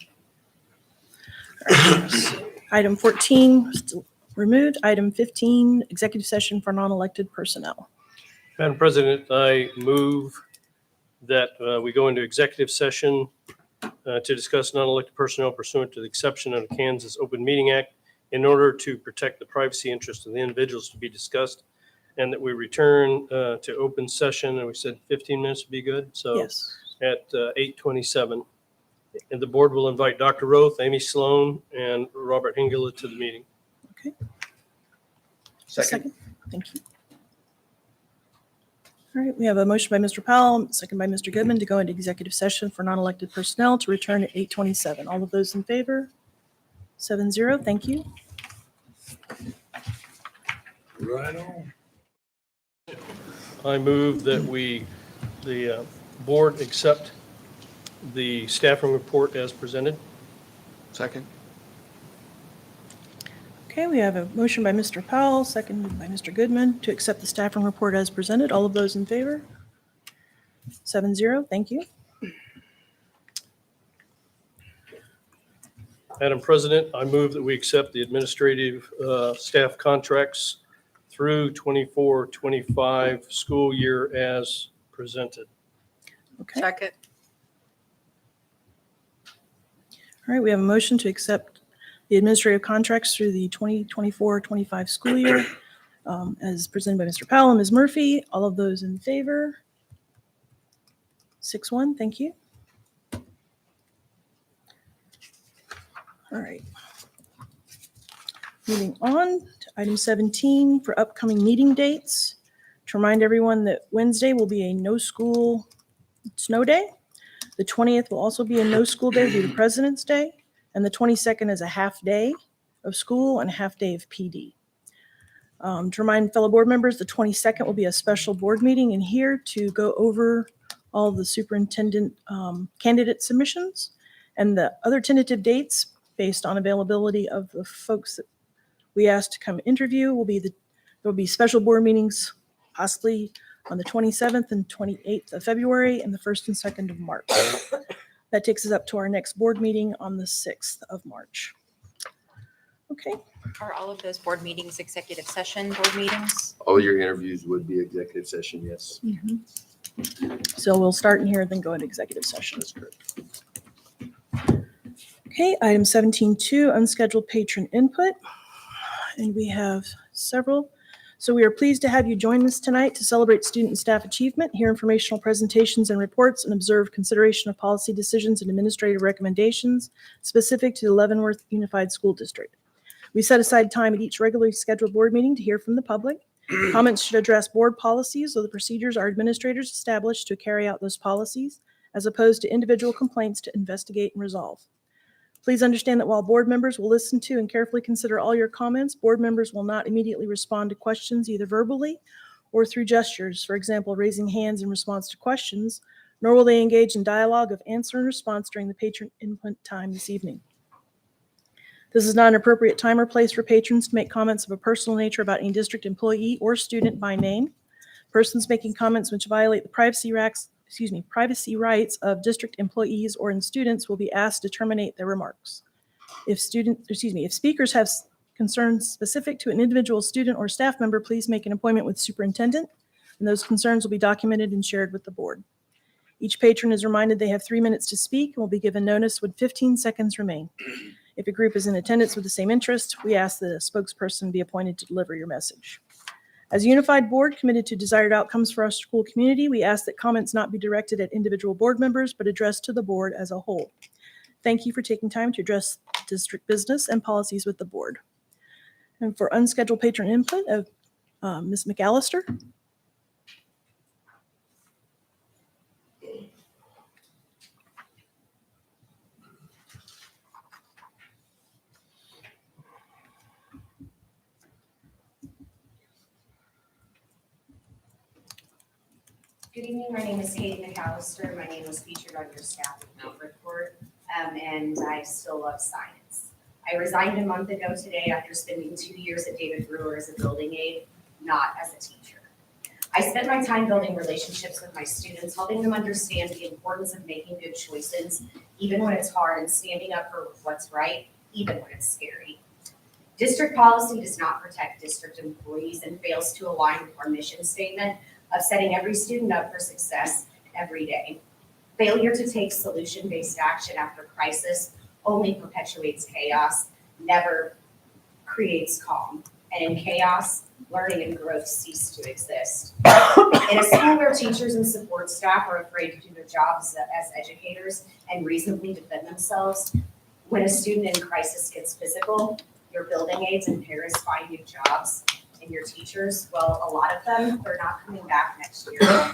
All right. Item 14, still removed. Item 15, executive session for non-elected personnel. Madam President, I move that we go into executive session to discuss non-elected personnel pursuant to the exception of the Kansas Open Meeting Act in order to protect the privacy interests of the individuals to be discussed, and that we return to open session, and we said 15 minutes would be good, so Yes. at 8:27. And the board will invite Dr. Roth, Amy Sloan, and Robert Hingela to the meeting. Okay. Second. Thank you. All right, we have a motion by Mr. Powell, second by Mr. Goodman to go into executive session for non-elected personnel to return at 8:27. All of those in favor? 7-0, thank you. Right on. I move that the board accept the staffing report as presented. Second. Okay, we have a motion by Mr. Powell, seconded by Mr. Goodman to accept the staffing report as presented. All of those in favor? 7-0, thank you. Madam President, I move that we accept the administrative staff contracts through 24-25 school year as presented. Okay, Second. all right, we have a motion to accept the administrative contracts through the 2024-25 school year as presented by Mr. Powell and Ms. Murphy. All of those in favor? 6-1, thank you. All right. Moving on to item 17 for upcoming meeting dates. To remind everyone that Wednesday will be a no school snow day. The 20th will also be a no school day due to President's Day. And the 22nd is a half day of school and a half day of PD. To remind fellow board members, the 22nd will be a special board meeting in here to go over all the superintendent candidate submissions. And the other tentative dates, based on availability of the folks that we asked to come interview, there will be special board meetings possibly on the 27th and 28th of February and the 1st and 2nd of March. That takes us up to our next board meeting on the 6th of March. Okay. Are all of those board meetings executive session board meetings? All your interviews would be executive session, yes. So we'll start in here, then go into executive session. Okay, item 17.2, unscheduled patron input. And we have several. So we are pleased to have you join us tonight to celebrate student and staff achievement, hear informational presentations and reports, and observe consideration of policy decisions and administrative recommendations specific to the Leavenworth Unified School District. We set aside time at each regularly scheduled board meeting to hear from the public. Comments should address board policies or the procedures our administrators established to carry out those policies, as opposed to individual complaints to investigate and resolve. Please understand that while board members will listen to and carefully consider all your comments, board members will not immediately respond to questions either verbally or through gestures, for example, raising hands in response to questions, nor will they engage in dialogue of answer and response during the patron input time this evening. This is not an appropriate time or place for patrons to make comments of a personal nature about any district employee or student by name. Persons making comments which violate the privacy rights of district employees or in students will be asked to terminate their remarks. If speakers have concerns specific to an individual student or staff member, please make an appointment with superintendent, and those concerns will be documented and shared with the board. Each patron is reminded they have 3 minutes to speak and will be given notice when 15 seconds remain. If a group is in attendance with the same interest, we ask that a spokesperson be appointed to deliver your message. As a unified board committed to desired outcomes for our school community, we ask that comments not be directed at individual board members, but addressed to the board as a whole. Thank you for taking time to address district business and policies with the board. And for unscheduled patron input of Ms. McAllister. Good evening, my name is Katie McAllister. My name was featured on your staff account report, and I still love science. I resigned a month ago today after spending 2 years at David Brewer as a building aide, not as a teacher. I spend my time building relationships with my students, helping them understand the importance of making good choices, even when it's hard, and standing up for what's right, even when it's scary. District policy does not protect district employees and fails to align with our mission statement of setting every student up for success every day. Failure to take solution-based action after crisis only perpetuates chaos, never creates calm. And in chaos, learning and growth cease to exist. In a school where teachers and support staff are afraid to do their jobs as educators and reasonably defend themselves, when a student in crisis gets physical, your building aides and parents find new jobs, and your teachers, well, a lot of them, they're not coming back next year.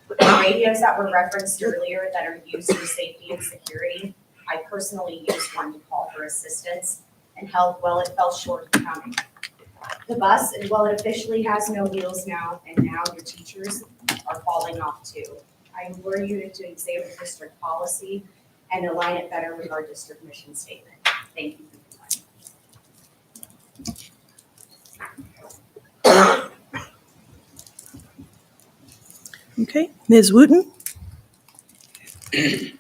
The radios that were referenced earlier that are used for safety and security, I personally used one to call for assistance and help, well, it fell short of coming. The bus, well, it officially has no wheels now, and now your teachers are falling off too. I implore you to examine district policy and align it better with our district mission statement. Thank you for your time. Okay, Ms. Wooten. Good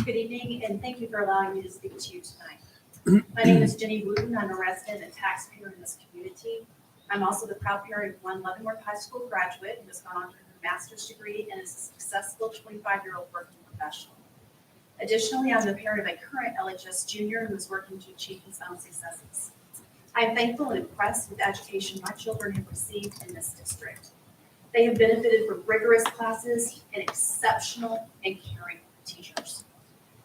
evening, and thank you for allowing me to speak to you tonight. My name is Jenny Wooten. I'm a resident and taxpayer in this community. I'm also the proud parent of one Leavenworth High School graduate who has gone on to her master's degree and is a successful 25-year-old working professional. Additionally, I'm the parent of a current LHS junior who is working to achieve his own successes. I am thankful and impressed with the education my children have received in this district. They have benefited from rigorous classes and exceptional and caring teachers.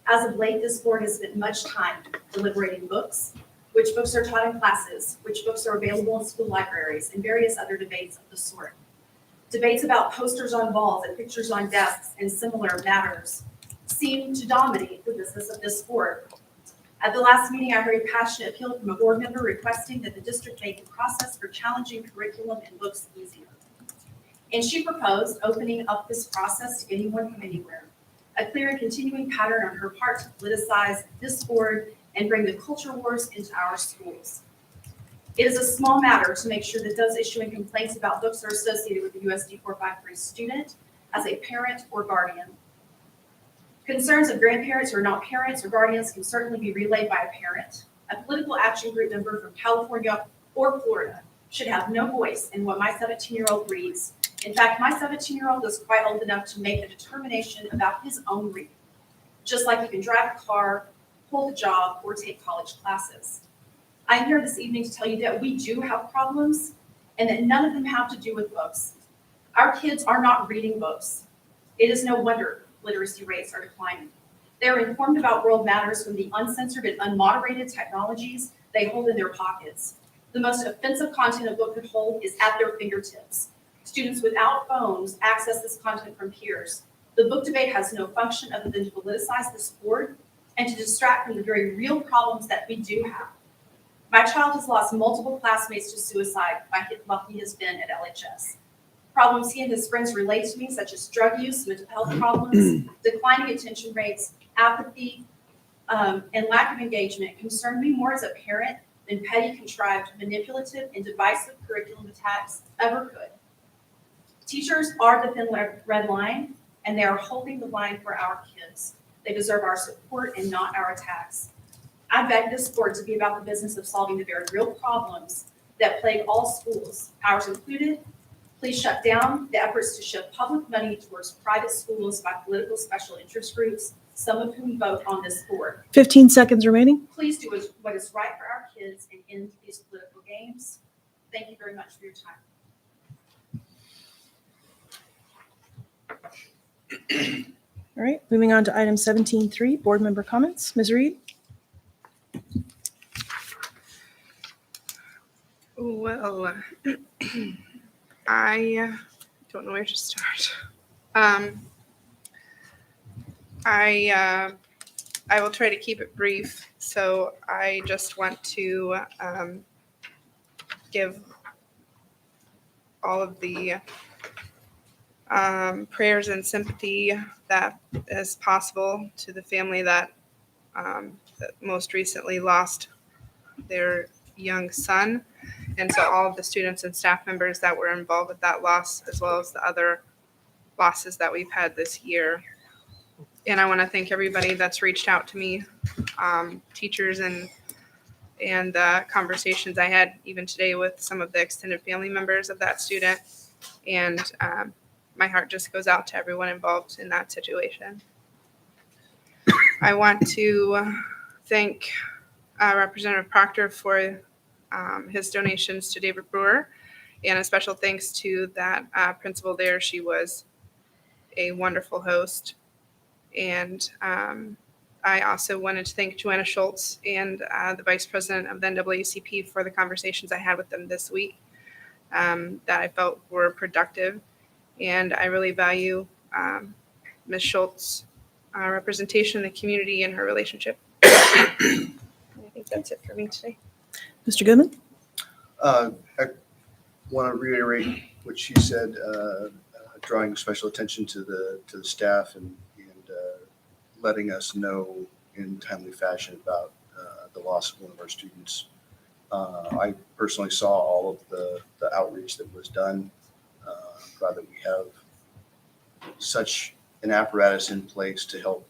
As of late, this board has spent much time deliberating books, which books are taught in classes, which books are available in school libraries, and various other debates of the sort. Debates about posters on walls and pictures on desks and similar matters seem to dominate the business of this board. At the last meeting, I heard a passionate appeal from a board member requesting that the district make the process for challenging curriculum and books easier. And she proposed opening up this process to anyone from anywhere, a clear and continuing pattern on her part to politicize this board and bring the culture wars into our schools. It is a small matter to make sure that those issuing complaints about books are associated with the USD 453 student as a parent or guardian. Concerns of grandparents who are not parents or guardians can certainly be relayed by a parent. A political action group member from California or Florida should have no voice in what my 17-year-old reads. In fact, my 17-year-old is quite old enough to make a determination about his own reading, just like he can drive a car, hold a job, or take college classes. I'm here this evening to tell you that we do have problems and that none of them have to do with books. Our kids are not reading books. It is no wonder literacy rates are declining. They are informed about world matters from the uncensored and unmoderated technologies they hold in their pockets. The most offensive content a book could hold is at their fingertips. Students without phones access this content from peers. The book debate has no function other than to politicize this board and to distract from the very real problems that we do have. My child has lost multiple classmates to suicide while he has been at LHS. Problems he and his friends relate to me, such as drug use, mental health problems, declining attention rates, apathy, and lack of engagement, concern me more as a parent than petty, contrived, manipulative, and divisive curriculum attacks ever could. Teachers are the thin red line, and they are holding the line for our kids. They deserve our support and not our attacks. I beg this board to be about the business of solving the very real problems that plague all schools, ours included. Please shut down the efforts to shift public money towards private schools by political special interest groups, some of whom vote on this board. 15 seconds remaining. Please do what is right for our kids and end these political games. Thank you very much for your time. All right, moving on to item 17.3, board member comments. Ms. Reed? Well, I don't know where to start. I will try to keep it brief. So I just want to give all of the prayers and sympathy that is possible to the family that most recently lost their young son, and so all of the students and staff members that were involved with that loss, as well as the other losses that we've had this year. And I want to thank everybody that's reached out to me, teachers and conversations I had even today with some of the extended family members of that student. And my heart just goes out to everyone involved in that situation. I want to thank Representative Proctor for his donations to David Brewer, and a special thanks to that principal there. She was a wonderful host. And I also wanted to thank Joanna Schultz and the vice president of the NAACP for the conversations I had with them this week that I felt were productive. And I really value Ms. Schultz's representation in the community and her relationship. I think that's it for me today. Mr. Goodman? I want to reiterate what she said, drawing special attention to the staff and letting us know in timely fashion about the loss of one of our students. I personally saw all of the outreach that was done. I'm glad that we have such an apparatus in place to help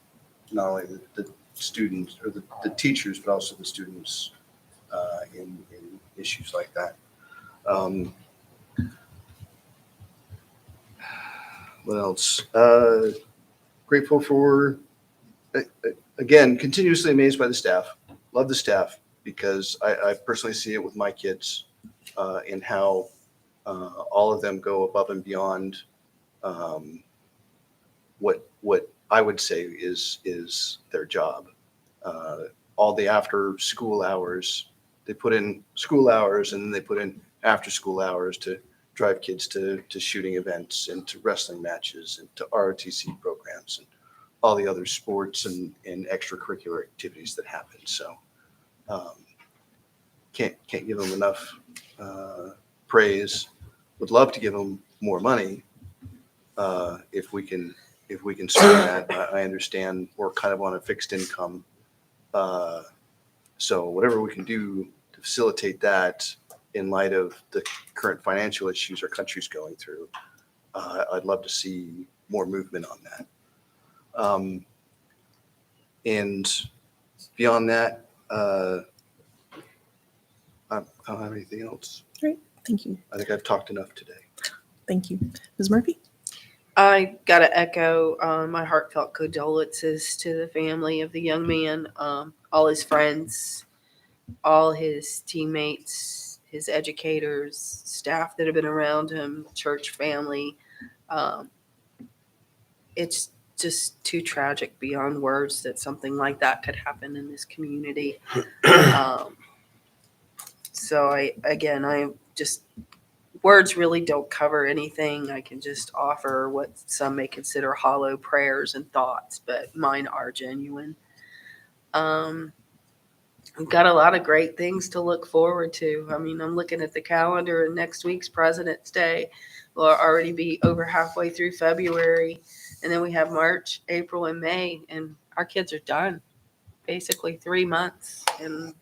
not only the students or the teachers, but also the students in issues like that. What else? Grateful for, again, continuously amazed by the staff. Love the staff because I personally see it with my kids in how all of them go above and beyond what I would say is their job. All the after school hours they put in school hours and then they put in after school hours to drive kids to shooting events and to wrestling matches and to ROTC programs and all the other sports and extracurricular activities that happen. So can't give them enough praise. Would love to give them more money if we can spend that. I understand we're kind of on a fixed income. So whatever we can do to facilitate that in light of the current financial issues our country's going through, I'd love to see more movement on that. And beyond that, I don't have anything else. Great, thank you. I think I've talked enough today. Thank you. Ms. Murphy? I got to echo my heartfelt condolences to the family of the young man, all his friends, all his teammates, his educators, staff that have been around him, church family. It's just too tragic beyond words that something like that could happen in this community. So I just, words really don't cover anything. I can just offer what some may consider hollow prayers and thoughts, but mine are genuine. We've got a lot of great things to look forward to. I mean, I'm looking at the calendar and next week's President's Day will already be over halfway through February. And then we have March, April, and May, and our kids are done. Basically 3 months. And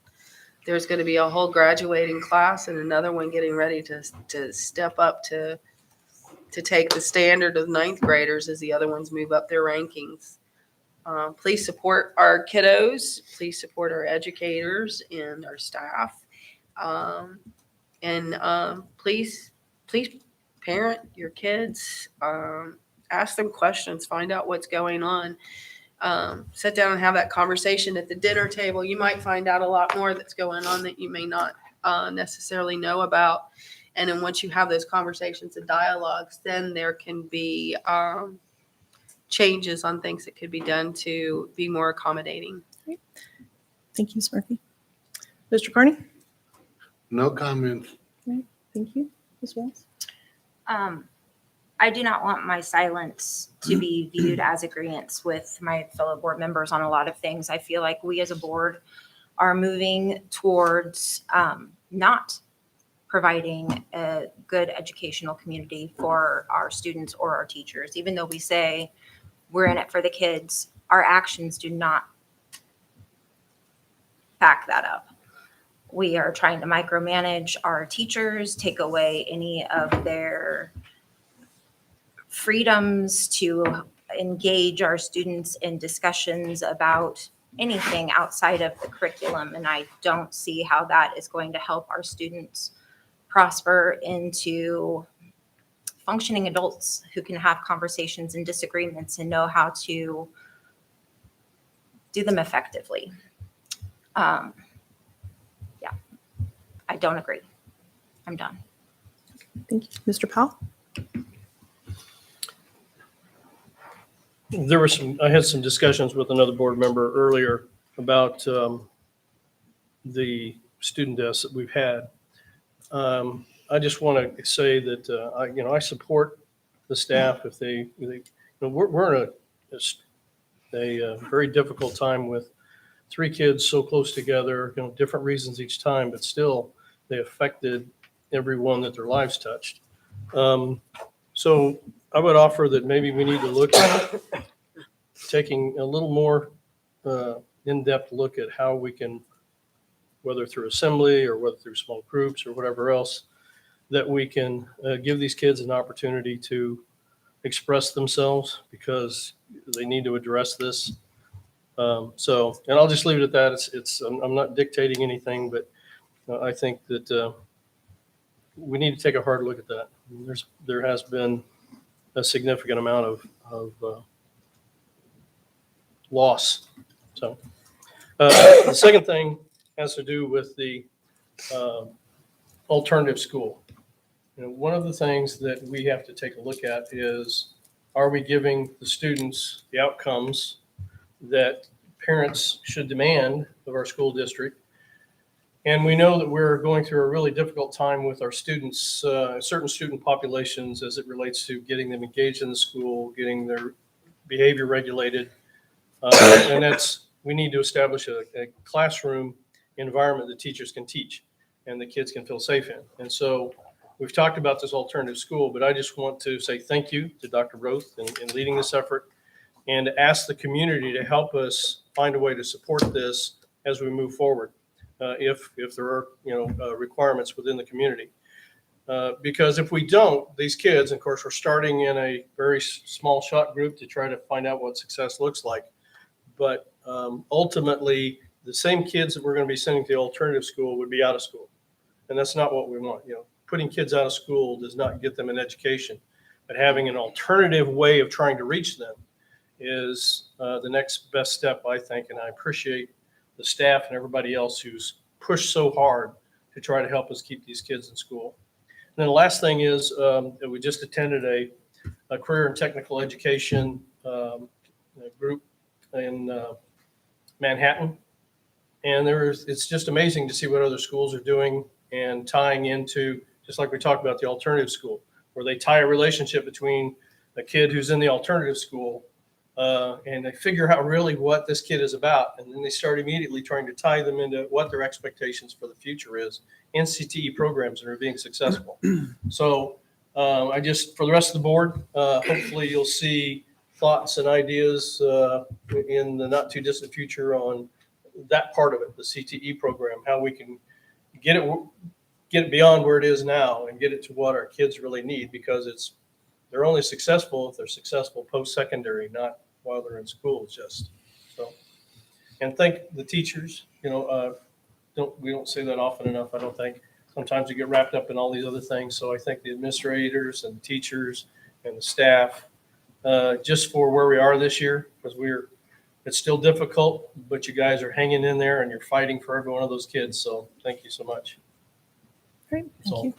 there's going to be a whole graduating class and another one getting ready to step up to take the standard of ninth graders as the other ones move up their rankings. Please support our kiddos. Please support our educators and our staff. Please parent your kids. Ask them questions. Find out what's going on. Sit down and have that conversation at the dinner table. You might find out a lot more that's going on that you may not necessarily know about. And then once you have those conversations and dialogues, then there can be changes on things that could be done to be more accommodating. Thank you, Ms. Murphy. Mr. Carney? No comments. Right. Thank you. Ms. Wells? I do not want my silence to be viewed as agreeance with my fellow board members on a lot of things. I feel like we as a board are moving towards not providing a good educational community for our students or our teachers. Even though we say we're in it for the kids, our actions do not back that up. We are trying to micromanage our teachers, take away any of their freedoms to engage our students in discussions about anything outside of the curriculum. And I don't see how that is going to help our students prosper into functioning adults who can have conversations and disagreements and know how to do them effectively. Yeah, I don't agree. I'm done. Thank you. Mr. Powell? I had some discussions with another board member earlier about the student deaths that we've had. I just want to say that I support the staff if we're in a very difficult time with 3 kids so close together, different reasons each time, but still they affected everyone that their lives touched. So I would offer that maybe we need to look at taking a little more in-depth look at how we can, whether through assembly or whether through small groups or whatever else, that we can give these kids an opportunity to express themselves because they need to address this. And I'll just leave it at that. I'm not dictating anything, but I think that we need to take a hard look at that. There has been a significant amount of loss. So the second thing has to do with the alternative school. One of the things that we have to take a look at is, are we giving the students the outcomes that parents should demand of our school district? And we know that we're going through a really difficult time with our students, certain student populations as it relates to getting them engaged in the school, getting their behavior regulated. And we need to establish a classroom environment that teachers can teach and the kids can feel safe in. And so we've talked about this alternative school, but I just want to say thank you to Dr. Roth in leading this effort and to ask the community to help us find a way to support this as we move forward. If there are requirements within the community, because if we don't, these kids, of course, we're starting in a very small shot group to try to find out what success looks like. But ultimately, the same kids that we're going to be sending to the alternative school would be out of school, and that's not what we want. Putting kids out of school does not get them an education, but having an alternative way of trying to reach them is the next best step, I think. And I appreciate the staff and everybody else who's pushed so hard to try to help us keep these kids in school. And then the last thing is that we just attended a career and technical education group in Manhattan. And it's just amazing to see what other schools are doing and tying into, just like we talked about the alternative school, where they tie a relationship between a kid who's in the alternative school and they figure out really what this kid is about. And then they start immediately trying to tie them into what their expectations for the future is in CTE programs that are being successful. So for the rest of the board, hopefully you'll see thoughts and ideas in the not too distant future on that part of it, the CTE program, how we can get it beyond where it is now and get it to what our kids really need, because they're only successful if they're successful post-secondary, not while they're in school. And thank the teachers. We don't say that often enough, I don't think. Sometimes we get wrapped up in all these other things. So I thank the administrators and the teachers and the staff just for where we are this year, because it's still difficult, but you guys are hanging in there and you're fighting for every one of those kids. So thank you so much. Great, thank you.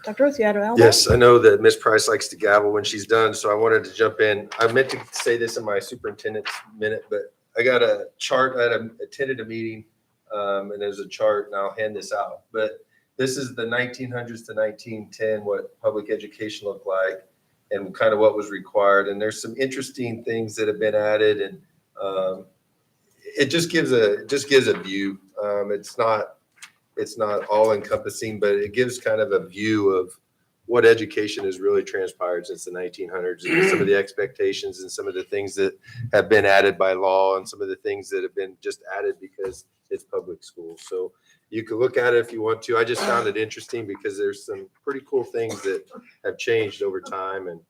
Dr. Roth, you had an Yes, I know that Ms. Price likes to gavel when she's done, so I wanted to jump in. I meant to say this in my superintendent's minute, but I got a chart. I attended a meeting, and there's a chart, and I'll hand this out. But this is the 1900s to 1910, what public education looked like, and kind of what was required. And there's some interesting things that have been added, and it just gives a view. It's not all encompassing, but it gives kind of a view of what education has really transpired since the 1900s, and some of the expectations and some of the things that have been added by law and some of the things that have been just added because it's public schools. So you can look at it if you want to. I just found it interesting because there's some pretty cool things that have changed over time, and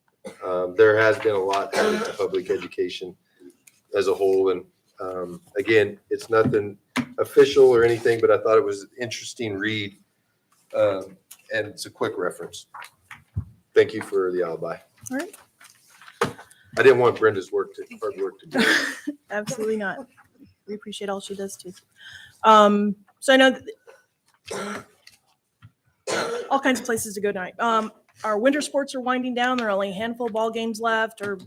there has been a lot added to public education as a whole. And again, it's nothing official or anything, but I thought it was an interesting read, and it's a quick reference. Thank you for the alibi. All right. I didn't want Brenda's hard work to do. Absolutely not. We appreciate all she does too. So I know that all kinds of places to go tonight. Our winter sports are winding down. There are only a handful of ball games left, or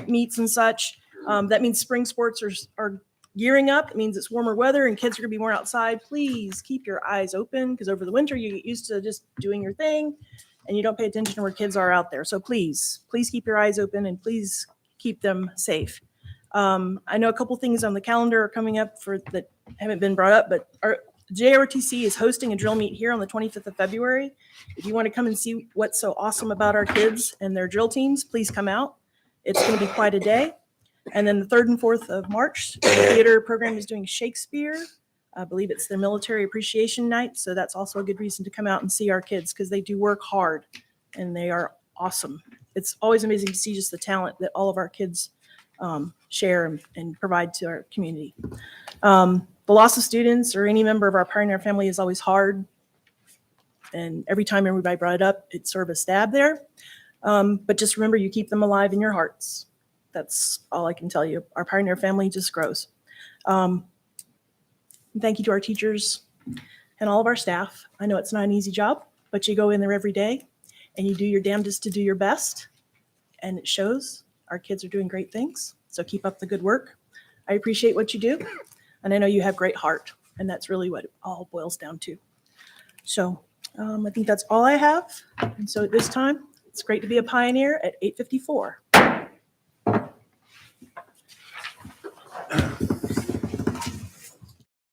meets and such. That means spring sports are gearing up. It means it's warmer weather and kids are going to be more outside. Please keep your eyes open, because over the winter you get used to just doing your thing and you don't pay attention to where kids are out there. So please keep your eyes open and please keep them safe. I know a couple things on the calendar are coming up that haven't been brought up, but our JROTC is hosting a drill meet here on the 25th of February. If you want to come and see what's so awesome about our kids and their drill teams, please come out. It's going to be quite a day. And then the 3rd and 4th of March, the theater program is doing Shakespeare. I believe it's their military appreciation night. So that's also a good reason to come out and see our kids, because they do work hard and they are awesome. It's always amazing to see just the talent that all of our kids share and provide to our community. The loss of students or any member of our Pioneer family is always hard. And every time everybody brought it up, it's sort of a stab there. But just remember, you keep them alive in your hearts. That's all I can tell you. Our Pioneer family just grows. Thank you to our teachers and all of our staff. I know it's not an easy job, but you go in there every day and you do your damnedest to do your best. And it shows. Our kids are doing great things. So keep up the good work. I appreciate what you do. And I know you have great heart. And that's really what it all boils down to. So I think that's all I have. And so at this time, it's great to be a pioneer at 8:54.